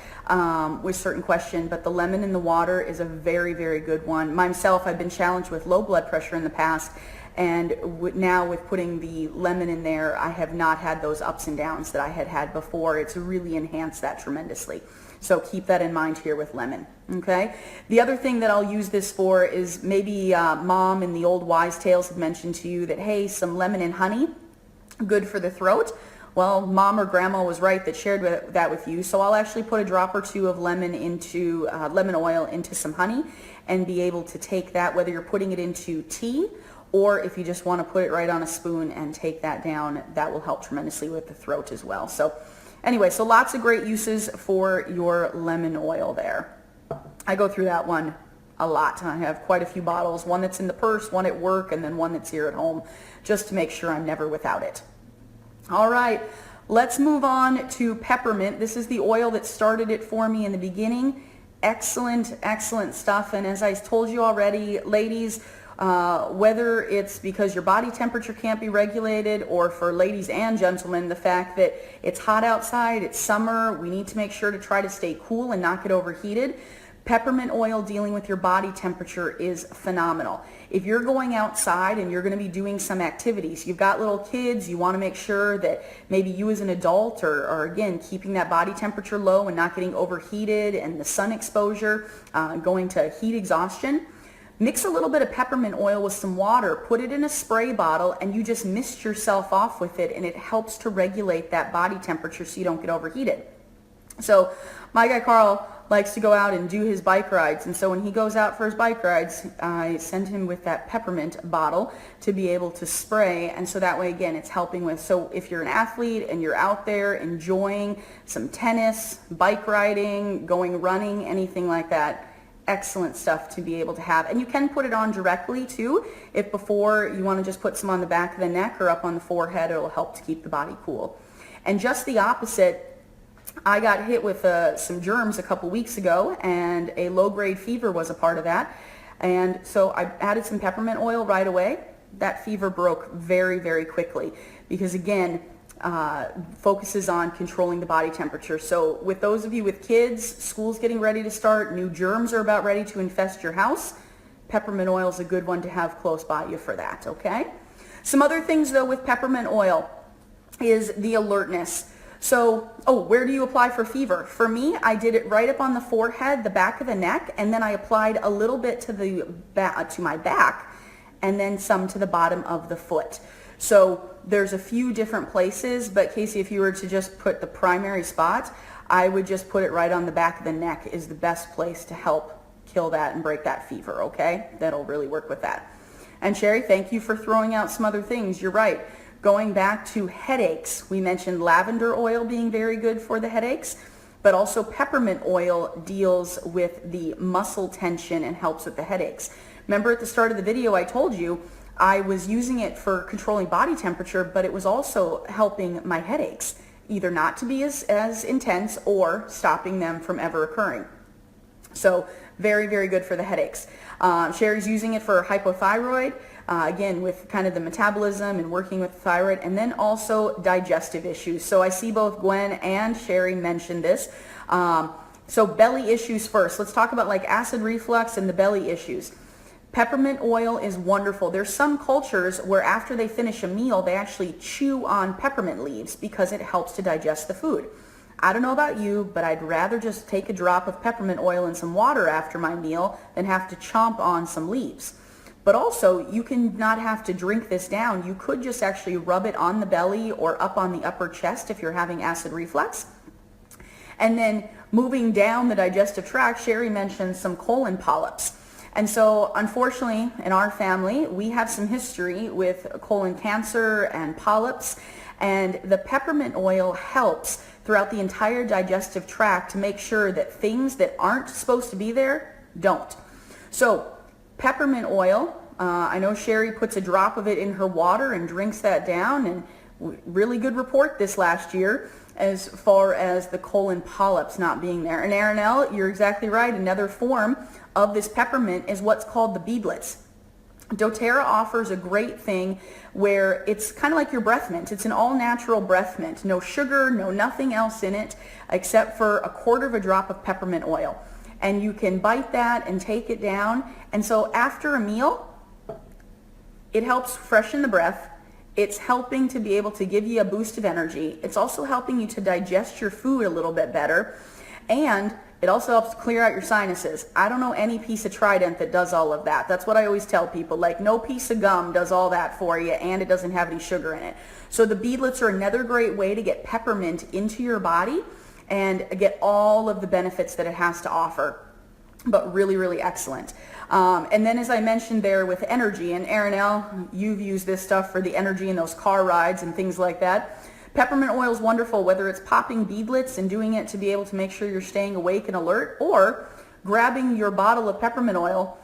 with certain question. But the lemon in the water is a very, very good one. Myself, I've been challenged with low blood pressure in the past. And now with putting the lemon in there, I have not had those ups and downs that I had before. It's really enhanced that tremendously. So keep that in mind here with lemon, okay? The other thing that I'll use this for is maybe mom in the old wise tales had mentioned to you that, hey, some lemon and honey, good for the throat. Well, mom or grandma was right that shared that with you. So I'll actually put a drop or two of lemon oil into some honey and be able to take that, whether you're putting it into tea or if you just want to put it right on a spoon and take that down, that will help tremendously with the throat as well. So anyway, so lots of great uses for your lemon oil there. I go through that one a lot. I have quite a few bottles, one that's in the purse, one at work, and then one that's here at home, just to make sure I'm never without it. All right, let's move on to peppermint. This is the oil that started it for me in the beginning. Excellent, excellent stuff. And as I told you already, ladies, whether it's because your body temperature can't be regulated, or for ladies and gentlemen, the fact that it's hot outside, it's summer, we need to make sure to try to stay cool and not get overheated. Peppermint oil dealing with your body temperature is phenomenal. If you're going outside and you're going to be doing some activities, you've got little kids, you want to make sure that maybe you as an adult are again, keeping that body temperature low and not getting overheated and the sun exposure, going to heat exhaustion. Mix a little bit of peppermint oil with some water, put it in a spray bottle, and you just mist yourself off with it, and it helps to regulate that body temperature so you don't get overheated. So my guy Carl likes to go out and do his bike rides, and so when he goes out for his bike rides, I send him with that peppermint bottle to be able to spray, and so that way again it's helping with, so if you're an athlete and you're out there enjoying some tennis, bike riding, going running, anything like that, excellent stuff to be able to have. And you can put it on directly too, if before you want to just put some on the back of the neck or up on the forehead. It'll help to keep the body cool. And just the opposite, I got hit with some germs a couple weeks ago, and a low-grade fever was a part of that. And so I added some peppermint oil right away. That fever broke very, very quickly because, again, focuses on controlling the body temperature. So with those of you with kids, school's getting ready to start, new germs are about ready to infest your house, peppermint oil is a good one to have close by you for that, okay? Some other things though with peppermint oil is the alertness. So, where do you apply for fever? For me, I did it right up on the forehead, the back of the neck, and then I applied a little bit to my back, and then some to the bottom of the foot. So there's a few different places, but Casey, if you were to just put the primary spot, I would just put it right on the back of the neck is the best place to help kill that and break that fever, okay? That'll really work with that. And Sherry, thank you for throwing out some other things. You're right. Going back to headaches, we mentioned lavender oil being very good for the headaches, but also peppermint oil deals with the muscle tension and helps with the headaches. Remember at the start of the video I told you I was using it for controlling body temperature, but it was also helping my headaches, either not to be as intense or stopping them from ever occurring. So very, very good for the headaches. Sherry's using it for hypothyroid, again, with kind of the metabolism and working with the thyroid, and then also digestive issues. So I see both Gwen and Sherry mention this. So belly issues first. Let's talk about like acid reflux and the belly issues. Peppermint oil is wonderful. There's some cultures where after they finish a meal, they actually chew on peppermint leaves because it helps to digest the food. I don't know about you, but I'd rather just take a drop of peppermint oil and some water after my meal than have to chomp on some leaves. But also, you can not have to drink this down. You could just actually rub it on the belly or up on the upper chest if you're having acid reflux. And then moving down the digestive tract, Sherry mentioned some colon polyps. And so, unfortunately, in our family, we have some history with colon cancer and polyps, and the peppermint oil helps throughout the entire digestive tract to make sure that things that aren't supposed to be there don't. So, peppermint oil, I know Sherry puts a drop of it in her water and drinks that down, and Really good report this last year as far as the colon polyps not being there. And Aranelle, you're exactly right. Another form of this peppermint is what's called the beadlets. doTERRA offers a great thing where it's kind of like your breath mint. It's an all-natural breath mint. No sugar, no nothing else in it except for 1/4 of a drop of peppermint oil. And you can bite that and take it down. And so after a meal, it helps freshen the breath. It's helping to be able to give you a boost of energy. It's also helping you to digest your food a little bit better. And it also helps clear out your sinuses. I don't know any piece of Trident that does all of that. That's what I always tell people. Like, no piece of gum does all that for you, and it doesn't have any sugar in it. So the beadlets are another great way to get peppermint into your body and get all of the benefits that it has to offer. But really, really excellent. And then as I mentioned there with energy, and Aranelle, you've used this stuff for the energy in those car rides and things like that. Peppermint oil is wonderful, whether it's popping beadlets and doing it to be able to make sure you're staying awake and alert, or grabbing your bottle of peppermint oil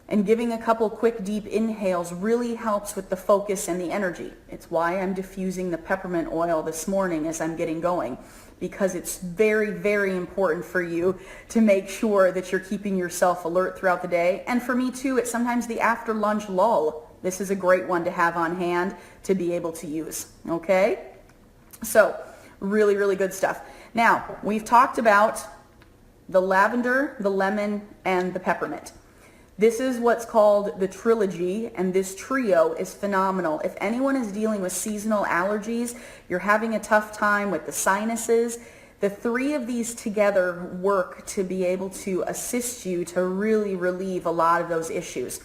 and giving a couple quick deep inhales really helps with the focus and the energy. It's why I'm diffusing the peppermint oil this morning as I'm getting going, because it's very, very important for you to make sure that you're keeping yourself alert throughout the day. And for me too, it's sometimes the after lunch lull. This is a great one to have on hand to be able to use, okay? So really, really good stuff. Now, we've talked about the lavender, the lemon, and the peppermint. This is what's called the trilogy, and this trio is phenomenal. If anyone is dealing with seasonal allergies, you're having a tough time with the sinuses, the three of these together work to be able to assist you to really relieve a lot of those issues.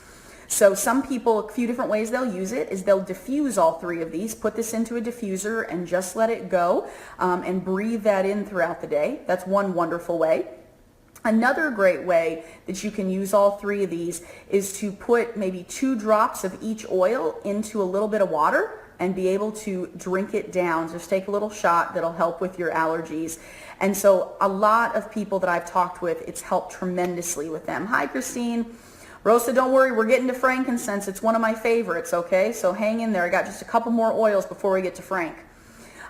So some people, a few different ways they'll use it is they'll diffuse all three of these, put this into a diffuser and just let it go and breathe that in throughout the day. That's one wonderful way. Another great way that you can use all three of these is to put maybe 2 drops of each oil into a little bit of water and be able to drink it down. Just take a little shot that'll help with your allergies. And so a lot of people that I've talked with, it's helped tremendously with them. Hi, Christine. Rosa, don't worry, we're getting to frankincense. It's one of my favorites, okay? So hang in there. I got just a couple more oils before we get to frank.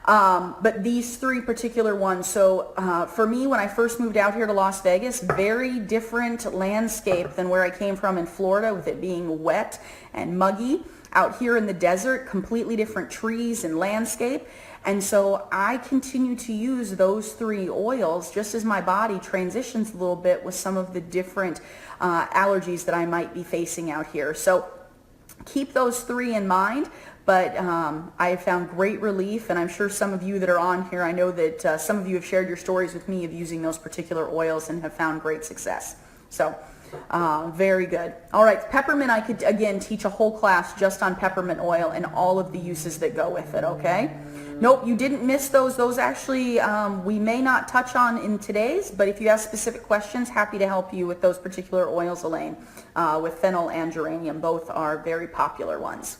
But these 3 particular ones, so for me, when I first moved out here to Las Vegas, very different landscape than where I came from in Florida, with it being wet and muggy. Out here in the desert, completely different trees and landscape. And so I continue to use those 3 oils just as my body transitions a little bit with some of the different allergies that I might be facing out here. So keep those 3 in mind. But I have found great relief, and I'm sure some of you that are on here, I know that some of you have shared your stories with me of using those particular oils and have found great success. So very good. All right, peppermint, I could again teach a whole class just on peppermint oil and all of the uses that go with it, okay? Nope, you didn't miss those. Those actually we may not touch on in today's, but if you have specific questions, happy to help you with those particular oils, Elaine, with fennel and geranium. Both are very popular ones.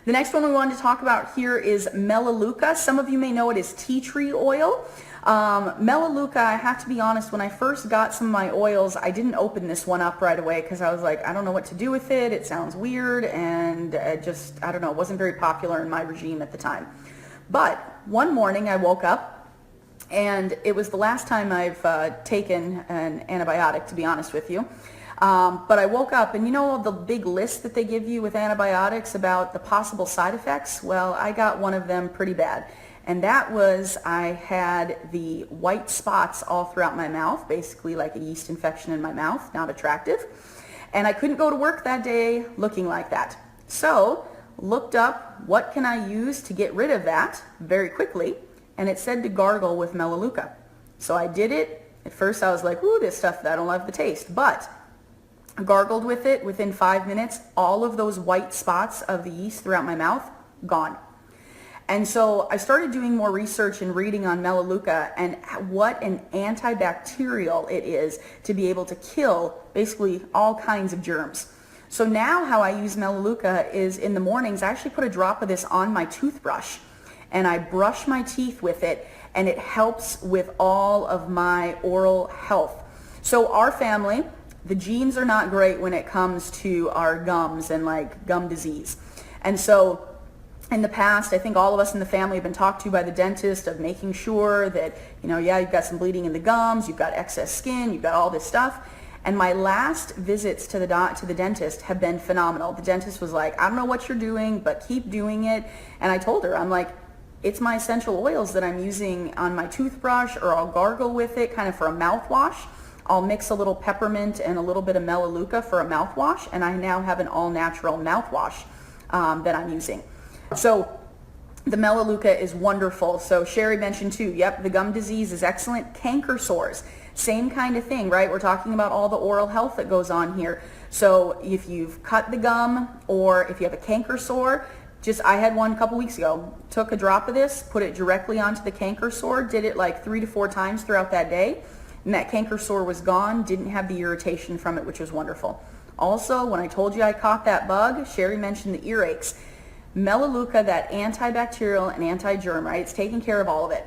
The next one we wanted to talk about here is Melaleuca. Some of you may know it as tea tree oil. Melaleuca, I have to be honest, when I first got some of my oils, I didn't open this one up right away because I was like, I don't know what to do with it. It sounds weird, and just, I don't know, it wasn't very popular in my regime at the time. But one morning I woke up, and it was the last time I've taken an antibiotic, to be honest with you. But I woke up, and you know the big list that they give you with antibiotics about the possible side effects? Well, I got one of them pretty bad. And that was I had the white spots all throughout my mouth, basically like a yeast infection in my mouth, not attractive. And I couldn't go to work that day looking like that. So looked up what can I use to get rid of that very quickly, and it said to gargle with Melaleuca. So I did it. At first I was like, ooh, this stuff, I don't love the taste. But gargled with it within 5 minutes, all of those white spots of the yeast throughout my mouth, gone. And so I started doing more research and reading on Melaleuca and what an antibacterial it is to be able to kill basically all kinds of germs. So now how I use Melaleuca is in the mornings, I actually put a drop of this on my toothbrush and I brush my teeth with it, and it helps with all of my oral health. So our family, the genes are not great when it comes to our gums and like gum disease. And so in the past, I think all of us in the family have been talked to by the dentist of making sure that, yeah, you've got some bleeding in the gums, you've got excess skin, you've got all this stuff. And my last visits to the dentist have been phenomenal. The dentist was like, I don't know what you're doing, but keep doing it. And I told her, I'm like, it's my essential oils that I'm using on my toothbrush, or I'll gargle with it kind of for a mouthwash. I'll mix a little peppermint and a little bit of Melaleuca for a mouthwash, and I now have an all-natural mouthwash that I'm using. So the Melaleuca is wonderful. So Sherry mentioned too, yep, the gum disease is excellent. Canker sores, same kind of thing, right? We're talking about all the oral health that goes on here. So if you've cut the gum, or if you have a canker sore, I had one a couple weeks ago, took a drop of this, put it directly onto the canker sore, did it like 3 to 4 times throughout that day, and that canker sore was gone, didn't have the irritation from it, which was wonderful. Also, when I told you I caught that bug, Sherry mentioned the earaches. Melaleuca, that antibacterial and anti-germ, right? It's taking care of all of it.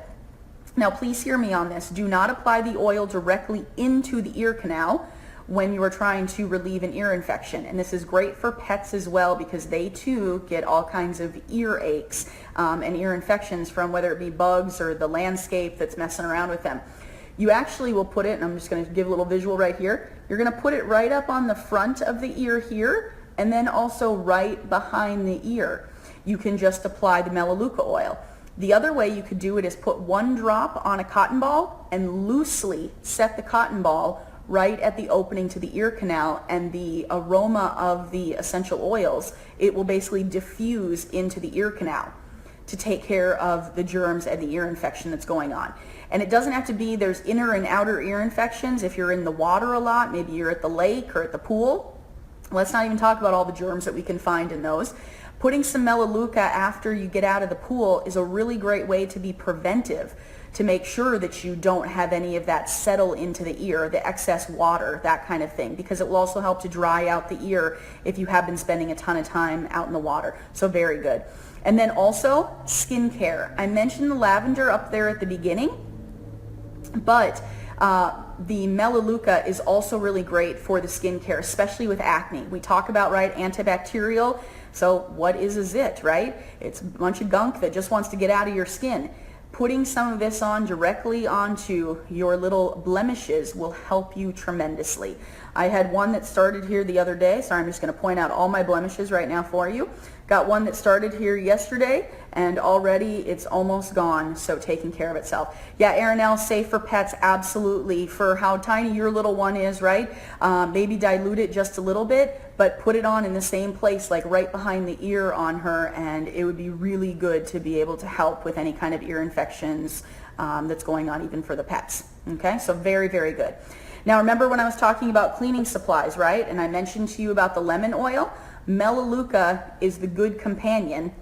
Now, please hear me on this. Do not apply the oil directly into the ear canal when you are trying to relieve an ear infection. And this is great for pets as well, because they too get all kinds of ear aches and ear infections from whether it be bugs or the landscape that's messing around with them. You actually will put it, and I'm just going to give a little visual right here. You're going to put it right up on the front of the ear here, and then also right behind the ear. You can just apply the Melaleuca oil. The other way you could do it is put 1 drop on a cotton ball and loosely set the cotton ball right at the opening to the ear canal, and the aroma of the essential oils, it will basically diffuse into the ear canal to take care of the germs and the ear infection that's going on. And it doesn't have to be, there's inner and outer ear infections. If you're in the water a lot, maybe you're at the lake or at the pool, let's not even talk about all the germs that we can find in those. Putting some Melaleuca after you get out of the pool is a really great way to be preventive, to make sure that you don't have any of that settle into the ear, the excess water, that kind of thing, because it will also help to dry out the ear if you have been spending a ton of time out in the water. So very good. And then also skincare. I mentioned the lavender up there at the beginning, but the Melaleuca is also really great for the skincare, especially with acne. We talk about, right, antibacterial. So what is a zit, right? It's a bunch of gunk that just wants to get out of your skin. Putting some of this on directly onto your little blemishes will help you tremendously. I had one that started here the other day. Sorry, I'm just going to point out all my blemishes right now for you. Got one that started here yesterday, and already it's almost gone, so taking care of itself. Yeah, Arinelle, safe for pets, absolutely. For how tiny your little one is, right? Maybe dilute it just a little bit, but put it on in the same place, like right behind the ear on her, and it would be really good to be able to help with any kind of ear infections that's going on even for the pets. Okay, so very, very good. Now remember when I was talking about cleaning supplies, right? And I mentioned to you about the lemon oil. Melaleuca is the good companion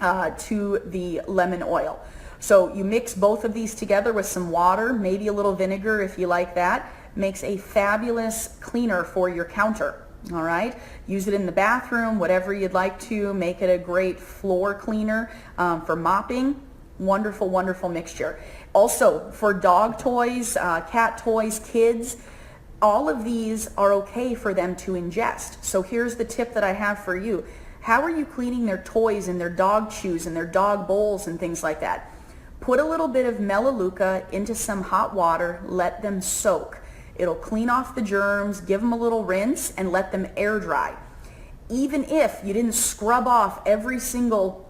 to the lemon oil. So you mix both of these together with some water, maybe a little vinegar if you like that. Makes a fabulous cleaner for your counter. All right, use it in the bathroom, whatever you'd like to. Make it a great floor cleaner for mopping. Wonderful, wonderful mixture. Also for dog toys, cat toys, kids, all of these are okay for them to ingest. So here's the tip that I have for you. How are you cleaning their toys and their dog chews and their dog bowls and things like that? Put a little bit of Melaleuca into some hot water, let them soak. It'll clean off the germs, give them a little rinse, and let them air dry. Even if you didn't scrub off every single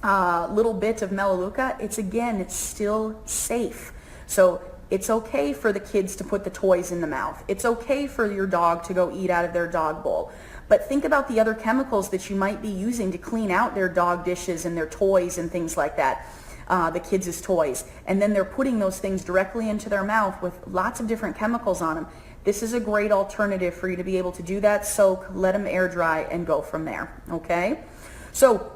little bit of Melaleuca, it's still safe. So it's okay for the kids to put the toys in the mouth. It's okay for your dog to go eat out of their dog bowl. But think about the other chemicals that you might be using to clean out their dog dishes and their toys and things like that, the kids' toys. And then they're putting those things directly into their mouth with lots of different chemicals on them. This is a great alternative for you to be able to do that. Soak, let them air dry, and go from there. Okay? So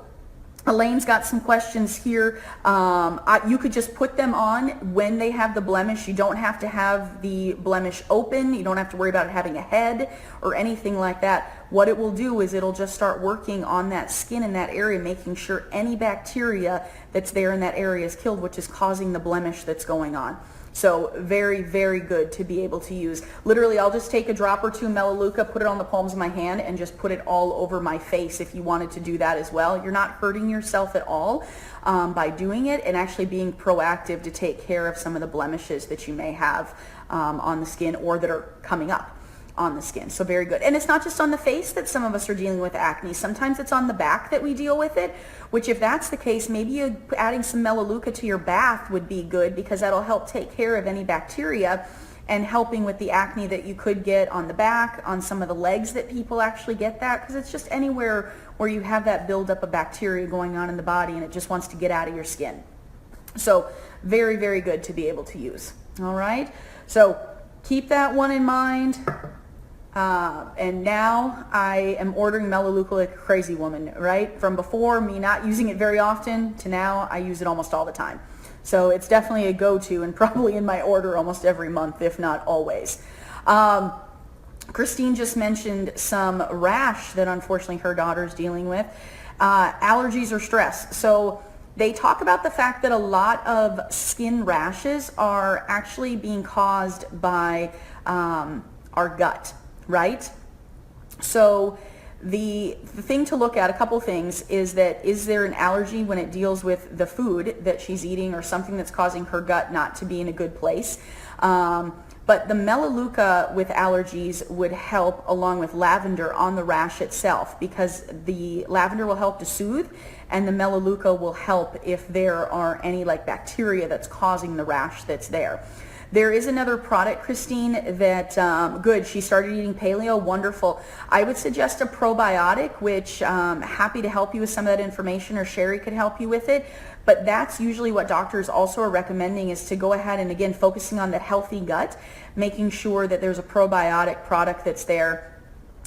Elaine's got some questions here. You could just put them on when they have the blemish. You don't have to have the blemish open. You don't have to worry about it having a head or anything like that. What it will do is it'll just start working on that skin in that area, making sure any bacteria that's there in that area is killed, which is causing the blemish that's going on. So very, very good to be able to use. Literally, I'll just take a drop or two of Melaleuca, put it on the palms of my hand, and just put it all over my face if you wanted to do that as well. You're not hurting yourself at all by doing it, and actually being proactive to take care of some of the blemishes that you may have on the skin or that are coming up on the skin. So very good. And it's not just on the face that some of us are dealing with acne. Sometimes it's on the back that we deal with it, which if that's the case, maybe adding some Melaleuca to your bath would be good, because that'll help take care of any bacteria and helping with the acne that you could get on the back, on some of the legs that people actually get that, because it's just anywhere where you have that buildup of bacteria going on in the body and it just wants to get out of your skin. So very, very good to be able to use. All right. So keep that one in mind. And now I am ordering Melaleuca like a crazy woman, right? From before me not using it very often to now I use it almost all the time. So it's definitely a go-to and probably in my order almost every month, if not always. Christine just mentioned some rash that unfortunately her daughter's dealing with. Allergies or stress. So they talk about the fact that a lot of skin rashes are actually being caused by our gut. Right? So the thing to look at, a couple things, is that is there an allergy when it deals with the food that she's eating or something that's causing her gut not to be in a good place. But the Melaleuca with allergies would help along with lavender on the rash itself, because the lavender will help to soothe and the Melaleuca will help if there are any like bacteria that's causing the rash that's there. There is another product, Christine, that, good, she started eating paleo, wonderful. I would suggest a probiotic, which happy to help you with some of that information, or Sherry could help you with it. But that's usually what doctors also are recommending, is to go ahead and, again, focusing on the healthy gut, making sure that there's a probiotic product that's there.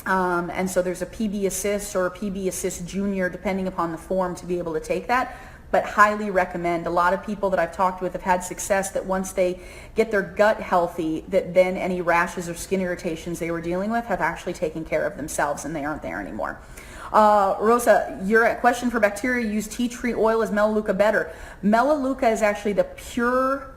And so there's a PB Assist or a PB Assist Junior, depending upon the form, to be able to take that. But highly recommend. A lot of people that I've talked with have had success that once they get their gut healthy, that then any rashes or skin irritations they were dealing with have actually taken care of themselves and they aren't there anymore. Rosa, your question for bacteria, use tea tree oil, is Melaleuca better? Melaleuca is actually the pure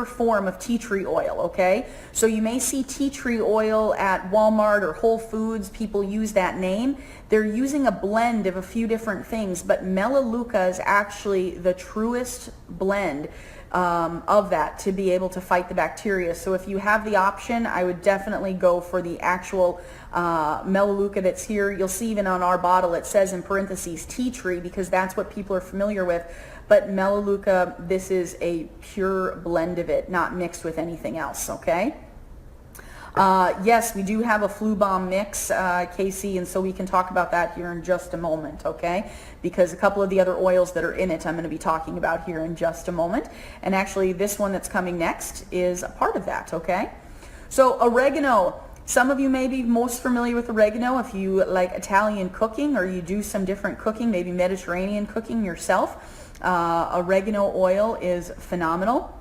form of tea tree oil, okay? So you may see tea tree oil at Walmart or Whole Foods, people use that name. They're using a blend of a few different things, but Melaleuca is actually the truest blend of that to be able to fight the bacteria. So if you have the option, I would definitely go for the actual Melaleuca that's here. You'll see even on our bottle it says in parentheses tea tree, because that's what people are familiar with. But Melaleuca, this is a pure blend of it, not mixed with anything else, okay? Yes, we do have a flu bomb mix, Casey, and so we can talk about that here in just a moment, okay? Because a couple of the other oils that are in it I'm going to be talking about here in just a moment. And actually this one that's coming next is a part of that, okay? So oregano. Some of you may be most familiar with oregano if you like Italian cooking or you do some different cooking, maybe Mediterranean cooking yourself. Oregano oil is phenomenal.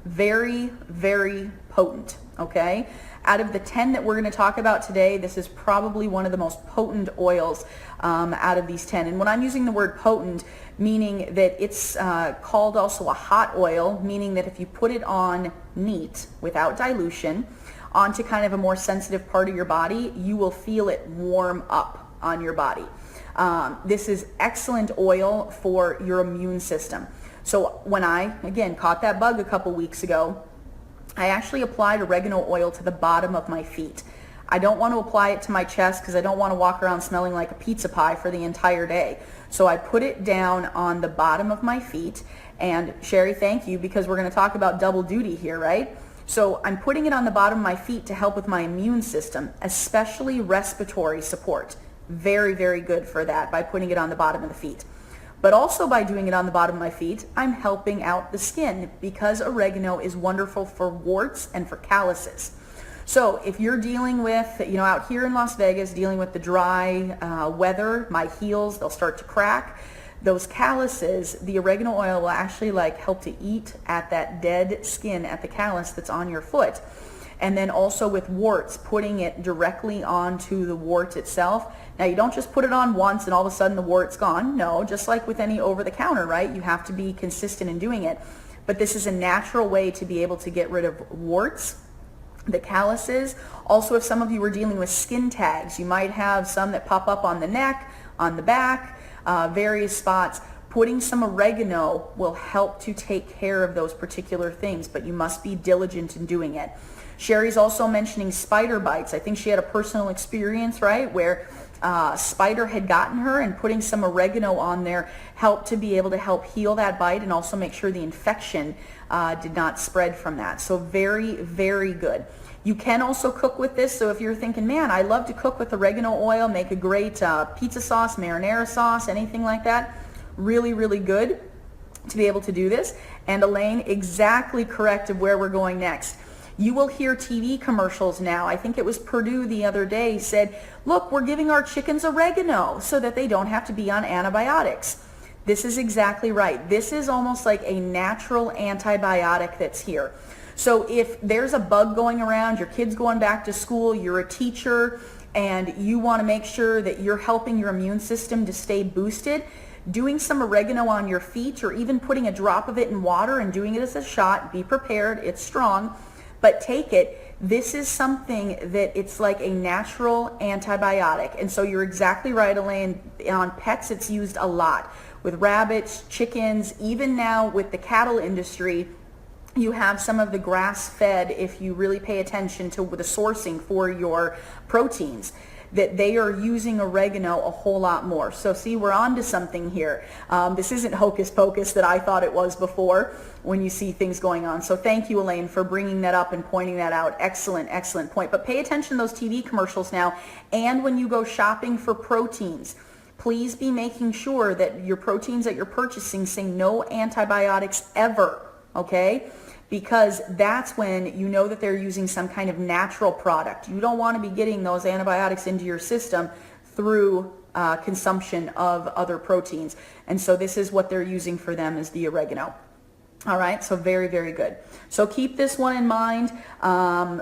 Very, very potent, okay? Out of the 10 that we're going to talk about today, this is probably one of the most potent oils out of these 10. And when I'm using the word potent, meaning that it's called also a hot oil, meaning that if you put it on neat without dilution onto kind of a more sensitive part of your body, you will feel it warm up on your body. This is excellent oil for your immune system. So when I, again, caught that bug a couple weeks ago, I actually applied oregano oil to the bottom of my feet. I don't want to apply it to my chest because I don't want to walk around smelling like a pizza pie for the entire day. So I put it down on the bottom of my feet. And Sherry, thank you, because we're going to talk about double duty here, right? So I'm putting it on the bottom of my feet to help with my immune system, especially respiratory support. Very, very good for that by putting it on the bottom of the feet. But also by doing it on the bottom of my feet, I'm helping out the skin because oregano is wonderful for warts and for calluses. So if you're dealing with, out here in Las Vegas, dealing with the dry weather, my heels, they'll start to crack. Those calluses, the oregano oil will actually help to eat at that dead skin at the callus that's on your foot. And then also with warts, putting it directly onto the wart itself. Now you don't just put it on once and all of a sudden the wart's gone. No, just like with any over-the-counter, right? You have to be consistent in doing it. but this is a natural way to be able to get rid of warts, the calluses. Also, if some of you are dealing with skin tags, you might have some that pop up on the neck, on the back, various spots. Putting some oregano will help to take care of those particular things, but you must be diligent in doing it. Sherry's also mentioning spider bites. I think she had a personal experience, right, where a spider had gotten her, and putting some oregano on there helped to be able to help heal that bite and also make sure the infection did not spread from that. So very, very good. You can also cook with this. So if you're thinking, man, I love to cook with oregano oil, make a great pizza sauce, marinara sauce, anything like that, really, really good to be able to do this. And Elaine, exactly correct of where we're going next. You will hear TV commercials now. I think it was Purdue the other day said, look, we're giving our chickens oregano so that they don't have to be on antibiotics. This is exactly right. This is almost like a natural antibiotic that's here. So if there's a bug going around, your kid's going back to school, you're a teacher, and you want to make sure that you're helping your immune system to stay boosted, doing some oregano on your feet, or even putting a drop of it in water and doing it as a shot, be prepared, it's strong, but take it. This is something that it's like a natural antibiotic. And so you're exactly right, Elaine. On pets, it's used a lot. With rabbits, chickens, even now with the cattle industry, you have some of the grass-fed, if you really pay attention to the sourcing for your proteins, that they are using oregano a whole lot more. So see, we're on to something here. This isn't hocus pocus that I thought it was before when you see things going on. So thank you, Elaine, for bringing that up and pointing that out. Excellent, excellent point. But pay attention to those TV commercials now. And when you go shopping for proteins, please be making sure that your proteins that you're purchasing say no antibiotics ever, okay? Because that's when you know that they're using some kind of natural product. You don't want to be getting those antibiotics into your system through consumption of other proteins. And so this is what they're using for them, is the oregano. All right, so very, very good. So keep this one in mind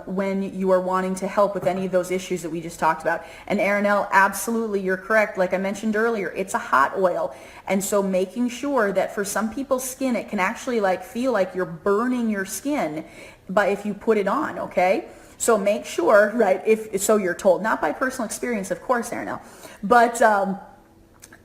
when you are wanting to help with any of those issues that we just talked about. And Arinelle, absolutely, you're correct. Like I mentioned earlier, it's a hot oil. And so making sure that for some people's skin, it can actually like feel like you're burning your skin if you put it on, okay? So make sure, right, if so you're told, not by personal experience, of course, Arinelle, but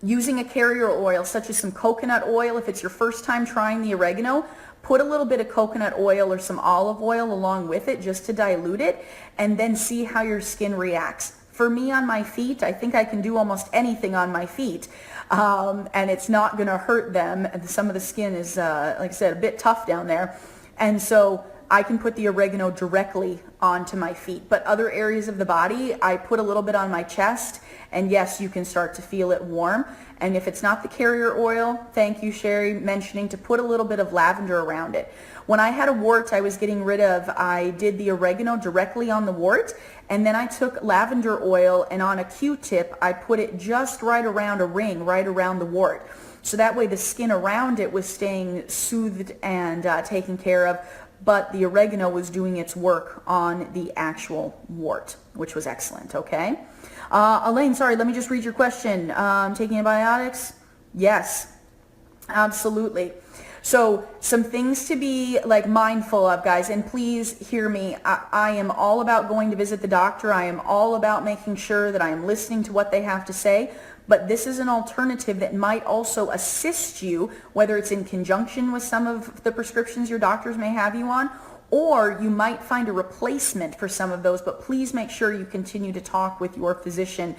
using a carrier oil such as some coconut oil. If it's your first time trying the oregano, put a little bit of coconut oil or some olive oil along with it just to dilute it, and then see how your skin reacts. For me, on my feet, I think I can do almost anything on my feet, and it's not going to hurt them. Some of the skin is, like I said, a bit tough down there, and so I can put the oregano directly onto my feet. But other areas of the body, I put a little bit on my chest, and yes, you can start to feel it warm. And if it's not the carrier oil, thank you, Sherry, mentioning to put a little bit of lavender around it. When I had a wart I was getting rid of, I did the oregano directly on the wart, and then I took lavender oil, and on a Q-tip, I put it just right around a ring, right around the wart. So that way the skin around it was staying soothed and taken care of, but the oregano was doing its work on the actual wart, which was excellent, okay? Elaine, sorry, let me just read your question. Taking antibiotics? Yes, absolutely. So some things to be like mindful of, guys, and please hear me. I am all about going to visit the doctor. I am all about making sure that I am listening to what they have to say. But this is an alternative that might also assist you, whether it's in conjunction with some of the prescriptions your doctors may have you on, or you might find a replacement for some of those. But please make sure you continue to talk with your physician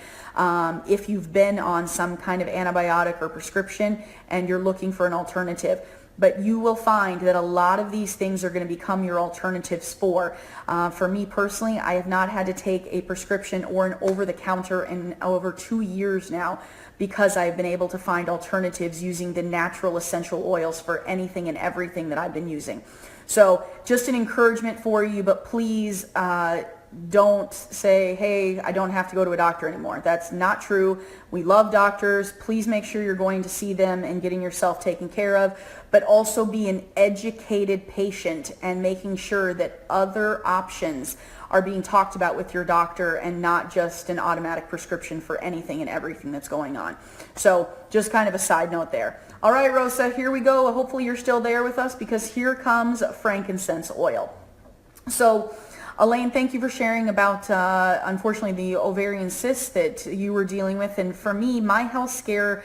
if you've been on some kind of antibiotic or prescription and you're looking for an alternative. But you will find that a lot of these things are going to become your alternatives for me personally, I have not had to take a prescription or an over-the-counter in over 2 years now, because I've been able to find alternatives using the natural essential oils for anything and everything that I've been using. So just an encouragement for you, but please don't say, hey, I don't have to go to a doctor anymore. That's not true. We love doctors. Please make sure you're going to see them and getting yourself taken care of, but also be an educated patient and making sure that other options are being talked about with your doctor and not just an automatic prescription for anything and everything that's going on. So just kind of a side note there. All right, Rosa, here we go. Hopefully you're still there with us, because here comes frankincense oil. So Elaine, thank you for sharing about, unfortunately, the ovarian cysts that you were dealing with. And for me, my health scare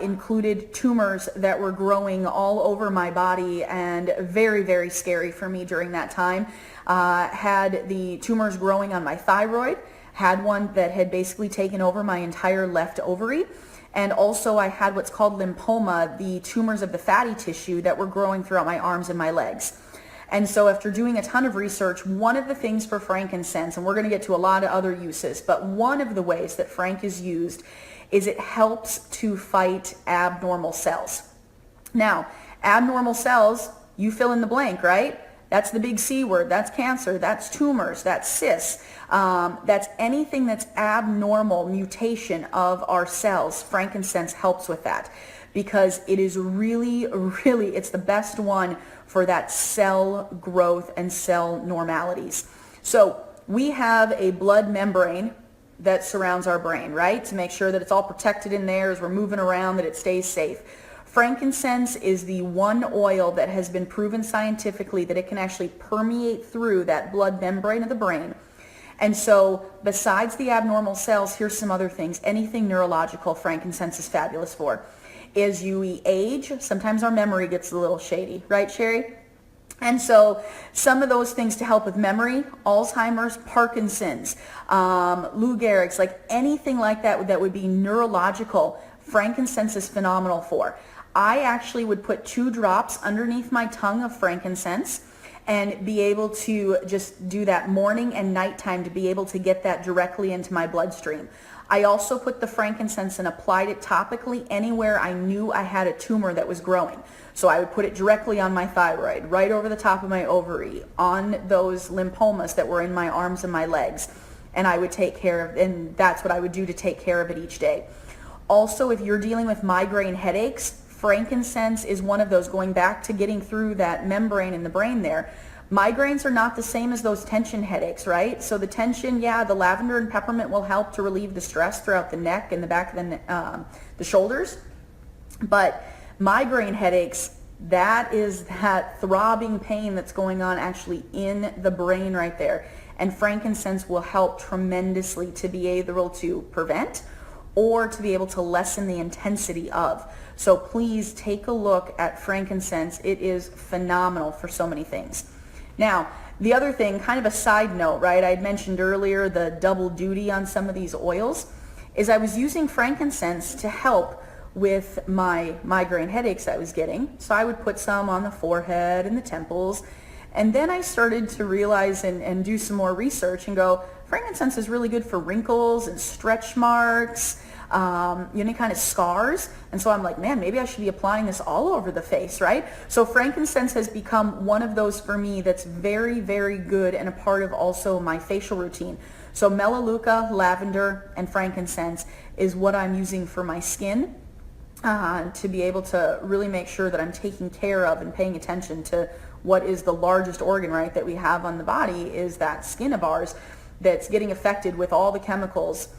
included tumors that were growing all over my body, and very, very scary for me during that time. Had the tumors growing on my thyroid, had one that had basically taken over my entire left ovary. And also I had what's called lymphoma, the tumors of the fatty tissue that were growing throughout my arms and my legs. And so after doing a ton of research, one of the things for frankincense, and we're going to get to a lot of other uses, but one of the ways that frank is used is it helps to fight abnormal cells. Now, abnormal cells, you fill in the blank, right? That's the big C word. That's cancer. That's tumors. That's cysts. That's anything that's abnormal mutation of our cells. Frankincense helps with that, because it is really, it's the best one for that cell growth and cell normalities. So we have a blood membrane that surrounds our brain, right? To make sure that it's all protected in there as we're moving around, that it stays safe. Frankincense is the one oil that has been proven scientifically that it can actually permeate through that blood membrane of the brain. And so besides the abnormal cells, here's some other things. Anything neurological, frankincense is fabulous for. As you age, sometimes our memory gets a little shady, right, Sherry? And so some of those things to help with memory, Alzheimer's, Parkinson's, Lou Gehrig's, like anything like that that would be neurological, frankincense is phenomenal for. I actually would put 2 drops underneath my tongue of frankincense and be able to just do that morning and nighttime to be able to get that directly into my bloodstream. I also put the frankincense and applied it topically anywhere I knew I had a tumor that was growing. So I would put it directly on my thyroid, right over the top of my ovary, on those lymphomas that were in my arms and my legs. And I would take care of, and that's what I would do to take care of it each day. Also, if you're dealing with migraine headaches, frankincense is one of those, going back to getting through that membrane in the brain there. Migraines are not the same as those tension headaches, right? So the tension, yeah, the lavender and peppermint will help to relieve the stress throughout the neck and the back of the shoulders. But migraine headaches, that is that throbbing pain that's going on actually in the brain right there. And frankincense will help tremendously to be able to prevent or to be able to lessen the intensity of. So please take a look at frankincense. It is phenomenal for so many things. Now, the other thing, kind of a side note, right? I had mentioned earlier the double duty on some of these oils, is I was using frankincense to help with my migraine headaches I was getting. So I would put some on the forehead and the temples. And then I started to realize and do some more research and go, frankincense is really good for wrinkles and stretch marks, any kind of scars. And so I'm like, man, maybe I should be applying this all over the face, right? So frankincense has become one of those for me that's very, very good and a part of also my facial routine. So Melaleuca, lavender, and frankincense is what I'm using for my skin to be able to really make sure that I'm taking care of and paying attention to what is the largest organ, right, that we have on the body, is that skin of ours that's getting affected with all the chemicals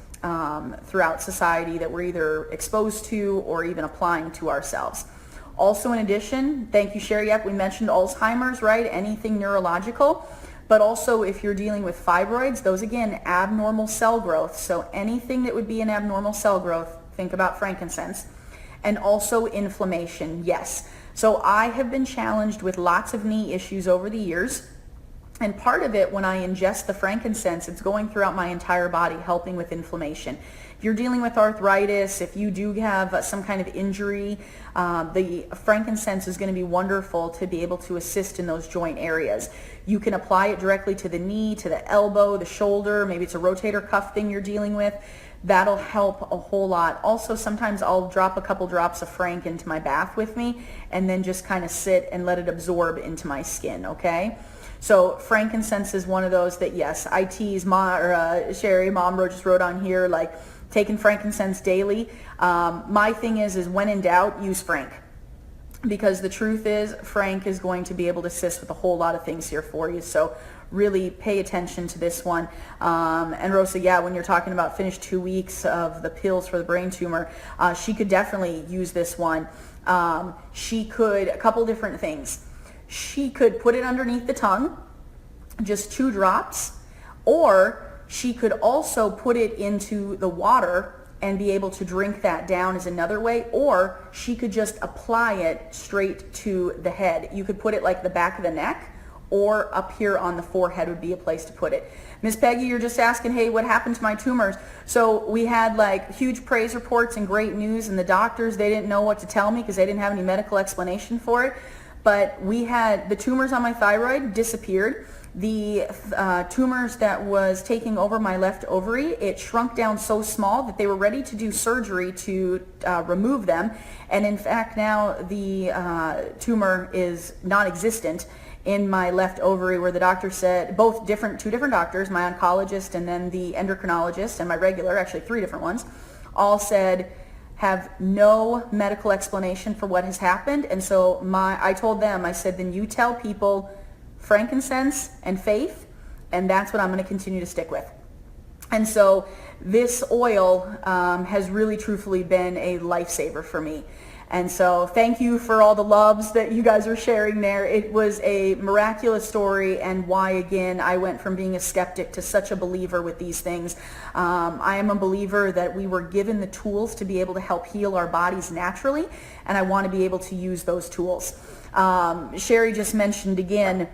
throughout society that we're either exposed to or even applying to ourselves. Also, in addition, thank you, Sherry, we mentioned Alzheimer's, right? Anything neurological, but also if you're dealing with fibroids, those again, abnormal cell growth. So anything that would be an abnormal cell growth, think about frankincense. And also inflammation, yes. So I have been challenged with lots of knee issues over the years. And part of it, when I ingest the frankincense, it's going throughout my entire body, helping with inflammation. If you're dealing with arthritis, if you do have some kind of injury, the frankincense is going to be wonderful to be able to assist in those joint areas. You can apply it directly to the knee, to the elbow, the shoulder, maybe it's a rotator cuff thing you're dealing with. That'll help a whole lot. Also, sometimes I'll drop a couple drops of frank into my bath with me and then just kind of sit and let it absorb into my skin, okay? So frankincense is one of those that, yes, I tease Sherry, Mom just wrote on here, like taking frankincense daily. My thing is when in doubt, use Frank. Because the truth is, Frank is going to be able to assist with a whole lot of things here for you. So really pay attention to this one. And Rosa, yeah, when you're talking about finished 2 weeks of the pills for the brain tumor, she could definitely use this one. She could, a couple different things. She could put it underneath the tongue, just 2 drops, or she could also put it into the water and be able to drink that down is another way, or she could just apply it straight to the head. You could put it like the back of the neck, or up here on the forehead would be a place to put it. Miss Peggy, you're just asking, hey, what happened to my tumors? So we had like huge praise reports and great news, and the doctors, they didn't know what to tell me because they didn't have any medical explanation for it. But we had the tumors on my thyroid disappeared. The tumors that was taking over my left ovary, it shrunk down so small that they were ready to do surgery to remove them. And in fact, now the tumor is non-existent in my left ovary, where the doctor said, two different doctors, my oncologist and then the endocrinologist and my regular, actually 3 different ones, all said, have no medical explanation for what has happened. And so I told them, I said, then you tell people frankincense and faith, and that's what I'm going to continue to stick with. And so this oil has really truthfully been a lifesaver for me. And so thank you for all the loves that you guys are sharing there. It was a miraculous story, and why, again, I went from being a skeptic to such a believer with these things. I am a believer that we were given the tools to be able to help heal our bodies naturally, and I want to be able to use those tools. Sherry just mentioned again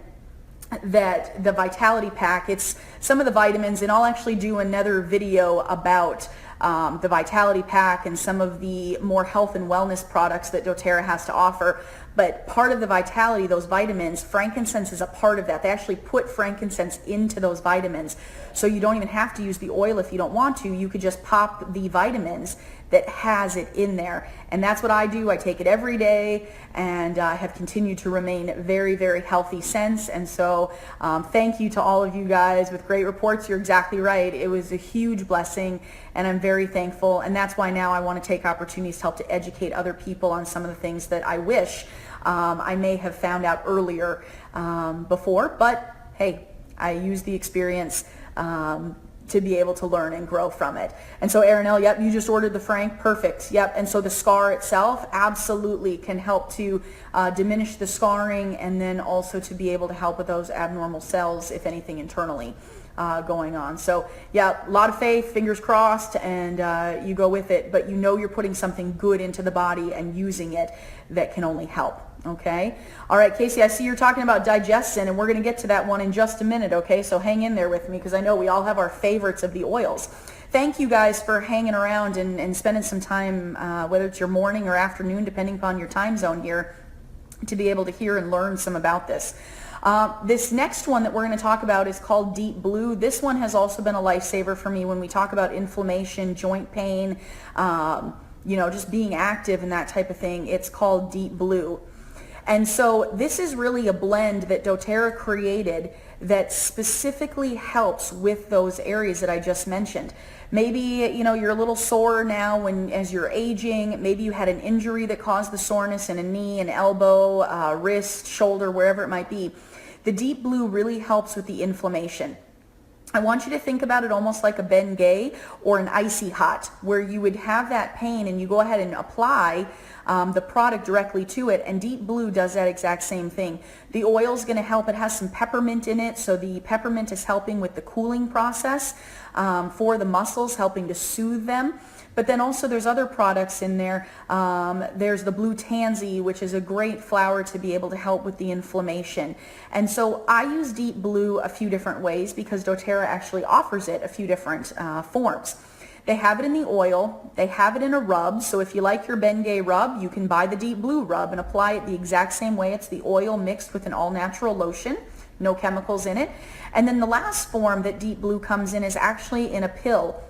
that the Vitality Pack, it's some of the vitamins, and I'll actually do another video about the Vitality Pack and some of the more health and wellness products that doTERRA has to offer. But part of the Vitality, those vitamins, frankincense is a part of that. They actually put frankincense into those vitamins. So you don't even have to use the oil if you don't want to. You could just pop the vitamins that has it in there. And that's what I do. I take it every day, and I have continued to remain very, very healthy since. And so thank you to all of you guys with great reports. You're exactly right. It was a huge blessing, and I'm very thankful. And that's why now I want to take opportunities to help to educate other people on some of the things that I wish I may have found out earlier before. But hey, I use the experience to be able to learn and grow from it. And so Aaron L., yep, you just ordered the Frank, perfect, yep. And so the scar itself absolutely can help to diminish the scarring, and then also to be able to help with those abnormal cells, if anything internally going on. So yeah, a lot of faith, fingers crossed, and you go with it, but you know you're putting something good into the body and using it that can only help. Okay. All right, Casey, I see you're talking about Digestion, and we're going to get to that one in just a minute. Okay. So hang in there with me, because I know we all have our favorites of the oils. Thank you guys for hanging around and spending some time, whether it's your morning or afternoon, depending upon your time zone here, to be able to hear and learn some about this. This next one that we're going to talk about is called Deep Blue. This one has also been a lifesaver for me when we talk about inflammation, joint pain, just being active and that type of thing. It's called Deep Blue. And so this is really a blend that doTERRA created that specifically helps with those areas that I just mentioned. Maybe, you're a little sore now as you're aging. Maybe you had an injury that caused the soreness in a knee, an elbow, wrist, shoulder, wherever it might be. The Deep Blue really helps with the inflammation. I want you to think about it almost like a Bengay or an Icy Hot, where you would have that pain and you go ahead and apply the product directly to it, and Deep Blue does that exact same thing. The oil is going to help. It has some peppermint in it, so the peppermint is helping with the cooling process for the muscles, helping to soothe them. But then also there's other products in there. There's the blue tansy, which is a great flower to be able to help with the inflammation. And so I use Deep Blue a few different ways, because doTERRA actually offers it a few different forms. They have it in the oil. They have it in a rub. So if you like your Bengay rub, you can buy the Deep Blue rub and apply it the exact same way. It's the oil mixed with an all-natural lotion, no chemicals in it. And then the last form that Deep Blue comes in is actually in a pill.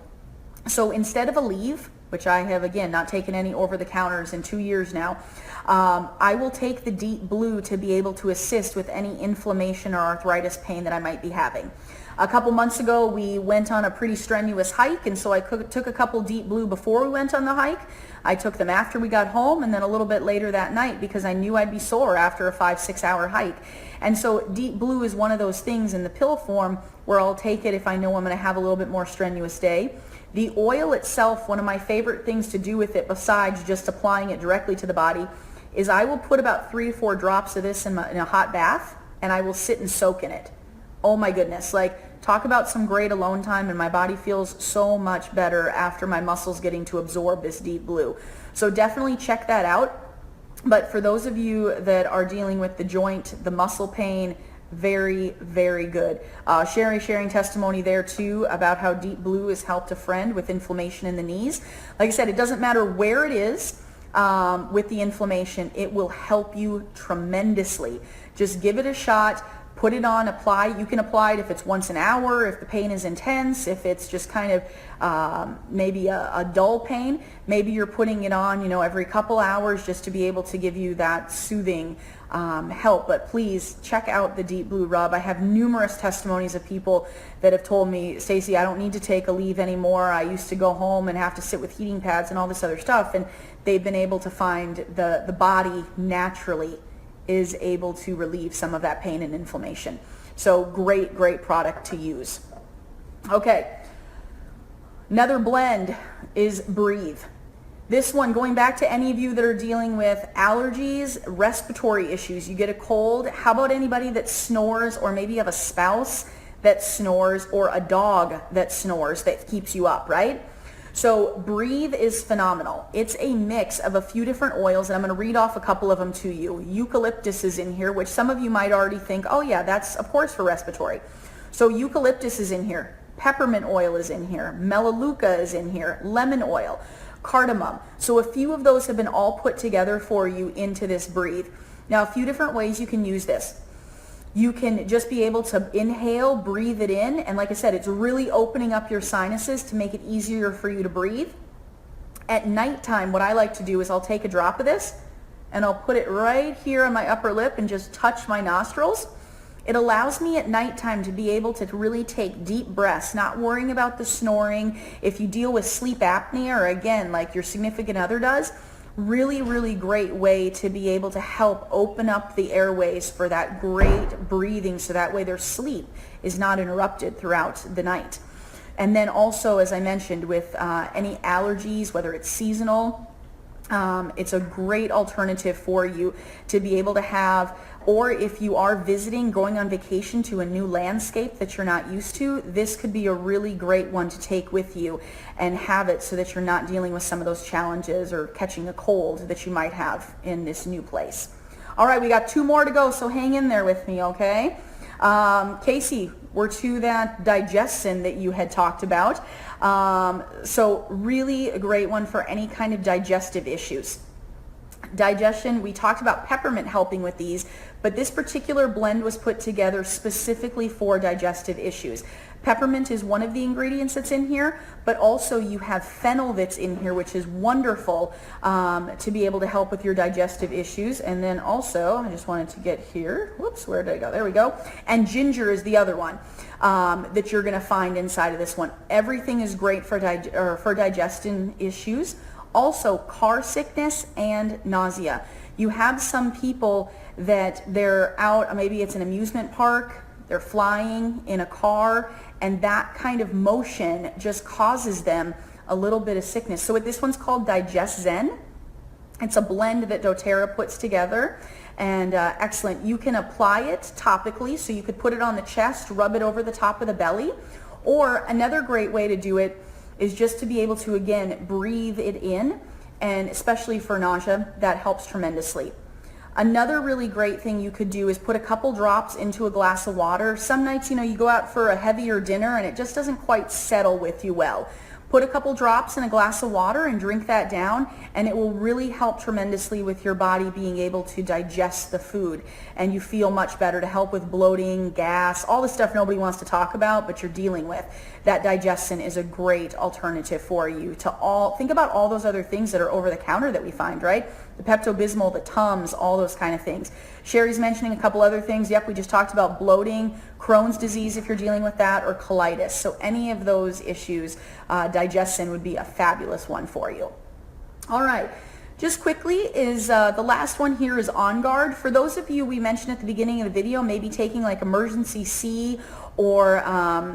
So instead of a leave, which I have, again, not taken any over-the-counters in 2 years now, I will take the Deep Blue to be able to assist with any inflammation or arthritis pain that I might be having. A couple months ago, we went on a pretty strenuous hike, and so I took a couple Deep Blue before we went on the hike. I took them after we got home, and then a little bit later that night because I knew I'd be sore after a 5-6 hour hike. And so Deep Blue is one of those things in the pill form where I'll take it if I know I'm going to have a little bit more strenuous day. The oil itself, one of my favorite things to do with it besides just applying it directly to the body, is I will put about 3 or 4 drops of this in a hot bath, and I will sit and soak in it. Oh my goodness, like talk about some great alone time, and my body feels so much better after my muscles getting to absorb this Deep Blue. So definitely check that out. But for those of you that are dealing with the joint, the muscle pain, very, very good. Sharing testimony there too about how Deep Blue has helped a friend with inflammation in the knees. Like I said, it doesn't matter where it is with the inflammation, it will help you tremendously. Just give it a shot. Put it on, apply. You can apply it if it's once an hour, if the pain is intense, if it's just kind of maybe a dull pain. Maybe you're putting it on, every couple hours just to be able to give you that soothing help. But please check out the Deep Blue rub. I have numerous testimonies of people that have told me, Stacey, I don't need to take a leave anymore. I used to go home and have to sit with heating pads and all this other stuff. And they've been able to find the body naturally is able to relieve some of that pain and inflammation. So great, great product to use. Okay, another blend is Breathe. This one, going back to any of you that are dealing with allergies, respiratory issues, you get a cold, how about anybody that snores, or maybe you have a spouse that snores, or a dog that snores that keeps you up, right? So Breathe is phenomenal. It's a mix of a few different oils, and I'm going to read off a couple of them to you. Eucalyptus is in here, which some of you might already think, oh yeah, that's of course for respiratory. So eucalyptus is in here. Peppermint oil is in here. Melaleuca is in here. Lemon oil. Cardamom. So a few of those have been all put together for you into this Breathe. Now, a few different ways you can use this. You can just be able to inhale, breathe it in, and like I said, it's really opening up your sinuses to make it easier for you to breathe. At nighttime, what I like to do is I'll take a drop of this and I'll put it right here on my upper lip and just touch my nostrils. It allows me at nighttime to be able to really take deep breaths, not worrying about the snoring. If you deal with sleep apnea, or again, like your significant other does, really, really great way to be able to help open up the airways for that great breathing, so that way their sleep is not interrupted throughout the night. And then also, as I mentioned, with any allergies, whether it's seasonal, it's a great alternative for you to be able to have, or if you are visiting, going on vacation to a new landscape that you're not used to, this could be a really great one to take with you and have it so that you're not dealing with some of those challenges or catching a cold that you might have in this new place. All right, we got 2 more to go, so hang in there with me, okay? Casey, we're to that digestion that you had talked about. So really a great one for any kind of digestive issues. Digestion, we talked about peppermint helping with these, but this particular blend was put together specifically for digestive issues. Peppermint is one of the ingredients that's in here, but also you have fennel that's in here, which is wonderful to be able to help with your digestive issues. And then also, I just wanted to get here, whoops, where did I go? There we go. And ginger is the other one that you're going to find inside of this one. Everything is great for digestion issues. Also, car sickness and nausea. You have some people that they're out, maybe it's an amusement park, they're flying in a car, and that kind of motion just causes them a little bit of sickness. So this one's called Digest Zen. It's a blend that doTERRA puts together, and excellent. You can apply it topically, so you could put it on the chest, rub it over the top of the belly, or another great way to do it is just to be able to, again, breathe it in, and especially for nausea, that helps tremendously. Another really great thing you could do is put a couple drops into a glass of water. Some nights, you go out for a heavier dinner and it just doesn't quite settle with you well. Put a couple drops in a glass of water and drink that down, and it will really help tremendously with your body being able to digest the food, and you feel much better, to help with bloating, gas, all the stuff nobody wants to talk about but you're dealing with. that Digestion is a great alternative for you to think about all those other things that are over the counter that we find, right? The Pepto-Bismol, the Tums, all those kind of things. Sherry's mentioning a couple other things. Yep, we just talked about bloating, Crohn's disease if you're dealing with that, or colitis. So any of those issues, Digestion would be a fabulous one for you. All right. Just quickly is the last one here is On Guard. For those of you we mentioned at the beginning of the video, maybe taking like emergency C, or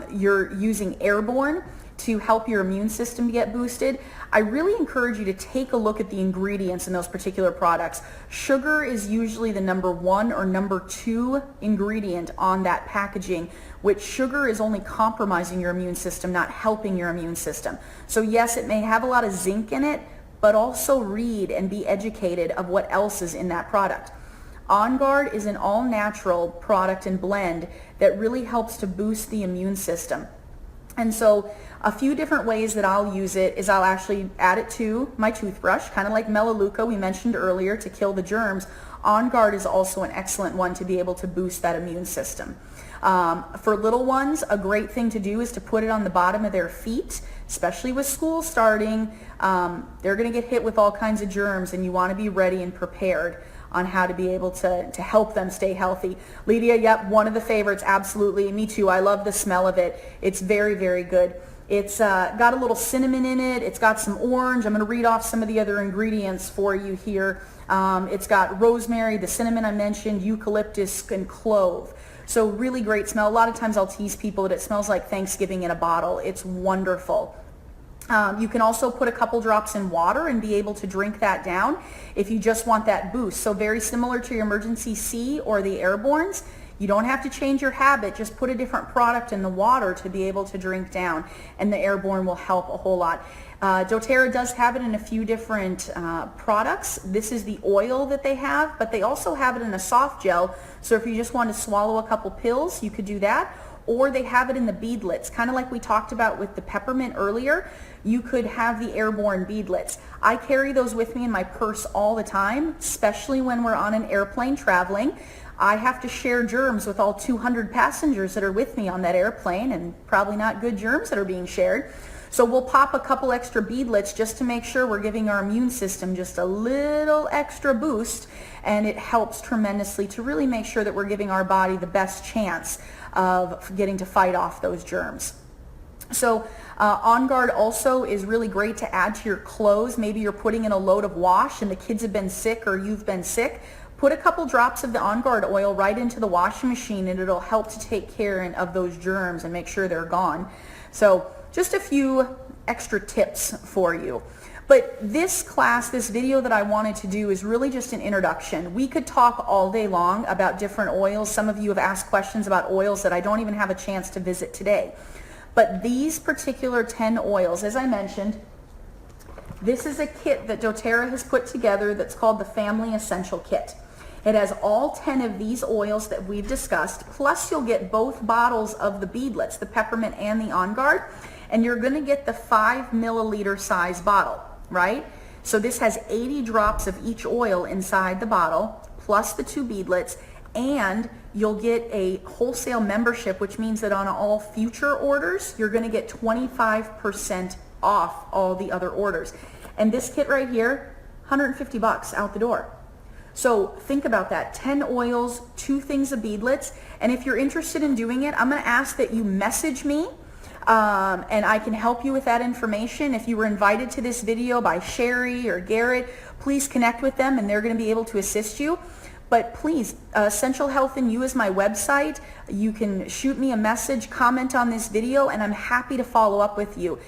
you're using airborne to help your immune system get boosted, I really encourage you to take a look at the ingredients in those particular products. Sugar is usually the number 1 or number 2 ingredient on that packaging, which sugar is only compromising your immune system, not helping your immune system. So yes, it may have a lot of zinc in it, but also read and be educated of what else is in that product. On Guard is an all-natural product and blend that really helps to boost the immune system. And so a few different ways that I'll use it is I'll actually add it to my toothbrush, kind of like Melaleuca we mentioned earlier to kill the germs. On Guard is also an excellent one to be able to boost that immune system. For little ones, a great thing to do is to put it on the bottom of their feet, especially with school starting. They're going to get hit with all kinds of germs, and you want to be ready and prepared on how to be able to help them stay healthy. Lydia, yep, one of the favorites, absolutely. Me too. I love the smell of it. It's very, very good. It's got a little cinnamon in it. It's got some orange. I'm going to read off some of the other ingredients for you here. It's got rosemary, the cinnamon I mentioned, eucalyptus, and clove. So really great smell. A lot of times I'll tease people that it smells like Thanksgiving in a bottle. It's wonderful. You can also put a couple drops in water and be able to drink that down if you just want that boost. So very similar to your emergency C or the airbornes. You don't have to change your habit. Just put a different product in the water to be able to drink down, and the airborne will help a whole lot. doTERRA does have it in a few different products. This is the oil that they have, but they also have it in a soft gel. So if you just want to swallow a couple pills, you could do that. Or they have it in the beadlets, kind of like we talked about with the peppermint earlier. You could have the airborne beadlets. I carry those with me in my purse all the time, especially when we're on an airplane traveling. I have to share germs with all 200 passengers that are with me on that airplane, and probably not good germs that are being shared. So we'll pop a couple extra beadlets just to make sure we're giving our immune system just a little extra boost, and it helps tremendously to really make sure that we're giving our body the best chance of getting to fight off those germs. So On Guard also is really great to add to your clothes. Maybe you're putting in a load of wash and the kids have been sick or you've been sick. Put a couple drops of the On Guard oil right into the washing machine, and it'll help to take care of those germs and make sure they're gone. So just a few extra tips for you. But this class, this video that I wanted to do is really just an introduction. We could talk all day long about different oils. Some of you have asked questions about oils that I don't even have a chance to visit today. But these particular 10 oils, as I mentioned, this is a kit that doTERRA has put together that's called the Family Essential Kit. It has all 10 of these oils that we've discussed, plus you'll get both bottles of the beadlets, the peppermint and the On Guard, and you're going to get the 5 milliliter size bottle, right? So this has 80 drops of each oil inside the bottle, plus the 2 beadlets, and you'll get a wholesale membership, which means that on all future orders, you're going to get 25% off all the other orders. And this kit right here, $150 out the door. So think about that, 10 oils, 2 things of beadlets, and if you're interested in doing it, I'm going to ask that you message me, and I can help you with that information. If you were invited to this video by Sherry or Garrett, please connect with them and they're going to be able to assist you. But please, Essential Health and You is my website. You can shoot me a message, comment on this video, and I'm happy to follow up with you.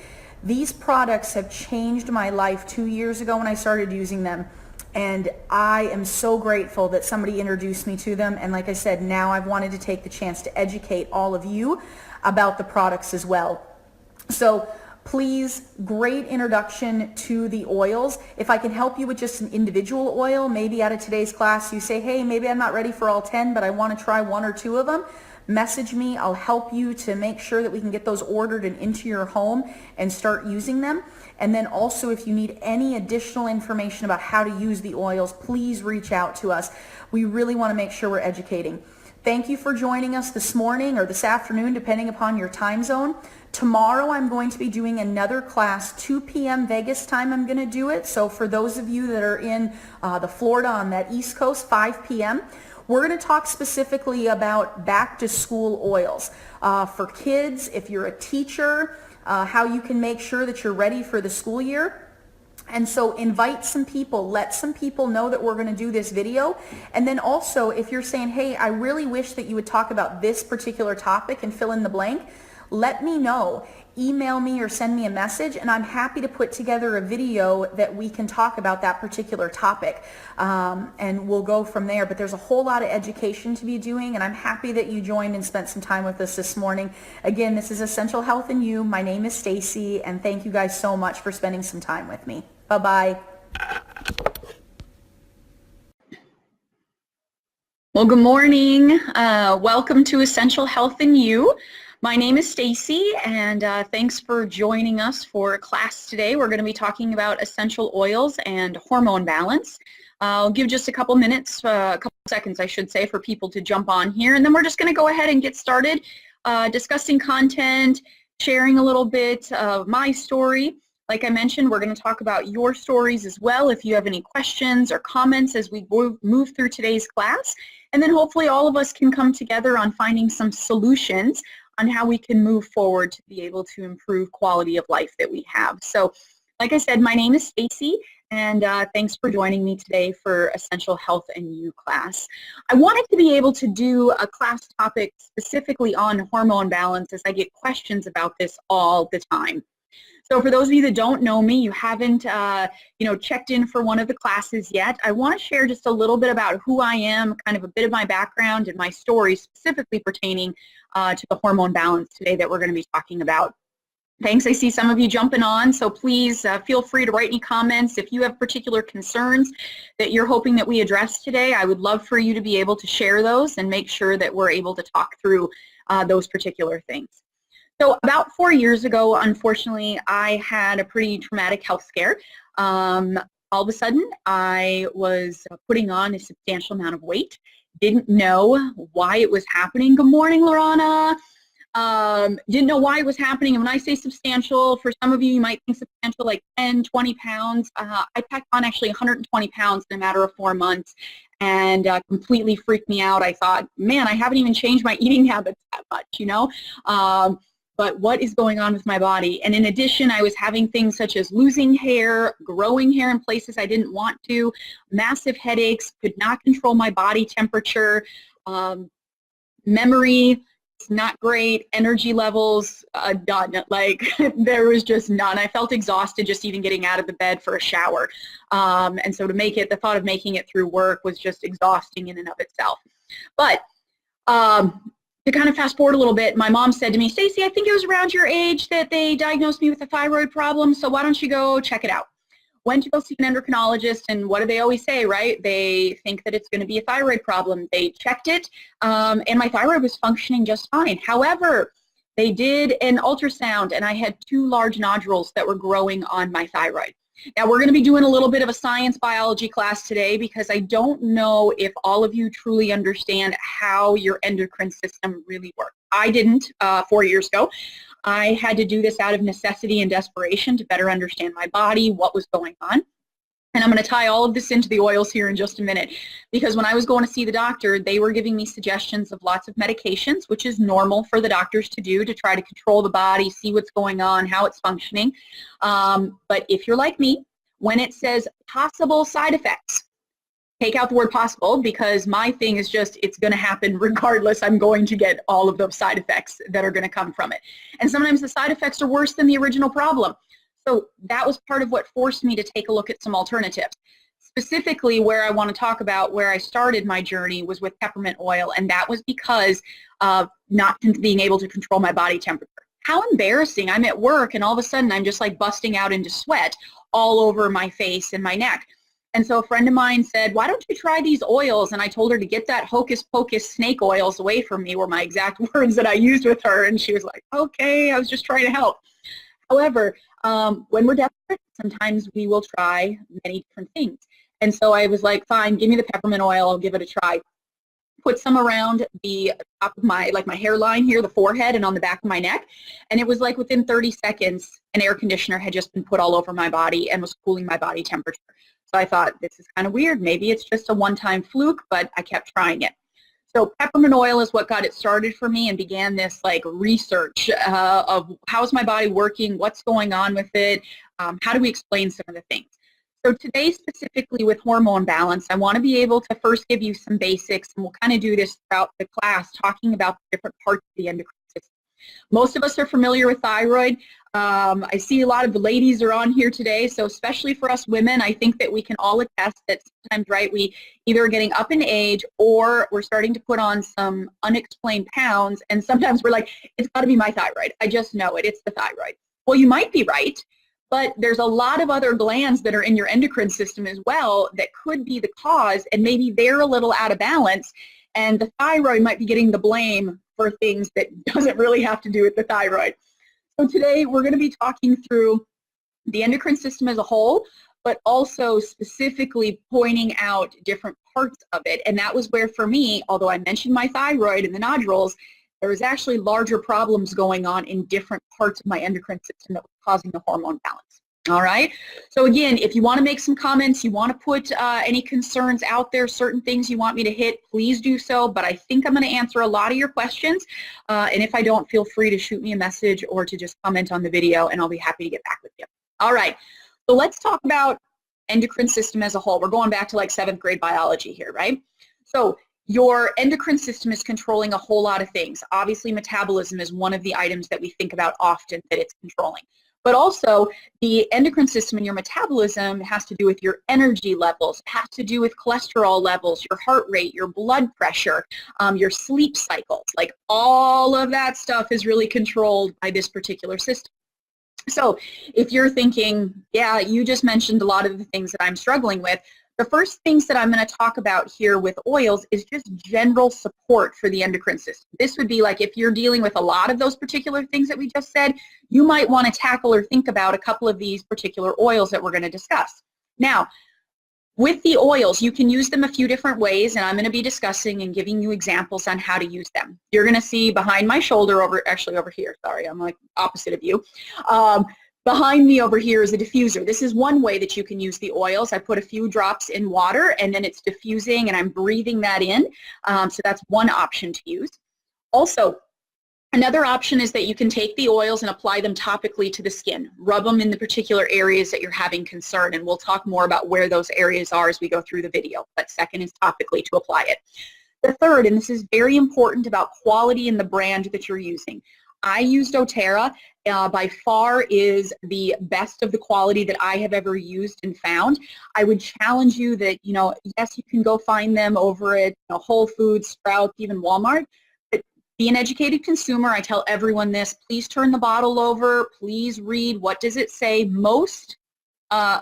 These products have changed my life 2 years ago when I started using them. And I am so grateful that somebody introduced me to them. And like I said, now I've wanted to take the chance to educate all of you about the products as well. So please, great introduction to the oils. If I can help you with just an individual oil, maybe out of today's class you say, hey, maybe I'm not ready for all 10, but I want to try 1 or 2 of them. Message me. I'll help you to make sure that we can get those ordered and into your home and start using them. And then also, if you need any additional information about how to use the oils, please reach out to us. We really want to make sure we're educating. Thank you for joining us this morning or this afternoon, depending upon your time zone. Tomorrow I'm going to be doing another class, 2 p.m. Vegas time I'm going to do it. So for those of you that are in the Florida on that East Coast, 5 p.m., we're going to talk specifically about back to school oils. For kids, if you're a teacher, how you can make sure that you're ready for the school year. And so invite some people, let some people know that we're going to do this video. And then also, if you're saying, hey, I really wish that you would talk about this particular topic and fill in the blank, let me know. Email me or send me a message, and I'm happy to put together a video that we can talk about that particular topic. And we'll go from there. But there's a whole lot of education to be doing, and I'm happy that you joined and spent some time with us this morning. Again, this is Essential Health and You. My name is Stacey, and thank you guys so much for spending some time with me. Bye-bye. Well, good morning. Welcome to Essential Health and You. My name is Stacey, and thanks for joining us for class today. We're going to be talking about essential oils and hormone balance. I'll give just a couple minutes, a couple seconds, I should say, for people to jump on here, and then we're just going to go ahead and get started discussing content, sharing a little bit of my story. Like I mentioned, we're going to talk about your stories as well if you have any questions or comments as we move through today's class. And then hopefully all of us can come together on finding some solutions on how we can move forward to be able to improve quality of life that we have. So like I said, my name is Stacey, and thanks for joining me today for Essential Health and You class. I wanted to be able to do a class topic specifically on hormone balance as I get questions about this all the time. So for those of you that don't know me, you haven't checked in for one of the classes yet, I want to share just a little bit about who I am, kind of a bit of my background and my story specifically pertaining to the hormone balance today that we're going to be talking about. Thanks. I see some of you jumping on, so please feel free to write any comments. If you have particular concerns that you're hoping that we address today, I would love for you to be able to share those and make sure that we're able to talk through those particular things. So about 4 years ago, unfortunately, I had a pretty traumatic health scare. All of a sudden, I was putting on a substantial amount of weight. Didn't know why it was happening. Good morning, Lorana. Didn't know why it was happening. And when I say substantial, for some of you, you might think substantial like 10, 20 pounds. I packed on actually 120 pounds in a matter of 4 months and completely freaked me out. I thought, man, I haven't even changed my eating habits that much, you know? But what is going on with my body? And in addition, I was having things such as losing hair, growing hair in places I didn't want to, massive headaches, could not control my body temperature, memory, not great, energy levels, none. Like there was just none. I felt exhausted just even getting out of the bed for a shower. And so the thought of making it through work was just exhausting in and of itself. But to kind of fast forward a little bit, my mom said to me, Stacey, I think it was around your age that they diagnosed me with a thyroid problem, so why don't you go check it out? Went to go see an endocrinologist, and what do they always say, right? They think that it's going to be a thyroid problem. They checked it, and my thyroid was functioning just fine. However, they did an ultrasound, and I had 2 large nodules that were growing on my thyroid. Now, we're going to be doing a little bit of a science biology class today because I don't know if all of you truly understand how your endocrine system really works. I didn't 4 years ago. I had to do this out of necessity and desperation to better understand my body, what was going on. And I'm going to tie all of this into the oils here in just a minute, because when I was going to see the doctor, they were giving me suggestions of lots of medications, which is normal for the doctors to do to try to control the body, see what's going on, how it's functioning. But if you're like me, when it says possible side effects, take out the word possible, because my thing is just it's going to happen regardless. I'm going to get all of those side effects that are going to come from it. And sometimes the side effects are worse than the original problem. So that was part of what forced me to take a look at some alternatives. Specifically, where I want to talk about where I started my journey was with peppermint oil, and that was because of not being able to control my body temperature. How embarrassing. I'm at work, and all of a sudden I'm just like busting out into sweat all over my face and my neck. And so a friend of mine said, why don't you try these oils? And I told her to get that hocus pocus snake oils away from me, were my exact words that I used with her. And she was like, okay, I was just trying to help. However, when we're desperate, sometimes we will try many different things. And so I was like, fine, give me the peppermint oil, I'll give it a try. put some around the top of my, like my hairline here, the forehead, and on the back of my neck. And it was like within 30 seconds, an air conditioner had just been put all over my body and was cooling my body temperature. So I thought, this is kind of weird. Maybe it's just a one-time fluke, but I kept trying it. So peppermint oil is what got it started for me and began this like research of how's my body working, what's going on with it, how do we explain some of the things. So today, specifically with hormone balance, I want to be able to first give you some basics, and we'll kind of do this throughout the class, talking about the different parts of the endocrine system. Most of us are familiar with thyroid. I see a lot of the ladies are on here today, so especially for us women, I think that we can all attest that sometimes, right, we either are getting up in age or we're starting to put on some unexplained pounds, and sometimes we're like, it's got to be my thyroid. I just know it. It's the thyroid. Well, you might be right. But there's a lot of other glands that are in your endocrine system as well that could be the cause, and maybe they're a little out of balance, and the thyroid might be getting the blame for things that doesn't really have to do with the thyroid. So today we're going to be talking through the endocrine system as a whole, but also specifically pointing out different parts of it. And that was where, for me, although I mentioned my thyroid and the nodules, there was actually larger problems going on in different parts of my endocrine system that was causing the hormone balance. All right. So again, if you want to make some comments, you want to put any concerns out there, certain things you want me to hit, please do so. But I think I'm going to answer a lot of your questions. And if I don't, feel free to shoot me a message or to just comment on the video, and I'll be happy to get back with you. All right. So let's talk about endocrine system as a whole. We're going back to like 7th grade biology here, right? So your endocrine system is controlling a whole lot of things. Obviously, metabolism is one of the items that we think about often that it's controlling. But also, the endocrine system and your metabolism has to do with your energy levels, has to do with cholesterol levels, your heart rate, your blood pressure, your sleep cycles. Like all of that stuff is really controlled by this particular system. So if you're thinking, yeah, you just mentioned a lot of the things that I'm struggling with, the first things that I'm going to talk about here with oils is just general support for the endocrine system. This would be like if you're dealing with a lot of those particular things that we just said, you might want to tackle or think about a couple of these particular oils that we're going to discuss. Now, with the oils, you can use them a few different ways, and I'm going to be discussing and giving you examples on how to use them. You're going to see behind my shoulder, over here, sorry, I'm like opposite of you. Behind me over here is a diffuser. This is one way that you can use the oils. I put a few drops in water and then it's diffusing and I'm breathing that in. So that's one option to use. Also, another option is that you can take the oils and apply them topically to the skin. Rub them in the particular areas that you're having concern, and we'll talk more about where those areas are as we go through the video. But second is topically to apply it. The third, and this is very important, about quality in the brand that you're using. I use doTERRA. By far is the best of the quality that I have ever used and found. I would challenge you that, yes, you can go find them over at Whole Foods, Sprouts, even Walmart, but be an educated consumer. I tell everyone this. Please turn the bottle over. Please read what does it say. Most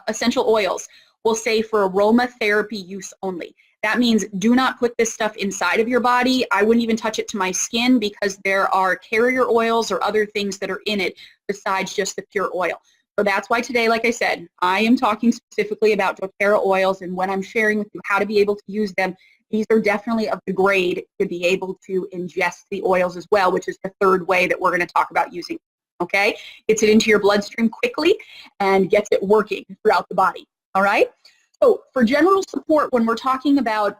essential oils will say for aromatherapy use only. That means do not put this stuff inside of your body. I wouldn't even touch it to my skin because there are carrier oils or other things that are in it besides just the pure oil. So that's why today, like I said, I am talking specifically about doTERRA oils, and when I'm sharing with you how to be able to use them, these are definitely of the grade to be able to ingest the oils as well, which is the third way that we're going to talk about using them, okay? Gets it into your bloodstream quickly and gets it working throughout the body, all right? So for general support, when we're talking about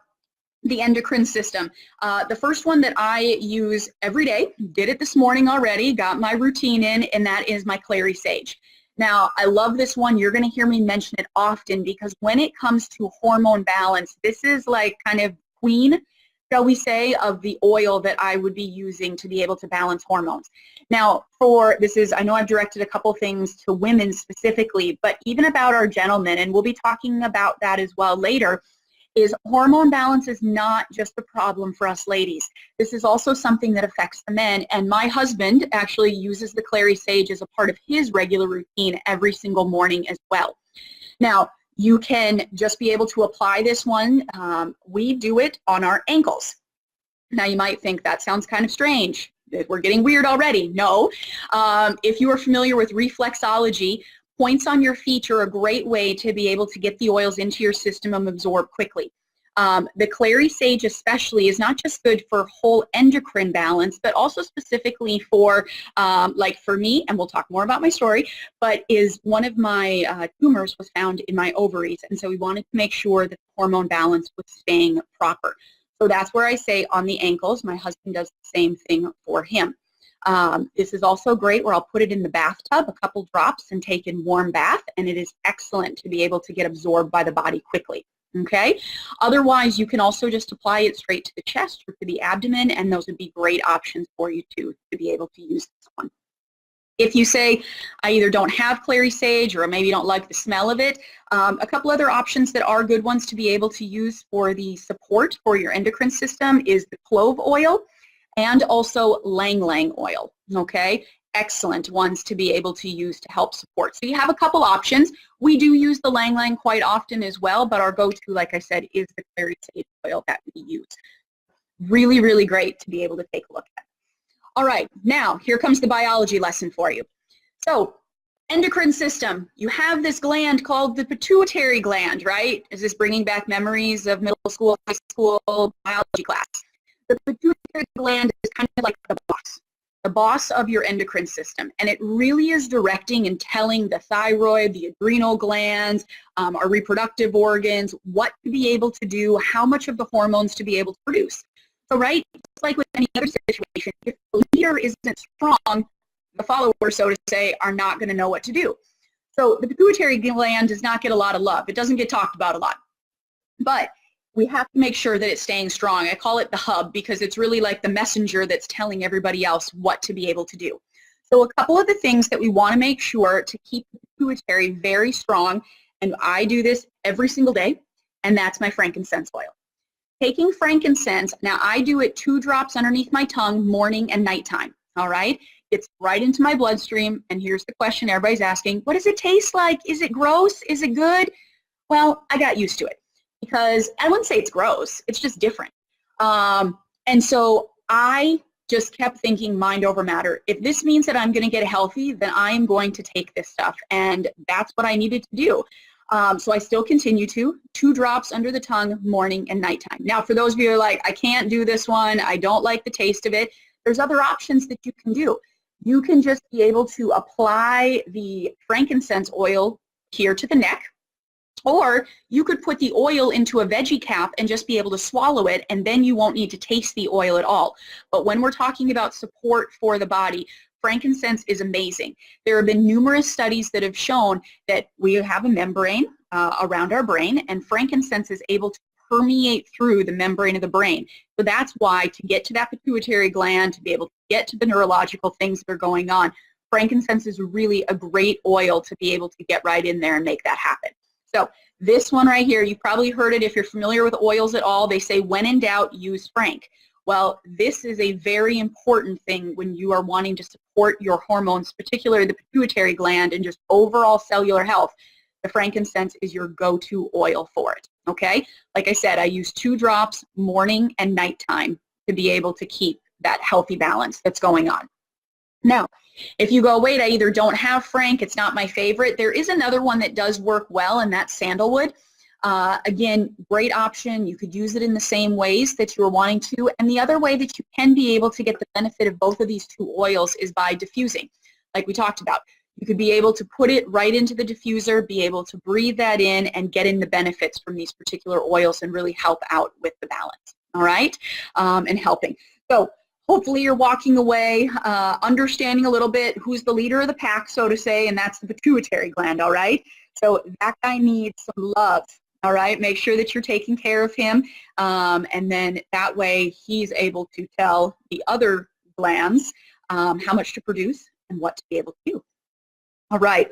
the endocrine system, the first one that I use every day, did it this morning already, got my routine in, and that is my clary sage. Now, I love this one. You're going to hear me mention it often because when it comes to hormone balance, this is like kind of queen, shall we say, of the oil that I would be using to be able to balance hormones. Now, I know I've directed a couple things to women specifically, but even about our gentlemen, and we'll be talking about that as well later, is hormone balance is not just a problem for us ladies. This is also something that affects the men, and my husband actually uses the clary sage as a part of his regular routine every single morning as well. Now, you can just be able to apply this one. We do it on our ankles. Now you might think that sounds kind of strange. We're getting weird already. No. If you are familiar with reflexology, points on your feet are a great way to be able to get the oils into your system and absorb quickly. The clary sage especially is not just good for whole endocrine balance, but also specifically for, like for me, and we'll talk more about my story, but is one of my tumors was found in my ovaries. And so we wanted to make sure that the hormone balance was staying proper. So that's where I say on the ankles. My husband does the same thing for him. This is also great where I'll put it in the bathtub, a couple drops, and take in warm bath, and it is excellent to be able to get absorbed by the body quickly. Okay. Otherwise, you can also just apply it straight to the chest or to the abdomen, and those would be great options for you to be able to use this one. If you say, I either don't have clary sage or maybe don't like the smell of it, a couple other options that are good ones to be able to use for the support for your endocrine system is the clove oil and also ylang ylang oil, okay? Excellent ones to be able to use to help support. So you have a couple options. We do use the ylang ylang quite often as well, but our go-to, like I said, is the clary sage oil that we use. Really, really great to be able to take a look at. All right, now here comes the biology lesson for you. So endocrine system, you have this gland called the pituitary gland, right? Is this bringing back memories of middle school, high school biology class? The pituitary gland is kind of like the boss of your endocrine system, and it really is directing and telling the thyroid, the adrenal glands, our reproductive organs, what to be able to do, how much of the hormones to be able to produce. So, right, just like with any other situation, if the leader isn't strong, the followers, so to say, are not going to know what to do. So the pituitary gland does not get a lot of love. It doesn't get talked about a lot. But we have to make sure that it's staying strong. I call it the hub because it's really like the messenger that's telling everybody else what to be able to do. So a couple of the things that we want to make sure to keep the pituitary very strong, and I do this every single day, and that's my frankincense oil. Taking frankincense, now I do it 2 drops underneath my tongue morning and nighttime, all right? It's right into my bloodstream, and here's the question everybody's asking, what does it taste like? Is it gross? Is it good? Well, I got used to it because I wouldn't say it's gross, it's just different. And so I just kept thinking mind over matter. If this means that I'm gonna get healthy, then I am going to take this stuff, and that's what I needed to do. So I still continue to 2 drops under the tongue morning and nighttime. Now, for those of you who are like, I can't do this one, I don't like the taste of it, there's other options that you can do. You can just be able to apply the frankincense oil here to the neck, or you could put the oil into a veggie cap and just be able to swallow it, and then you won't need to taste the oil at all. But when we're talking about support for the body, frankincense is amazing. There have been numerous studies that have shown that we have a membrane around our brain, and frankincense is able to permeate through the membrane of the brain. So that's why to get to that pituitary gland, to be able to get to the neurological things that are going on, frankincense is really a great oil to be able to get right in there and make that happen. So this one right here, you've probably heard it if you're familiar with oils at all. They say, when in doubt, use frank. Well, this is a very important thing when you are wanting to support your hormones, particularly the pituitary gland and just overall cellular health. The frankincense is your go-to oil for it, okay? Like I said, I use 2 drops morning and nighttime to be able to keep that healthy balance that's going on. Now, if you go, wait, I either don't have frank, it's not my favorite, there is another one that does work well, and that's sandalwood. Again, great option. You could use it in the same ways that you were wanting to. And the other way that you can be able to get the benefit of both of these 2 oils is by diffusing, like we talked about. You could be able to put it right into the diffuser, be able to breathe that in and get in the benefits from these particular oils and really help out with the balance, all right, and helping. So hopefully you're walking away understanding a little bit who's the leader of the pack, so to say, and that's the pituitary gland, all right? So that guy needs some love. All right, make sure that you're taking care of him, and then that way he's able to tell the other glands how much to produce and what to be able to do. All right,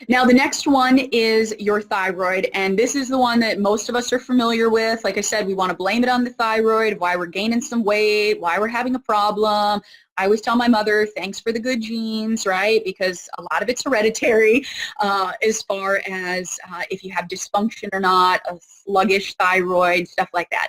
now the next one is your thyroid, and this is the one that most of us are familiar with. Like I said, we want to blame it on the thyroid, why we're gaining some weight, why we're having a problem. I always tell my mother, thanks for the good genes, right? Because a lot of it's hereditary as far as if you have dysfunction or not, a sluggish thyroid, stuff like that.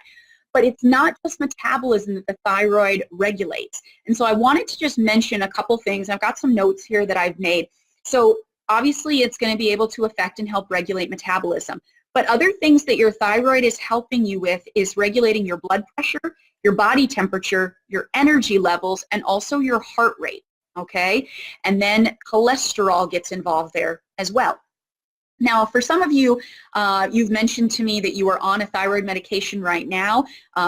But it's not just metabolism that the thyroid regulates. And so I wanted to just mention a couple things. I've got some notes here that I've made. So obviously it's going to be able to affect and help regulate metabolism. But other things that your thyroid is helping you with is regulating your blood pressure, your body temperature, your energy levels, and also your heart rate, okay? And then cholesterol gets involved there as well. Now, for some of you, you've mentioned to me that you are on a thyroid medication right now,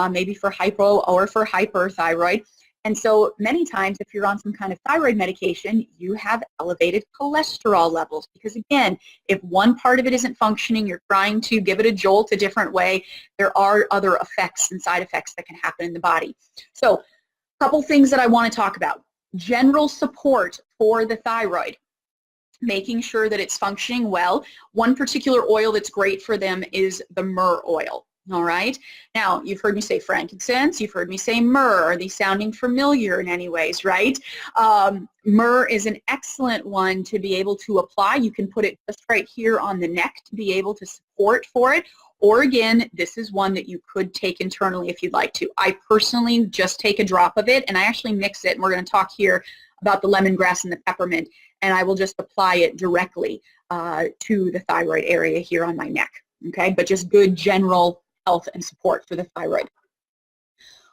maybe for hypo or for hyperthyroid. And so many times if you're on some kind of thyroid medication, you have elevated cholesterol levels because, again, if one part of it isn't functioning, you're trying to give it a jolt a different way, there are other effects and side effects that can happen in the body. So a couple things that I want to talk about. General support for the thyroid, making sure that it's functioning well. One particular oil that's great for them is the myrrh oil. All right. Now, you've heard me say frankincense. You've heard me say myrrh. Are these sounding familiar in any ways, right? Myrrh is an excellent one to be able to apply. You can put it just right here on the neck to be able to support for it. Or again, this is one that you could take internally if you'd like to. I personally just take a drop of it and I actually mix it. And we're going to talk here about the lemongrass and the peppermint. And I will just apply it directly to the thyroid area here on my neck. Okay, but just good general health and support for the thyroid.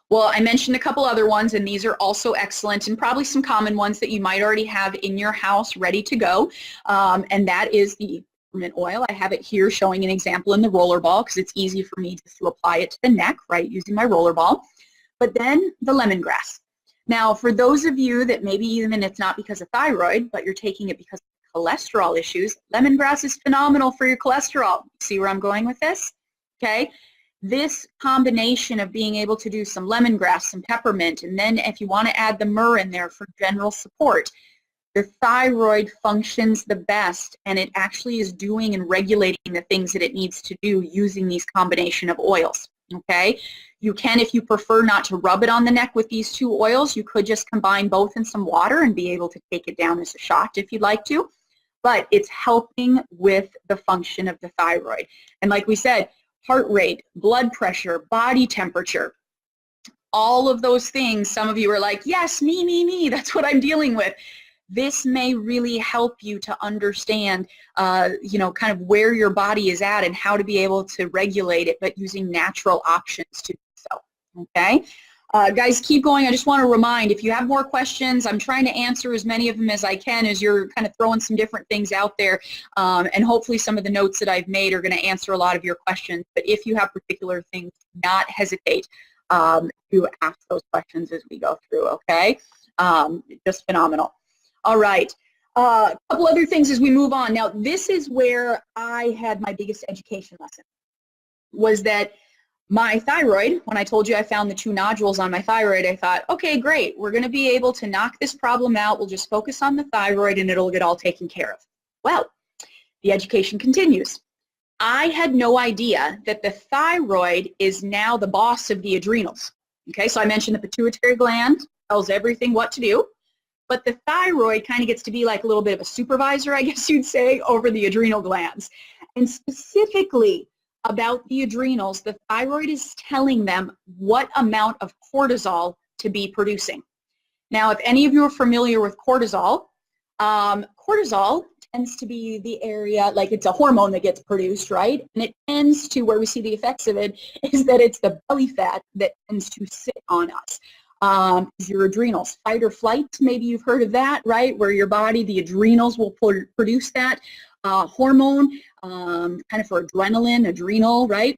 Well, I mentioned a couple other ones, and these are also excellent and probably some common ones that you might already have in your house ready to go, and that is the peppermint oil. I have it here showing an example in the roller ball because it's easy for me just to apply it to the neck, right, using my roller ball. But then the lemongrass. Now, for those of you that maybe even it's not because of thyroid, but you're taking it because of cholesterol issues, lemongrass is phenomenal for your cholesterol. See where I'm going with this? Okay. This combination of being able to do some lemongrass, some peppermint, and then if you want to add the myrrh in there for general support, the thyroid functions the best and it actually is doing and regulating the things that it needs to do using these combination of oils. Okay, you can, if you prefer not to rub it on the neck with these two oils, you could just combine both in some water and be able to take it down as a shot if you'd like to, but it's helping with the function of the thyroid. And like we said, heart rate, blood pressure, body temperature, all of those things. Some of you are like, yes, me, that's what I'm dealing with. This may really help you to understand, kind of where your body is at and how to be able to regulate it, but using natural options to do so, okay? Guys, keep going. I just want to remind, if you have more questions, I'm trying to answer as many of them as I can as you're kind of throwing some different things out there. And hopefully some of the notes that I've made are going to answer a lot of your questions. But if you have particular things, do not hesitate to ask those questions as we go through, okay? Just phenomenal. All right. A couple other things as we move on. Now, this is where I had my biggest education lesson, was that my thyroid, when I told you I found the 2 nodules on my thyroid, I thought, okay, great. We're going to be able to knock this problem out. We'll just focus on the thyroid and it'll get all taken care of. Well, the education continues. I had no idea that the thyroid is now the boss of the adrenals. Okay, so I mentioned the pituitary gland tells everything what to do, but the thyroid kind of gets to be like a little bit of a supervisor, I guess you'd say, over the adrenal glands. And specifically, about the adrenals, the thyroid is telling them what amount of cortisol to be producing. Now, if any of you are familiar with cortisol, cortisol tends to be the area, like it's a hormone that gets produced, right? And it tends to, where we see the effects of it, is that it's the belly fat that tends to sit on us. Your adrenals, fight or flight, maybe you've heard of that, right? Where your body, the adrenals will produce that hormone, kind of for adrenaline, adrenal, right?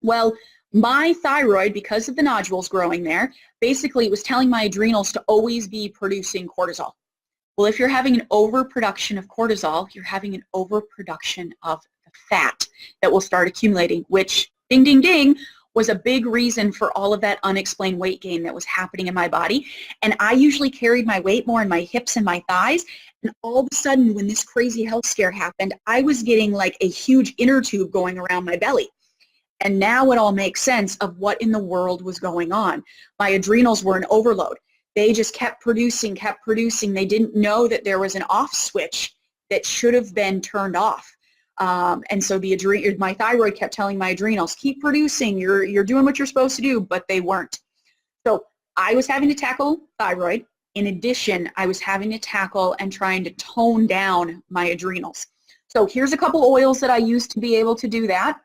Well, my thyroid, because of the nodules growing there, basically it was telling my adrenals to always be producing cortisol. Well, if you're having an overproduction of cortisol, you're having an overproduction of the fat that will start accumulating, which, ding, ding, ding, was a big reason for all of that unexplained weight gain that was happening in my body. And I usually carried my weight more in my hips and my thighs. And all of a sudden, when this crazy health scare happened, I was getting like a huge inner tube going around my belly. And now it all makes sense of what in the world was going on. My adrenals were in overload. They just kept producing. They didn't know that there was an off switch that should have been turned off. And so my thyroid kept telling my adrenals, keep producing, you're doing what you're supposed to do, but they weren't. So I was having to tackle thyroid in addition, I was having to tackle and trying to tone down my adrenals. So here's a couple oils that I use to be able to do that.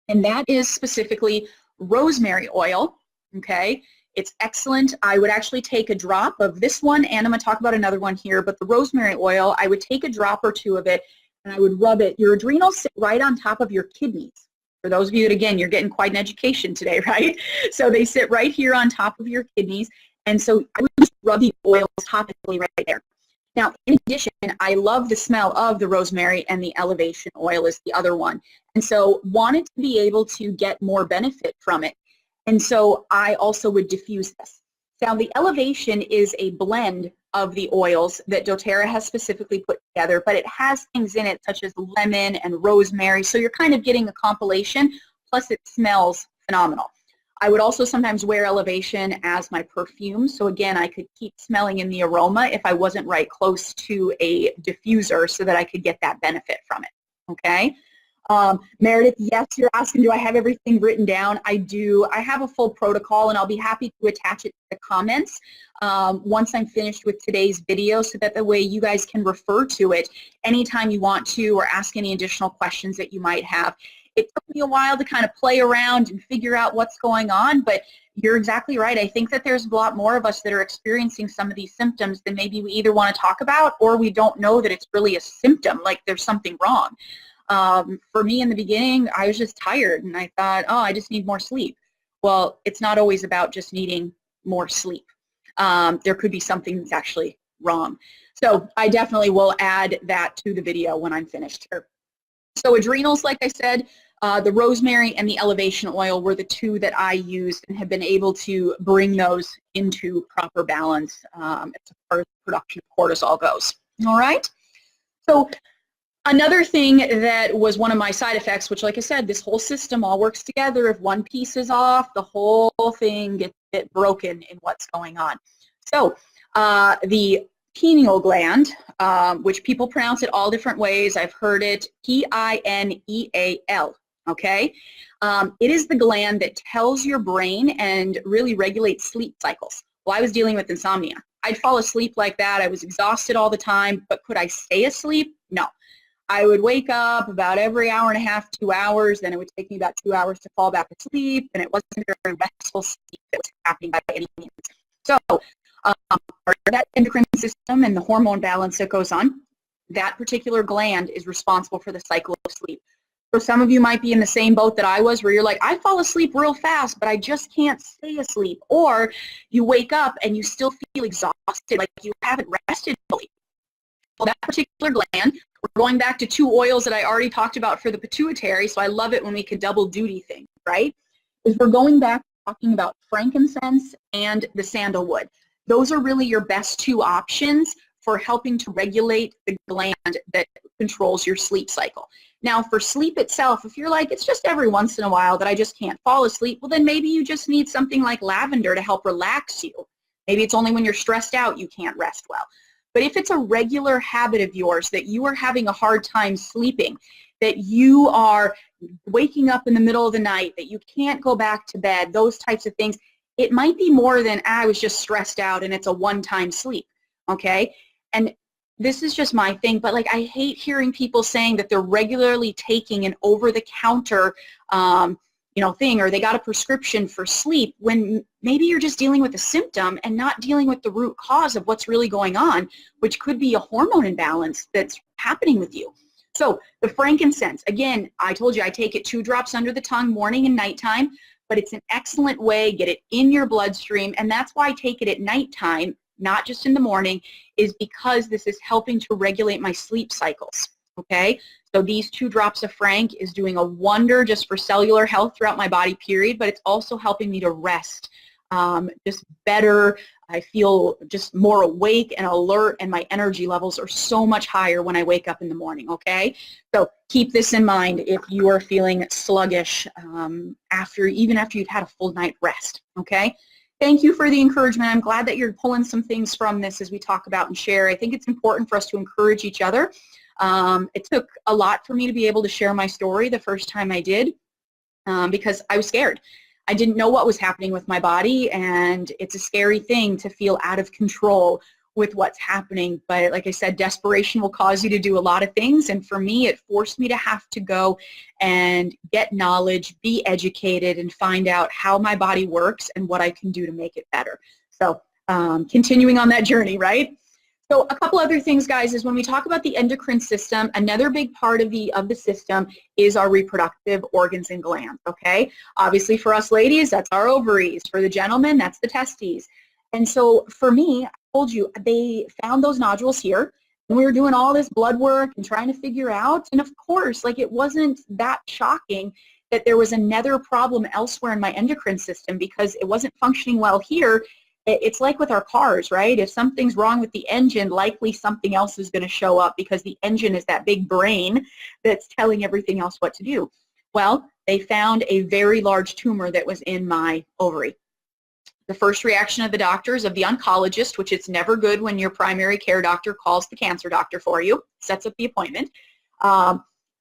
And that is specifically rosemary oil, okay? It's excellent. I would actually take a drop of this one, and I'm going to talk about another one here, but the rosemary oil, I would take a drop or two of it, and I would rub it. Your adrenals sit right on top of your kidneys. For those of you that, again, you're getting quite an education today, right? So they sit right here on top of your kidneys, and so I would just rub the oils topically right there. Now, in addition, I love the smell of the rosemary, and the elevation oil is the other one. And so wanted to be able to get more benefit from it. And so I also would diffuse this. Now, the elevation is a blend of the oils that doTERRA has specifically put together, but it has things in it such as lemon and rosemary, so you're kind of getting a compilation, plus it smells phenomenal. I would also sometimes wear elevation as my perfume, so again, I could keep smelling in the aroma if I wasn't right close to a diffuser so that I could get that benefit from it, okay? Meredith, yes, you're asking, do I have everything written down? I do. I have a full protocol, and I'll be happy to attach it to the comments once I'm finished with today's video, so that the way you guys can refer to it anytime you want to, or ask any additional questions that you might have. It took me a while to kind of play around and figure out what's going on, but you're exactly right. I think that there's a lot more of us that are experiencing some of these symptoms than maybe we either want to talk about, or we don't know that it's really a symptom, like there's something wrong. For me in the beginning, I was just tired, and I thought, oh, I just need more sleep. Well, it's not always about just needing more sleep. There could be something that's actually wrong. So I definitely will add that to the video when I'm finished here. So adrenals, like I said, the rosemary and the elevation oil were the two that I used and have been able to bring those into proper balance as far as production of cortisol goes. All right? So another thing that was one of my side effects, which, like I said, this whole system all works together. If one piece is off, the whole thing gets broken in what's going on. So the pineal gland, which people pronounce it all different ways. I've heard it P-I-N-E-A-L, okay? It is the gland that tells your brain and really regulates sleep cycles. Well, I was dealing with insomnia. I'd fall asleep like that. I was exhausted all the time, but could I stay asleep? No. I would wake up about every hour and a half, 2 hours, then it would take me about 2 hours to fall back asleep, and it wasn't very restful sleep that was happening by any means. So part of that endocrine system and the hormone balance that goes on, that particular gland is responsible for the cycle of sleep. So some of you might be in the same boat that I was, where you're like, I fall asleep real fast, but I just can't stay asleep. Or you wake up and you still feel exhausted, like you haven't rested fully. Well, that particular gland, we're going back to two oils that I already talked about for the pituitary, so I love it when we can double duty things, right? Is we're going back talking about frankincense and the sandalwood. Those are really your best two options for helping to regulate the gland that controls your sleep cycle. Now, for sleep itself, if you're like, it's just every once in a while that I just can't fall asleep, well, then maybe you just need something like lavender to help relax you. Maybe it's only when you're stressed out you can't rest well. But if it's a regular habit of yours that you are having a hard time sleeping, that you are waking up in the middle of the night, that you can't go back to bed, those types of things, it might be more than, I was just stressed out and it's a one-time sleep, okay? And this is just my thing, but like, I hate hearing people saying that they're regularly taking an over-the-counter thing, or they got a prescription for sleep, when maybe you're just dealing with a symptom and not dealing with the root cause of what's really going on, which could be a hormone imbalance that's happening with you. So the frankincense, again, I told you I take it 2 drops under the tongue morning and nighttime, but it's an excellent way, get it in your bloodstream, and that's why I take it at nighttime, not just in the morning, is because this is helping to regulate my sleep cycles, okay? So these 2 drops of frank is doing a wonder just for cellular health throughout my body, period, but it's also helping me to rest just better. I feel just more awake and alert, and my energy levels are so much higher when I wake up in the morning, okay? So keep this in mind if you are feeling sluggish even after you've had a full night rest, okay? Thank you for the encouragement. I'm glad that you're pulling some things from this as we talk about and share. I think it's important for us to encourage each other. It took a lot for me to be able to share my story the first time I did because I was scared. I didn't know what was happening with my body, and it's a scary thing to feel out of control with what's happening. But like I said, desperation will cause you to do a lot of things, and for me, it forced me to have to go and get knowledge, be educated, and find out how my body works and what I can do to make it better. So continuing on that journey, right? So a couple other things, guys, is when we talk about the endocrine system, another big part of the system is our reproductive organs and glands, okay? Obviously for us ladies, that's our ovaries. For the gentlemen, that's the testes. And so for me, I told you, they found those nodules here, and we were doing all this blood work and trying to figure out, and of course, like, it wasn't that shocking that there was another problem elsewhere in my endocrine system because it wasn't functioning well here. It's like with our cars, right? If something's wrong with the engine, likely something else is going to show up because the engine is that big brain that's telling everything else what to do. Well, they found a very large tumor that was in my ovary. The first reaction of the doctors, of the oncologist, which it's never good when your primary care doctor calls the cancer doctor for you, sets up the appointment.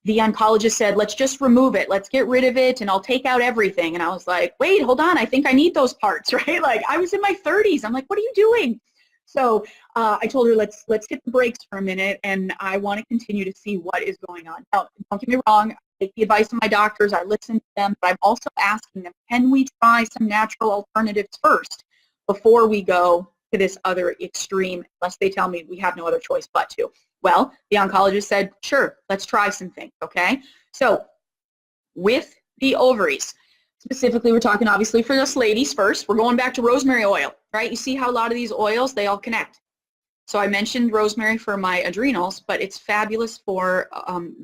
The oncologist said, let's just remove it. Let's get rid of it, and I'll take out everything. And I was like, wait, hold on. I think I need those parts, right? Like, I was in my 30s. I'm like, what are you doing? So I told her, let's hit the brakes for a minute, and I want to continue to see what is going on. Now, don't get me wrong. I take the advice of my doctors. I listen to them, but I'm also asking them, can we try some natural alternatives first before we go to this other extreme, unless they tell me we have no other choice but to? Well, the oncologist said, sure, let's try some things, okay? So with the ovaries, specifically, we're talking obviously for us ladies first. We're going back to rosemary oil, right? You see how a lot of these oils, they all connect. So I mentioned rosemary for my adrenals, but it's fabulous for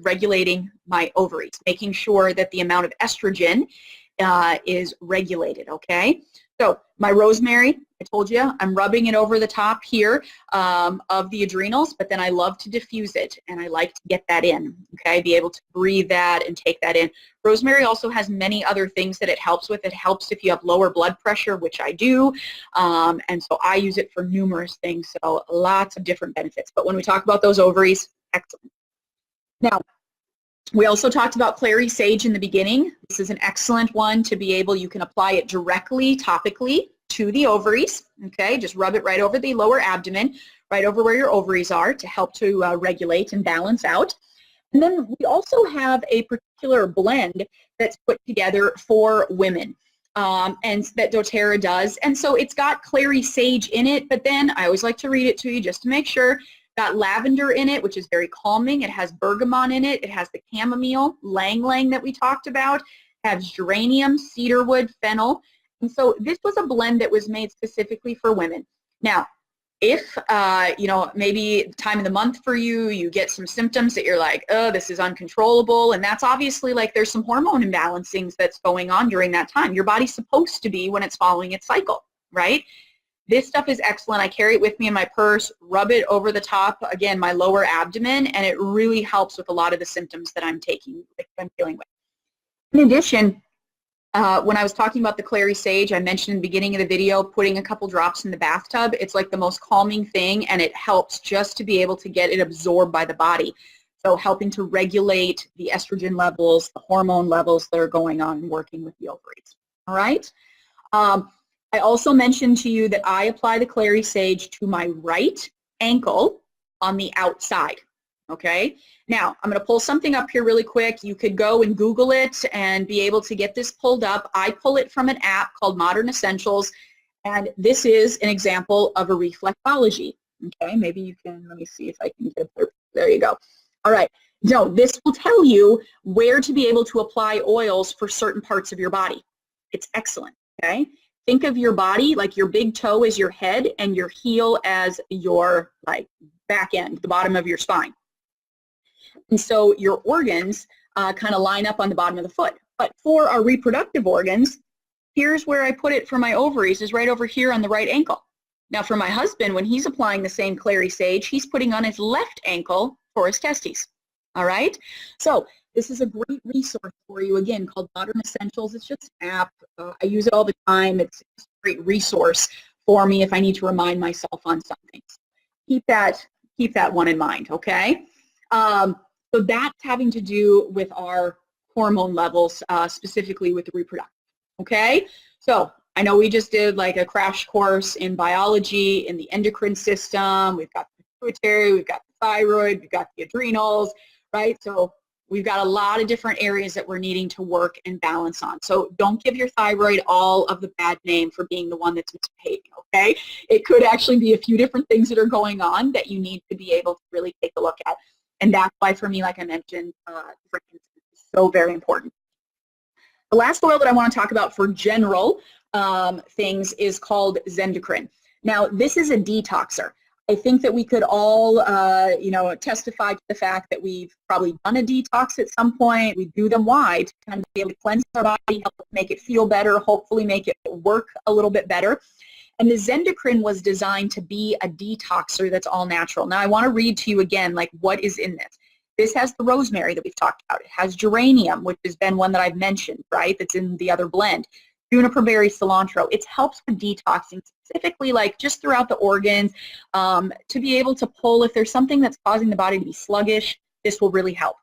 regulating my ovaries, making sure that the amount of estrogen is regulated, okay? So my rosemary, I told you, I'm rubbing it over the top here of the adrenals, but then I love to diffuse it, and I like to get that in, okay? Be able to breathe that and take that in. Rosemary also has many other things that it helps with. It helps if you have lower blood pressure, which I do, and so I use it for numerous things, so lots of different benefits. But when we talk about those ovaries, excellent. Now, we also talked about clary sage in the beginning. This is an excellent one to be able, you can apply it directly, topically, to the ovaries, okay? Just rub it right over the lower abdomen, right over where your ovaries are to help to regulate and balance out. And then we also have a particular blend that's put together for women, and that doTERRA does. And so it's got clary sage in it, but then I always like to read it to you just to make sure. Got lavender in it, which is very calming. It has bergamot in it. It has the chamomile, ylang ylang that we talked about. It has geranium, cedarwood, fennel. And so this was a blend that was made specifically for women. Now, if, you know, maybe time of the month for you, you get some symptoms that you're like, oh, this is uncontrollable. And that's obviously like there's some hormone imbalancings that's going on during that time. Your body's supposed to be when it's following its cycle, right? This stuff is excellent. I carry it with me in my purse, rub it over the top, again, my lower abdomen, and it really helps with a lot of the symptoms that I'm dealing with. In addition, when I was talking about the clary sage, I mentioned in the beginning of the video, putting a couple drops in the bathtub. It's like the most calming thing, and it helps just to be able to get it absorbed by the body. So helping to regulate the estrogen levels, the hormone levels that are going on and working with the ovaries. All right? I also mentioned to you that I apply the clary sage to my right ankle on the outside, okay? Now, I'm going to pull something up here really quick. You could go and Google it and be able to get this pulled up. I pull it from an app called Modern Essentials, and this is an example of a reflexology, okay? Maybe you can, let me see if I can get it. There you go. All right. No, this will tell you where to be able to apply oils for certain parts of your body. It's excellent, okay? Think of your body like your big toe is your head and your heel as your like back end, the bottom of your spine. And so your organs kind of line up on the bottom of the foot. But for our reproductive organs, here's where I put it for my ovaries, is right over here on the right ankle. Now for my husband, when he's applying the same clary sage, he's putting on his left ankle for his testes. All right? So this is a great resource for you, again, called Modern Essentials. It's just an app. I use it all the time. It's a great resource for me if I need to remind myself on something. Keep that one in mind, okay? So that's having to do with our hormone levels, specifically with the reproductive. okay? So I know we just did like a crash course in biology, in the endocrine system. We've got the pituitary, we've got the thyroid, we've got the adrenals, right? So we've got a lot of different areas that we're needing to work and balance on. So don't give your thyroid all of the bad name for being the one that's misbehaving, okay? It could actually be a few different things that are going on that you need to be able to really take a look at. And that's why, for me, like I mentioned, frankincense is so very important. The last oil that I want to talk about for general things is called Zendocrine. Now, this is a detoxer. I think that we could all, testify to the fact that we've probably done a detox at some point. We do them why? To kind of be able to cleanse our body, help make it feel better, hopefully make it work a little bit better. And the Zendocrine was designed to be a detoxer that's all natural. Now, I want to read to you again, like, what is in this. This has the rosemary that we've talked about. It has geranium, which has been one that I've mentioned, right? That's in the other blend. Juniper berry, cilantro. It helps with detoxing, specifically like just throughout the organs, to be able to pull if there's something that's causing the body to be sluggish. This will really help.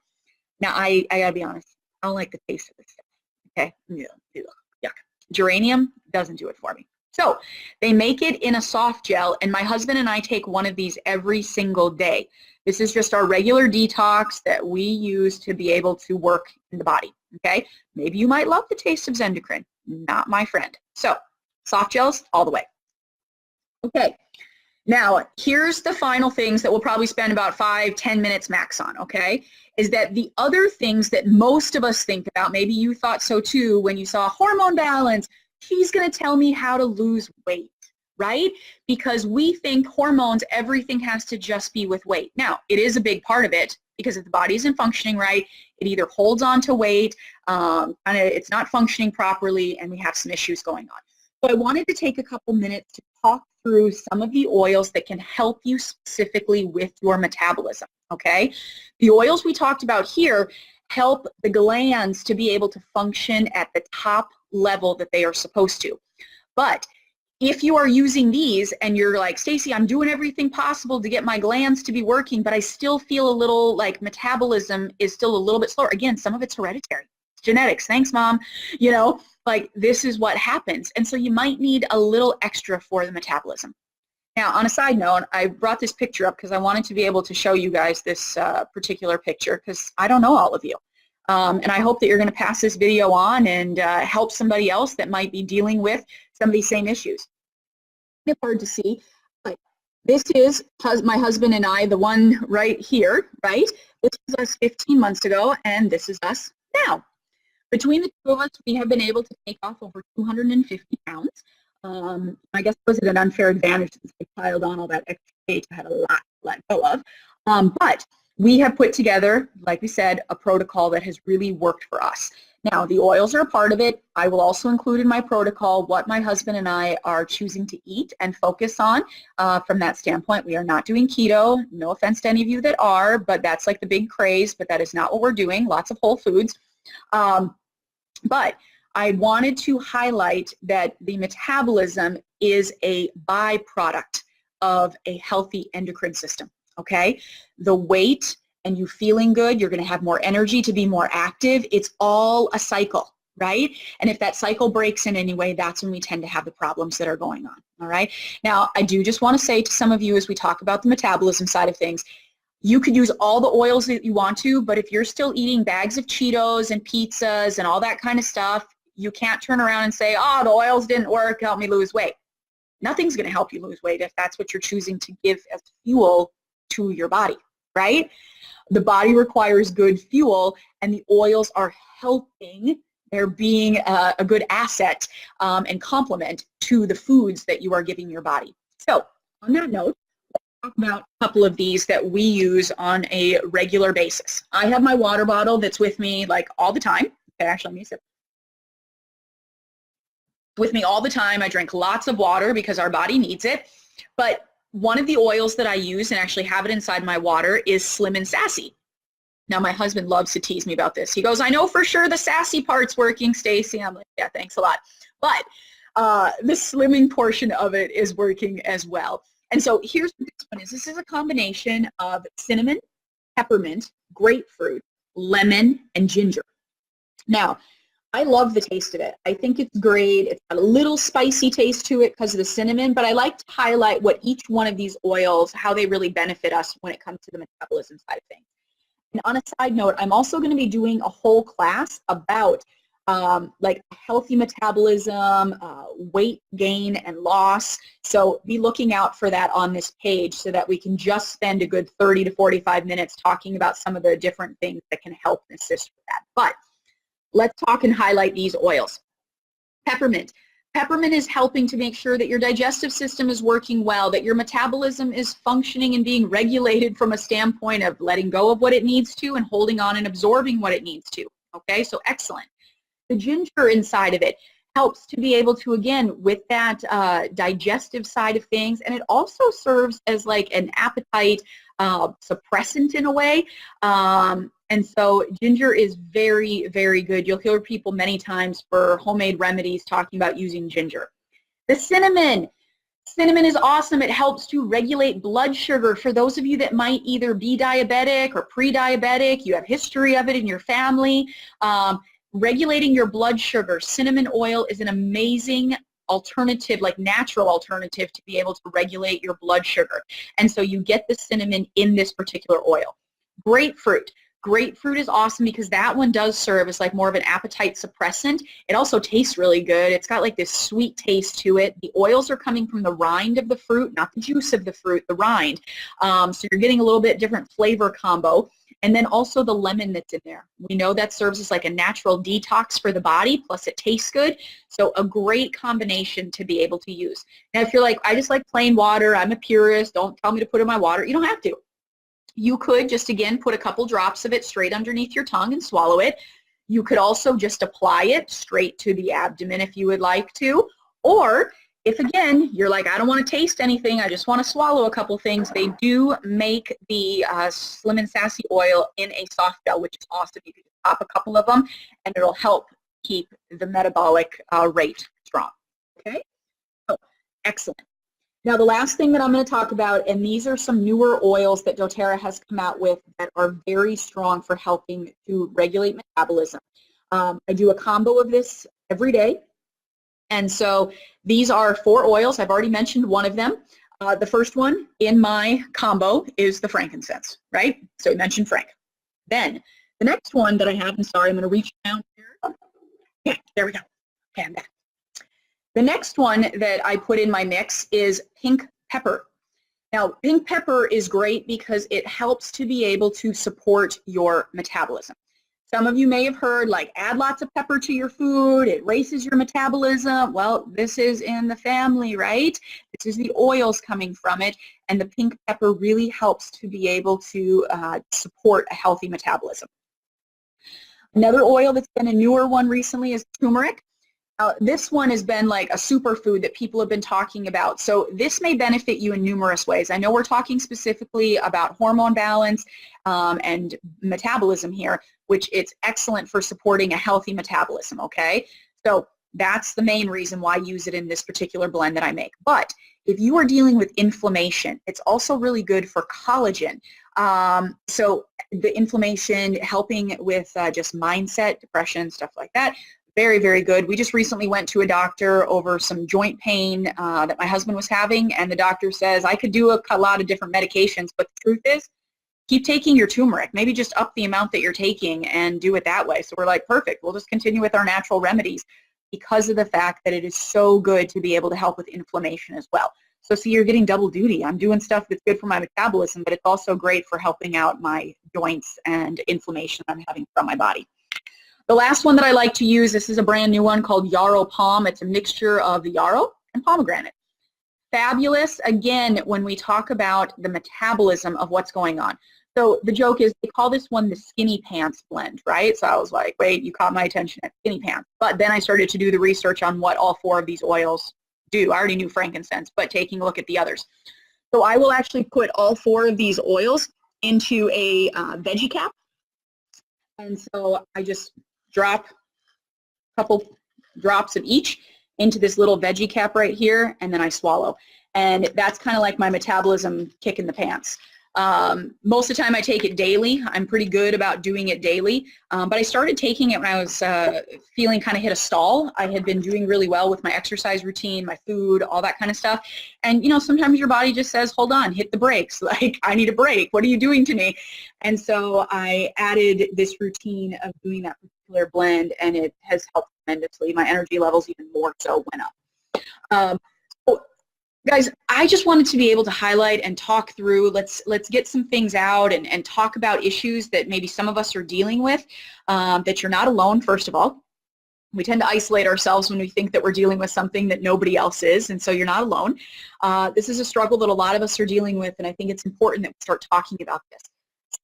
Now, I gotta be honest, I don't like the taste of this stuff. Okay, yuck. Geranium doesn't do it for me. So they make it in a soft gel, and my husband and I take one of these every single day. This is just our regular detox that we use to be able to work in the body, okay? Maybe you might love the taste of Zendocrine. Not my friend. So soft gels all the way. Okay, now here's the final things that we'll probably spend about 5-10 minutes max on, okay? Is that the other things that most of us think about, maybe you thought so too when you saw hormone balance, she's going to tell me how to lose weight, right? Because we think hormones, everything has to just be with weight. Now, it is a big part of it, because if the body isn't functioning right, it either holds on to weight, it's not functioning properly, and we have some issues going on. So I wanted to take a couple minutes to talk through some of the oils that can help you specifically with your metabolism, okay? The oils we talked about here help the glands to be able to function at the top level that they are supposed to. But if you are using these and you're like, Stacey, I'm doing everything possible to get my glands to be working, but I still feel a little like metabolism is still a little bit slower. Again, some of it's hereditary. It's genetics. Thanks, Mom. You know, like this is what happens. And so you might need a little extra for the metabolism. Now, on a side note, I brought this picture up because I wanted to be able to show you guys this particular picture because I don't know all of you. And I hope that you're going to pass this video on and help somebody else that might be dealing with some of these same issues. It's hard to see, but this is my husband and I, the one right here, right? This is us 15 months ago, and this is us now. Between the two of us, we have been able to take off over 250 pounds. I guess it was an unfair advantage since I piled on all that extra weight. I had a lot to let go of. But we have put together, like we said, a protocol that has really worked for us. Now, the oils are a part of it. I will also include in my protocol what my husband and I are choosing to eat and focus on from that standpoint. We are not doing keto. No offense to any of you that are, but that's like the big craze, but that is not what we're doing. Lots of whole foods. But I wanted to highlight that the metabolism is a byproduct of a healthy endocrine system, okay? The weight and you feeling good, you're going to have more energy to be more active. It's all a cycle, right? And if that cycle breaks in any way, that's when we tend to have the problems that are going on, all right? Now, I do just want to say to some of you as we talk about the metabolism side of things, you could use all the oils that you want to, but if you're still eating bags of Cheetos and pizzas and all that kind of stuff, you can't turn around and say, oh, the oils didn't work, help me lose weight. Nothing's going to help you lose weight if that's what you're choosing to give as fuel to your body, right? The body requires good fuel, and the oils are helping. They're being a good asset and complement to the foods that you are giving your body. So on that note, let's talk about a couple of these that we use on a regular basis. I have my water bottle that's with me like all the time. Okay, actually, let me sip. With me all the time. I drink lots of water because our body needs it. But one of the oils that I use and actually have it inside my water is Slim and Sassy. Now, my husband loves to tease me about this. He goes, I know for sure the sassy part's working, Stacey. I'm like, yeah, thanks a lot. But the slimming portion of it is working as well. And so here's what this one is. This is a combination of cinnamon, peppermint, grapefruit, lemon, and ginger. Now, I love the taste of it. I think it's great. It's got a little spicy taste to it because of the cinnamon, but I like to highlight what each one of these oils, how they really benefit us when it comes to the metabolism side of things. And on a side note, I'm also going to be doing a whole class about like healthy metabolism, weight gain and loss. So be looking out for that on this page so that we can just spend a good 30 to 45 minutes talking about some of the different things that can help and assist with that. But let's talk and highlight these oils. Peppermint. Peppermint is helping to make sure that your digestive system is working well, that your metabolism is functioning and being regulated from a standpoint of letting go of what it needs to and holding on and absorbing what it needs to. Okay, so excellent. The ginger inside of it helps to be able to, again, with that digestive side of things, and it also serves as like an appetite suppressant in a way. And so ginger is very, very good. You'll hear people many times for homemade remedies talking about using ginger. The cinnamon. Cinnamon is awesome. It helps to regulate blood sugar. For those of you that might either be diabetic or pre-diabetic, you have history of it in your family, regulating your blood sugar. Cinnamon oil is an amazing alternative, like natural alternative to be able to regulate your blood sugar. And so you get the cinnamon in this particular oil. Grapefruit. Grapefruit is awesome because that one does serve as like more of an appetite suppressant. It also tastes really good. It's got like this sweet taste to it. The oils are coming from the rind of the fruit, not the juice of the fruit, the rind. So you're getting a little bit different flavor combo. And then also the lemon that's in there. We know that serves as like a natural detox for the body, plus it tastes good. So a great combination to be able to use. Now if you're like, I just like plain water, I'm a purist, don't tell me to put in my water, you don't have to. You could just, again, put a couple drops of it straight underneath your tongue and swallow it. You could also just apply it straight to the abdomen if you would like to. Or if, again, you're like, I don't want to taste anything, I just want to swallow a couple things, they do make the Slim and Sassy oil in a soft gel, which is awesome. You can pop a couple of them, and it'll help keep the metabolic rate strong. Okay? So, excellent. Now, the last thing that I'm going to talk about, and these are some newer oils that doTERRA has come out with that are very strong for helping to regulate metabolism. I do a combo of this every day. And so these are 4 oils. I've already mentioned one of them. The first one in my combo is the frankincense, right? So we mentioned frank. Then the next one that I have, I'm sorry, I'm going to reach down here. Yeah, there we go. Okay, I'm back. The next one that I put in my mix is pink pepper. Now, pink pepper is great because it helps to be able to support your metabolism. Some of you may have heard, like, add lots of pepper to your food, it races your metabolism. Well, this is in the family, right? This is the oils coming from it, and the pink pepper really helps to be able to support a healthy metabolism. Another oil that's been a newer one recently is turmeric. This one has been like a superfood that people have been talking about. So this may benefit you in numerous ways. I know we're talking specifically about hormone balance and metabolism here, which it's excellent for supporting a healthy metabolism, okay? So that's the main reason why I use it in this particular blend that I make. But if you are dealing with inflammation, it's also really good for collagen. So the inflammation, helping with just mindset, depression, stuff like that. Very, very good. We just recently went to a doctor over some joint pain that my husband was having, and the doctor says, I could do a lot of different medications, but the truth is, keep taking your turmeric. Maybe just up the amount that you're taking and do it that way. So we're like, perfect. We'll just continue with our natural remedies because of the fact that it is so good to be able to help with inflammation as well. So see, you're getting double duty. I'm doing stuff that's good for my metabolism, but it's also great for helping out my joints and inflammation I'm having from my body. The last one that I like to use, this is a brand new one called Yarrow Palm. It's a mixture of the yarrow and pomegranate. Fabulous, again, when we talk about the metabolism of what's going on. So the joke is they call this one the skinny pants blend, right? So I was like, wait, you caught my attention at skinny pants. But then I started to do the research on what all 4 of these oils do. I already knew frankincense, but taking a look at the others. So I will actually put all 4 of these oils into a veggie cap. And so I just drop a couple drops of each into this little veggie cap right here, and then I swallow. And that's kind of like my metabolism kick in the pants. Most of the time I take it daily. I'm pretty good about doing it daily, but I started taking it when I was feeling kind of hit a stall. I had been doing really well with my exercise routine, my food, all that kind of stuff. And, you know, sometimes your body just says, hold on, hit the brakes. Like, I need a break. What are you doing to me? And so I added this routine of doing that particular blend, and it has helped tremendously. My energy levels even more so went up. Guys, I just wanted to be able to highlight and talk through, let's get some things out and talk about issues that maybe some of us are dealing with, that you're not alone, first of all. We tend to isolate ourselves when we think that we're dealing with something that nobody else is, and so you're not alone. This is a struggle that a lot of us are dealing with, and I think it's important that we start talking about this.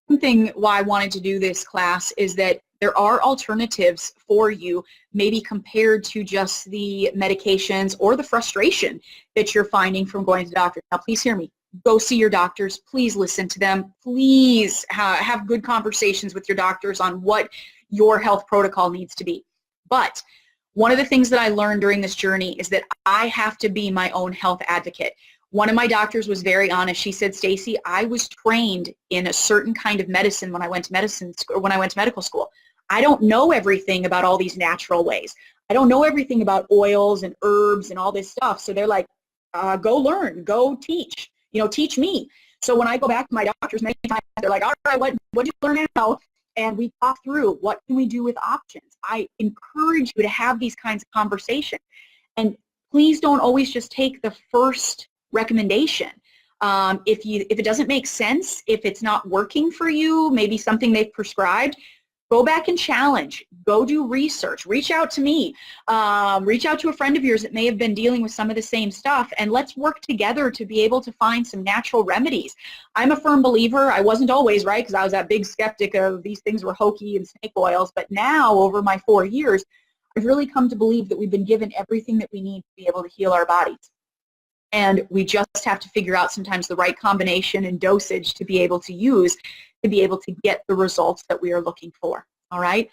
Something why I wanted to do this class is that there are alternatives for you, maybe compared to just the medications or the frustration that you're finding from going to the doctor. Now, please hear me. Go see your doctors. Please listen to them. Please have good conversations with your doctors on what your health protocol needs to be. But one of the things that I learned during this journey is that I have to be my own health advocate. One of my doctors was very honest. She said, Stacey, I was trained in a certain kind of medicine when I went to medical school. I don't know everything about all these natural ways. I don't know everything about oils and herbs and all this stuff. So they're like, go learn, go teach, you know, teach me. So when I go back to my doctors many times, they're like, all right, what did you learn now? And we talk through what can we do with options. I encourage you to have these kinds of conversations. And please don't always just take the first recommendation. If it doesn't make sense, if it's not working for you, maybe something they've prescribed, go back and challenge, go do research, reach out to me, reach out to a friend of yours that may have been dealing with some of the same stuff, and let's work together to be able to find some natural remedies. I'm a firm believer, I wasn't always, right, because I was that big skeptic of these things were hokey and snake oils, but now over my 4 years, I've really come to believe that we've been given everything that we need to be able to heal our bodies. And we just have to figure out sometimes the right combination and dosage to be able to use to be able to get the results that we are looking for, all right?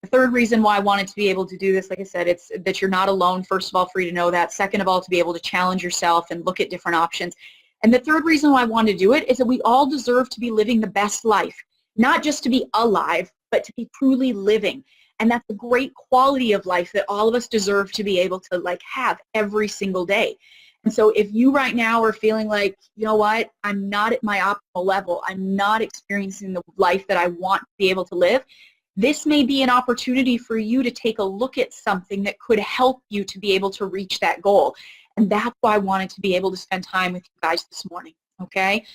The third reason why I wanted to be able to do this, like I said, it's that you're not alone, first of all, for you to know that. Second of all, to be able to challenge yourself and look at different options. And the third reason why I wanted to do it is that we all deserve to be living the best life, not just to be alive, but to be truly living. And that's a great quality of life that all of us deserve to be able to have every single day. And so if you right now are feeling like, you know what, I'm not at my optimal level, I'm not experiencing the life that I want to be able to live, this may be an opportunity for you to take a look at something that could help you to be able to reach that goal. And that's why I wanted to be able to spend time with you guys this morning, okay?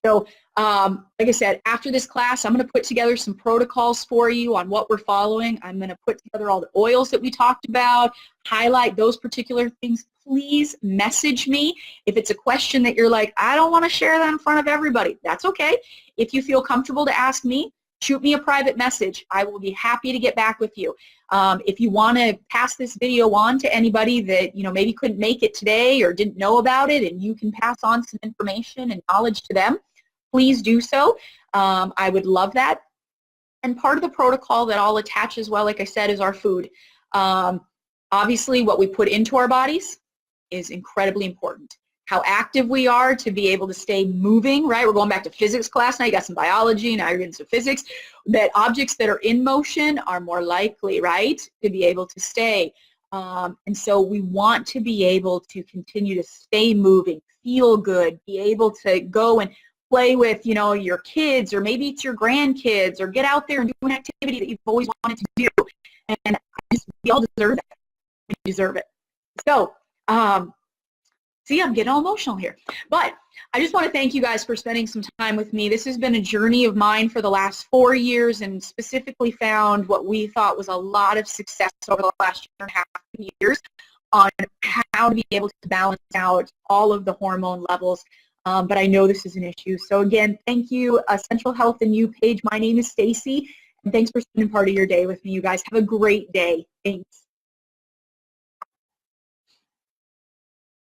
So like I said, after this class, I'm going to put together some protocols for you on what we're following. I'm going to put together all the oils that we talked about, highlight those particular things. Please message me if it's a question that you're like, I don't want to share that in front of everybody. That's okay. If you feel comfortable to ask me, shoot me a private message. I will be happy to get back with you. If you want to pass this video on to anybody that maybe couldn't make it today or didn't know about it, and you can pass on some information and knowledge to them, please do so. I would love that. And part of the protocol that I'll attach as well, like I said, is our food. Obviously, what we put into our bodies is incredibly important. How active we are to be able to stay moving, right? We're going back to physics class now. You got some biology, now you're getting some physics. That objects that are in motion are more likely, right, to be able to stay. And so we want to be able to continue to stay moving, feel good, be able to go and play with, your kids, or maybe it's your grandkids, or get out there and do an activity that you've always wanted to do. And we all deserve that. We deserve it. So, see, I'm getting all emotional here. But I just want to thank you guys for spending some time with me. This has been a journey of mine for the last 4 years, and specifically found what we thought was a lot of success over the last 1.5 years on how to be able to balance out all of the hormone levels. But I know this is an issue. So again, thank you, Central Health and You page. My name is Stacey, and thanks for spending part of your day with me. You guys have a great day. Thanks.